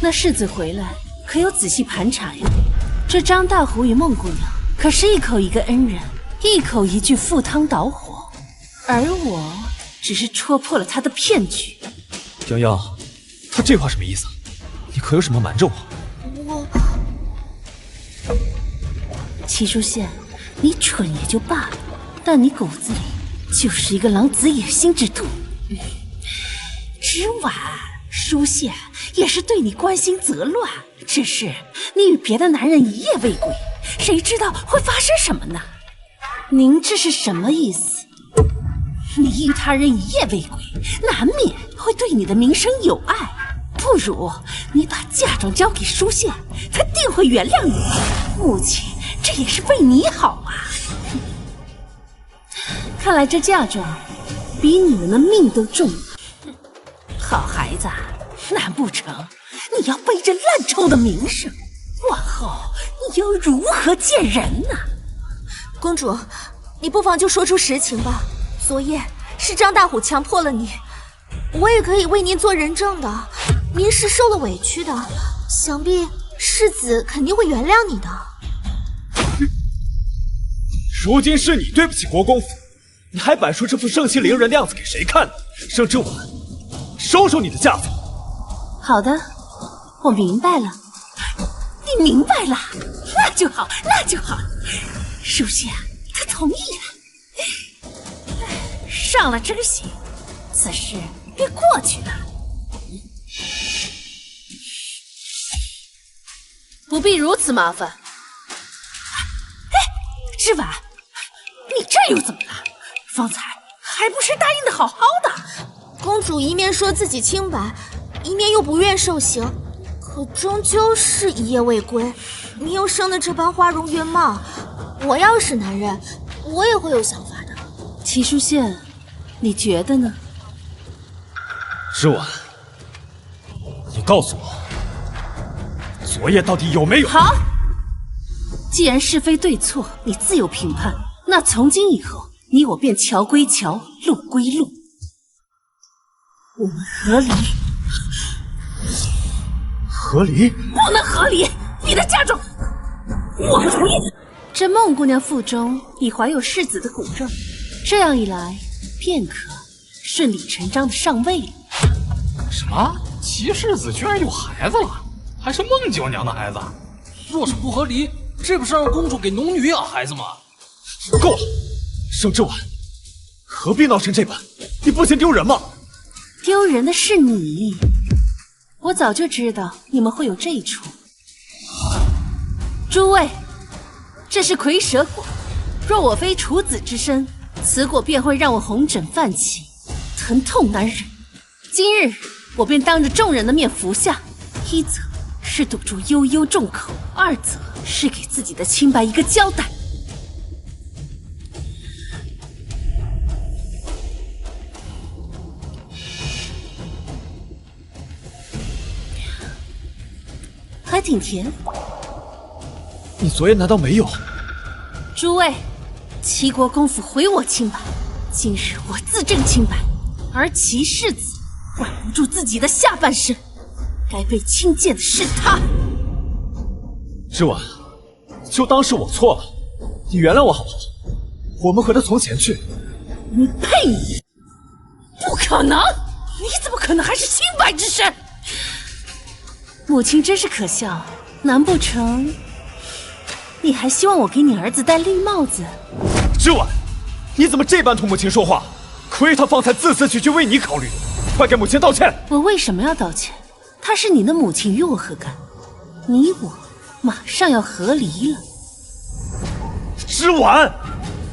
Speaker 1: 那世子回来可有仔细盘查呀？这张大虎与孟姑娘可是一口一个恩人，一口一句赴汤蹈火，而我只是戳破了他的骗局。
Speaker 2: 洋洋，他这话什么意思？你可有什么瞒着我？
Speaker 1: 齐书宪，你蠢也就罢了，但你骨子里就是一个狼子野心之徒。之晚，书宪
Speaker 11: 也是对你关心则乱。只是你与别的男人一夜未归，谁知道会发生什么呢？您这是什么意思？你与他人一夜未归，难免会对你的名声有碍。不如你把嫁妆交给书宪，他定会原谅你。母亲这也是为你好啊。
Speaker 1: 看来这嫁妆比你们的命都重。
Speaker 11: 好孩子，难不成你要背着烂臭的名声，往后你又如何见人呢？
Speaker 13: 公主，你不妨就说出实情吧。昨夜是张大虎强迫了你，我也可以为您做人证的。您是受了委屈的，想必世子肯定会原谅你的。
Speaker 2: 如今是你对不起国公府，你还摆出这副盛气凌人的样子给谁看呢？盛之婉，收收你的架子。
Speaker 1: 好的，我明白了。
Speaker 11: 你明白了，那就好，那就好。书宪他同意了，上了这喜，此事便过去了。
Speaker 1: 不必如此麻烦。
Speaker 11: 哎，之婉，你这又怎么了？方才还不是答应的好好的？
Speaker 13: 公主一面说自己清白，一面又不愿受刑，可终究是一夜未归。你又生得这般花容月貌，我要是男人，我也会有想法的。
Speaker 1: 齐书宪，你觉得呢？
Speaker 2: 之婉，你告诉我，昨夜到底有没有？
Speaker 1: 好，既然是非对错你自有评判，那从今以后，你我便桥归桥，路归路，我们和离。
Speaker 2: 和离？
Speaker 11: 不能和离！你的嫁妆，我不同意。
Speaker 1: 这孟姑娘腹中已怀有世子的骨肉，这样一来，便可顺理成章的上位了。
Speaker 4: 什么？齐世子居然有孩子了，还是孟九娘的孩子？
Speaker 14: 若是不合理，这不是让公主给农女养孩子吗？
Speaker 2: 够了，盛之婉，何必闹成这般？你不嫌丢人吗？
Speaker 1: 丢人的是你，我早就知道你们会有这一出。诸位，这是蝰蛇果，若我非处子之身，此果便会让我红疹泛起，疼痛难忍。今日我便当着众人的面服下，一则是堵住悠悠众口，二则是给自己的清白一个交代。还挺甜。
Speaker 2: 你昨夜难道没有？
Speaker 1: 诸位，齐国公府毁我清白，今日我自证清白，而齐世子管不住自己的下半身，该被轻贱的是他。
Speaker 2: 之婉，就当是我错了，你原谅我好不好？我们回到从前去。
Speaker 11: 你配你？不可能！你怎么可能还是清白之身？
Speaker 1: 母亲真是可笑，难不成你还希望我给你儿子戴绿帽子？
Speaker 2: 之婉，你怎么这般同母亲说话？亏他方才字字句句为你考虑，快给母亲道歉！
Speaker 1: 我为什么要道歉？她是你的母亲，与我何干？你我马上要和离了。
Speaker 2: 之婉，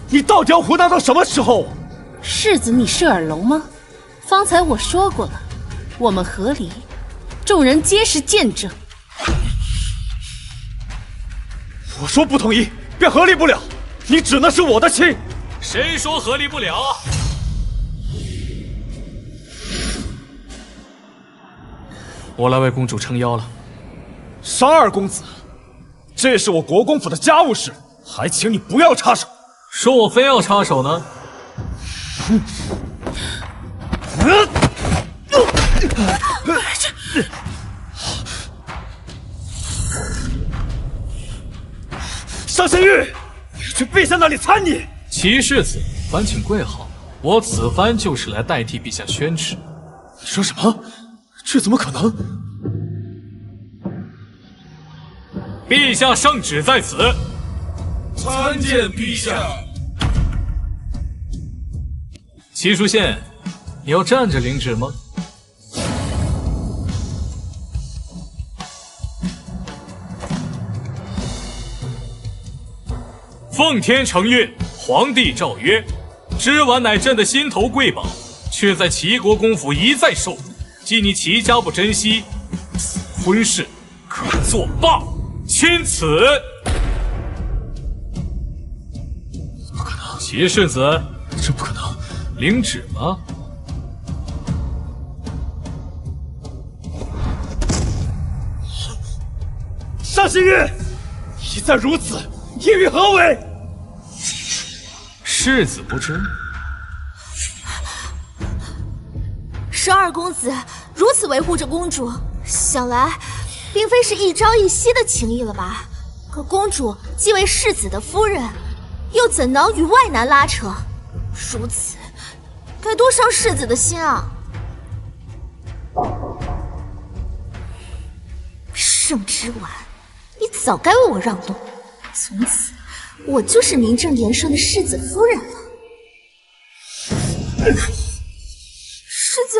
Speaker 2: 你到底要胡闹到什么时候？
Speaker 1: 世子，你是耳聋吗？方才我说过了，我们和离，众人皆是见证。
Speaker 2: 我说不同意，便和离不了，你只能是我的亲。
Speaker 4: 谁说和离不了？我来为公主撑腰了。
Speaker 2: 商二公子，这是我国公府的家务事，还请你不要插手。
Speaker 4: 说我非要插手呢？
Speaker 2: 尚仙玉，我要去陛下那里参你。
Speaker 4: 齐世子，烦请跪好，我此番就是来代替陛下宣旨。
Speaker 2: 你说什么？这怎么可能？
Speaker 4: 陛下圣旨在此。
Speaker 9: 参见陛下。
Speaker 4: 齐书宪，你要站着领旨吗？奉天承运，皇帝诏曰：织丸乃朕的心头贵宝，却在齐国公府一再受辱。既你齐家不珍惜，此婚事可作罢。钦此。
Speaker 14: 不可能，
Speaker 4: 齐世子，
Speaker 14: 这不可能。
Speaker 4: 领旨吗？
Speaker 8: 上信玉，一再如此，意欲何为？
Speaker 4: 世子不知。
Speaker 13: 十二公子如此维护着公主，想来并非是一朝一夕的情谊了吧？可公主既为世子的夫人，又怎能与外男拉扯？如此，该多伤世子的心啊！盛之丸，你早该为我让路，从此我就是名正言顺的世子夫人了。世子，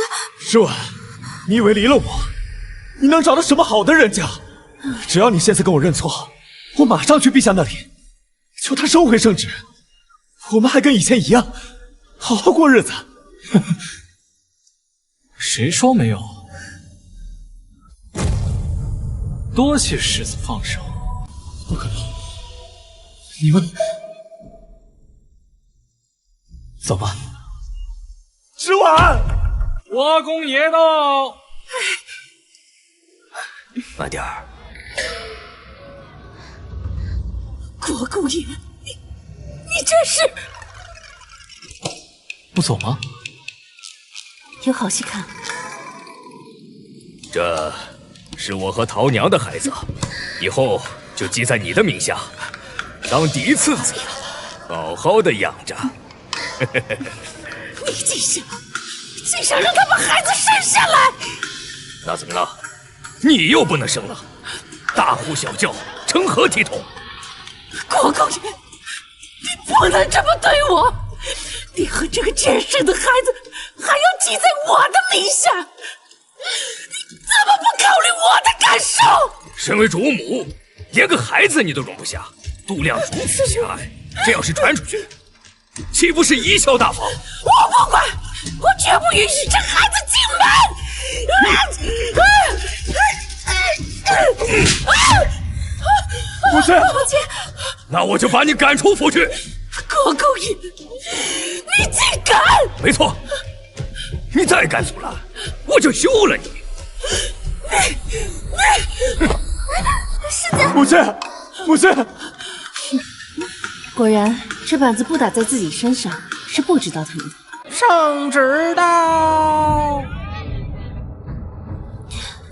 Speaker 2: 之婉，你以为离了我，你能找到什么好的人家？只要你现在跟我认错，我马上去陛下那里，求他收回圣旨，我们还跟以前一样，好好过日子。
Speaker 4: 谁说没有？多谢世子放手。
Speaker 14: 不可能，你们走吧。
Speaker 2: 之婉，
Speaker 4: 国公爷到。
Speaker 8: 慢点儿。
Speaker 11: 国公爷，你这是
Speaker 4: 不走吗？
Speaker 1: 有好戏看。
Speaker 8: 这是我和陶娘的孩子，以后就记在你的名下，当嫡次子，好好的养着。
Speaker 11: 你竟想让他把孩子生下来？
Speaker 8: 那怎么了？你又不能生了，大呼小叫，成何体统？
Speaker 11: 国公爷，你不能这么对我！你和这个贱生的孩子还要记在我的名下，你怎么不考虑我的感受？
Speaker 8: 身为主母，连个孩子你都容不下，度量如此狭隘，这要是传出去，岂不是贻笑大方？
Speaker 11: 我不管，我绝不允许这孩子进门！
Speaker 2: 母亲，
Speaker 8: 那我就把你赶出府去。
Speaker 11: 国公爷，你竟敢！
Speaker 8: 没错，你再敢阻拦，我就休了你。
Speaker 13: 世子，
Speaker 2: 母亲，母亲，
Speaker 1: 果然，这板子不打在自己身上是不知道疼的。
Speaker 7: 圣旨到。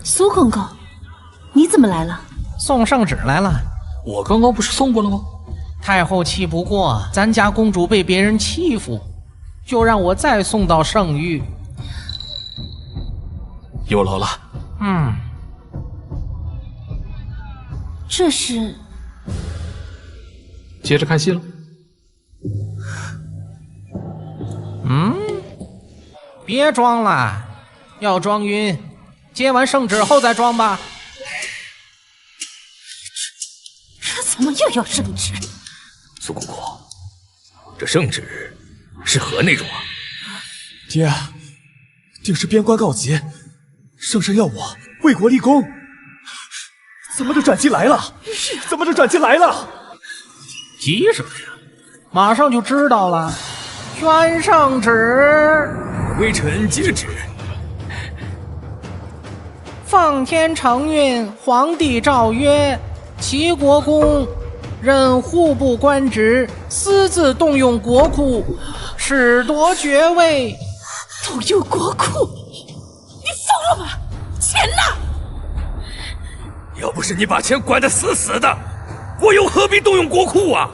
Speaker 1: 苏公公，你怎么来了？
Speaker 7: 送圣旨来了。
Speaker 4: 我刚刚不是送过了吗？
Speaker 7: 太后气不过咱家公主被别人欺负，就让我再送到圣域。
Speaker 4: 有劳了。
Speaker 1: 这是
Speaker 4: 接着看戏了。
Speaker 7: 别装了，要装晕，接完圣旨后再装吧。
Speaker 11: 这怎么又要圣旨？
Speaker 8: 苏公公，这圣旨是何内容啊？
Speaker 2: 爹，定是边关告急，圣上要我为国立功。怎么就转进来了？怎么就转进来了？
Speaker 7: 急什么呀？马上就知道了。宣圣旨，
Speaker 8: 微臣接旨。
Speaker 7: 奉天承运，皇帝诏曰：齐国公任户部官职，私自动用国库，使夺爵位。
Speaker 11: 动用国库？你疯了吗？钱呢？
Speaker 8: 要不是你把钱管得死死的，我又何必动用国库啊？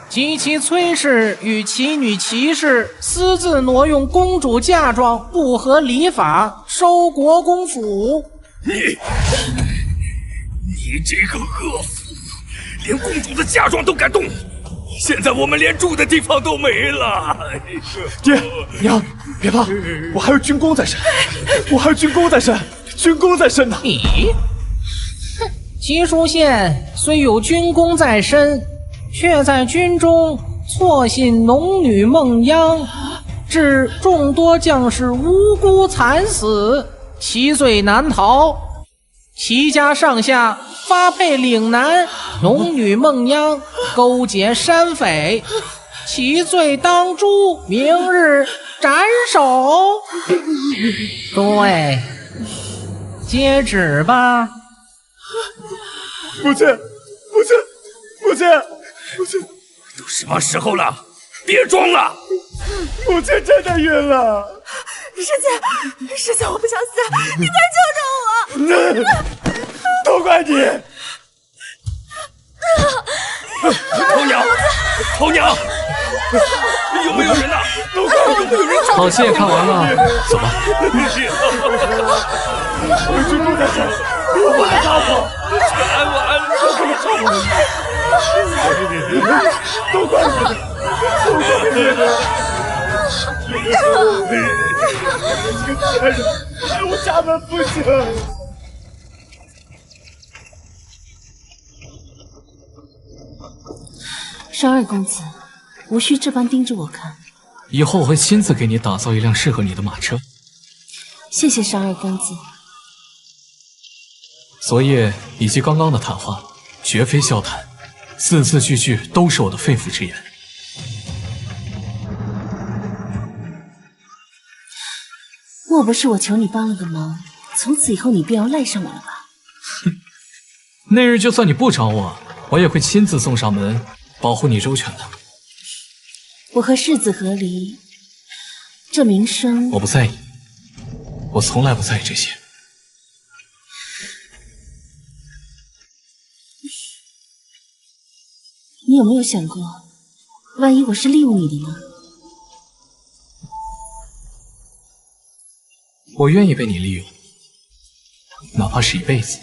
Speaker 7: 及其崔氏与其女齐氏私自挪用公主嫁妆，不合礼法，收国公府。
Speaker 8: 你这个恶妇，连公主的嫁妆都敢动！现在我们连住的地方都没了。
Speaker 2: 爹娘，别怕，我还有军功在身，我还有军功在身，军功在身呢。
Speaker 7: 你，齐书县虽有军功在身，却在军中错信农女孟央，致众多将士无辜惨死，其罪难逃。齐家上下发配岭南，农女孟央勾结山匪，其罪当诛，明日斩首。诸位，接旨吧。
Speaker 8: 母亲，都什么时候了？别装了！
Speaker 11: 母亲真的晕了。师姐，我不想死，你快救救我！
Speaker 8: 都怪你！头娘，有没有人呐？都怪有没有人？
Speaker 4: 好戏也看完了，走吧。
Speaker 8: 回去住在这儿，我来照顾，安稳，都可以照顾你。都怪你，这个贱人害我家门不幸。
Speaker 1: 商二公子，无需这般盯着我看。
Speaker 4: 以后我会亲自给你打造一辆适合你的马车。
Speaker 1: 谢谢商二公子。
Speaker 4: 昨夜以及刚刚的谈话，绝非笑谈，字字句句都是我的肺腑之言。
Speaker 1: 莫不是我求你帮了个忙，从此以后你便要赖上我了吧？
Speaker 4: 哼，那日就算你不找我，我也会亲自送上门，保护你周全的。
Speaker 1: 我和世子和离，这名声
Speaker 4: 我不在意，我从来不在意这些。
Speaker 1: 你有没有想过，万一我是利用你的呢？
Speaker 4: 我愿意被你利用，哪怕是一辈子。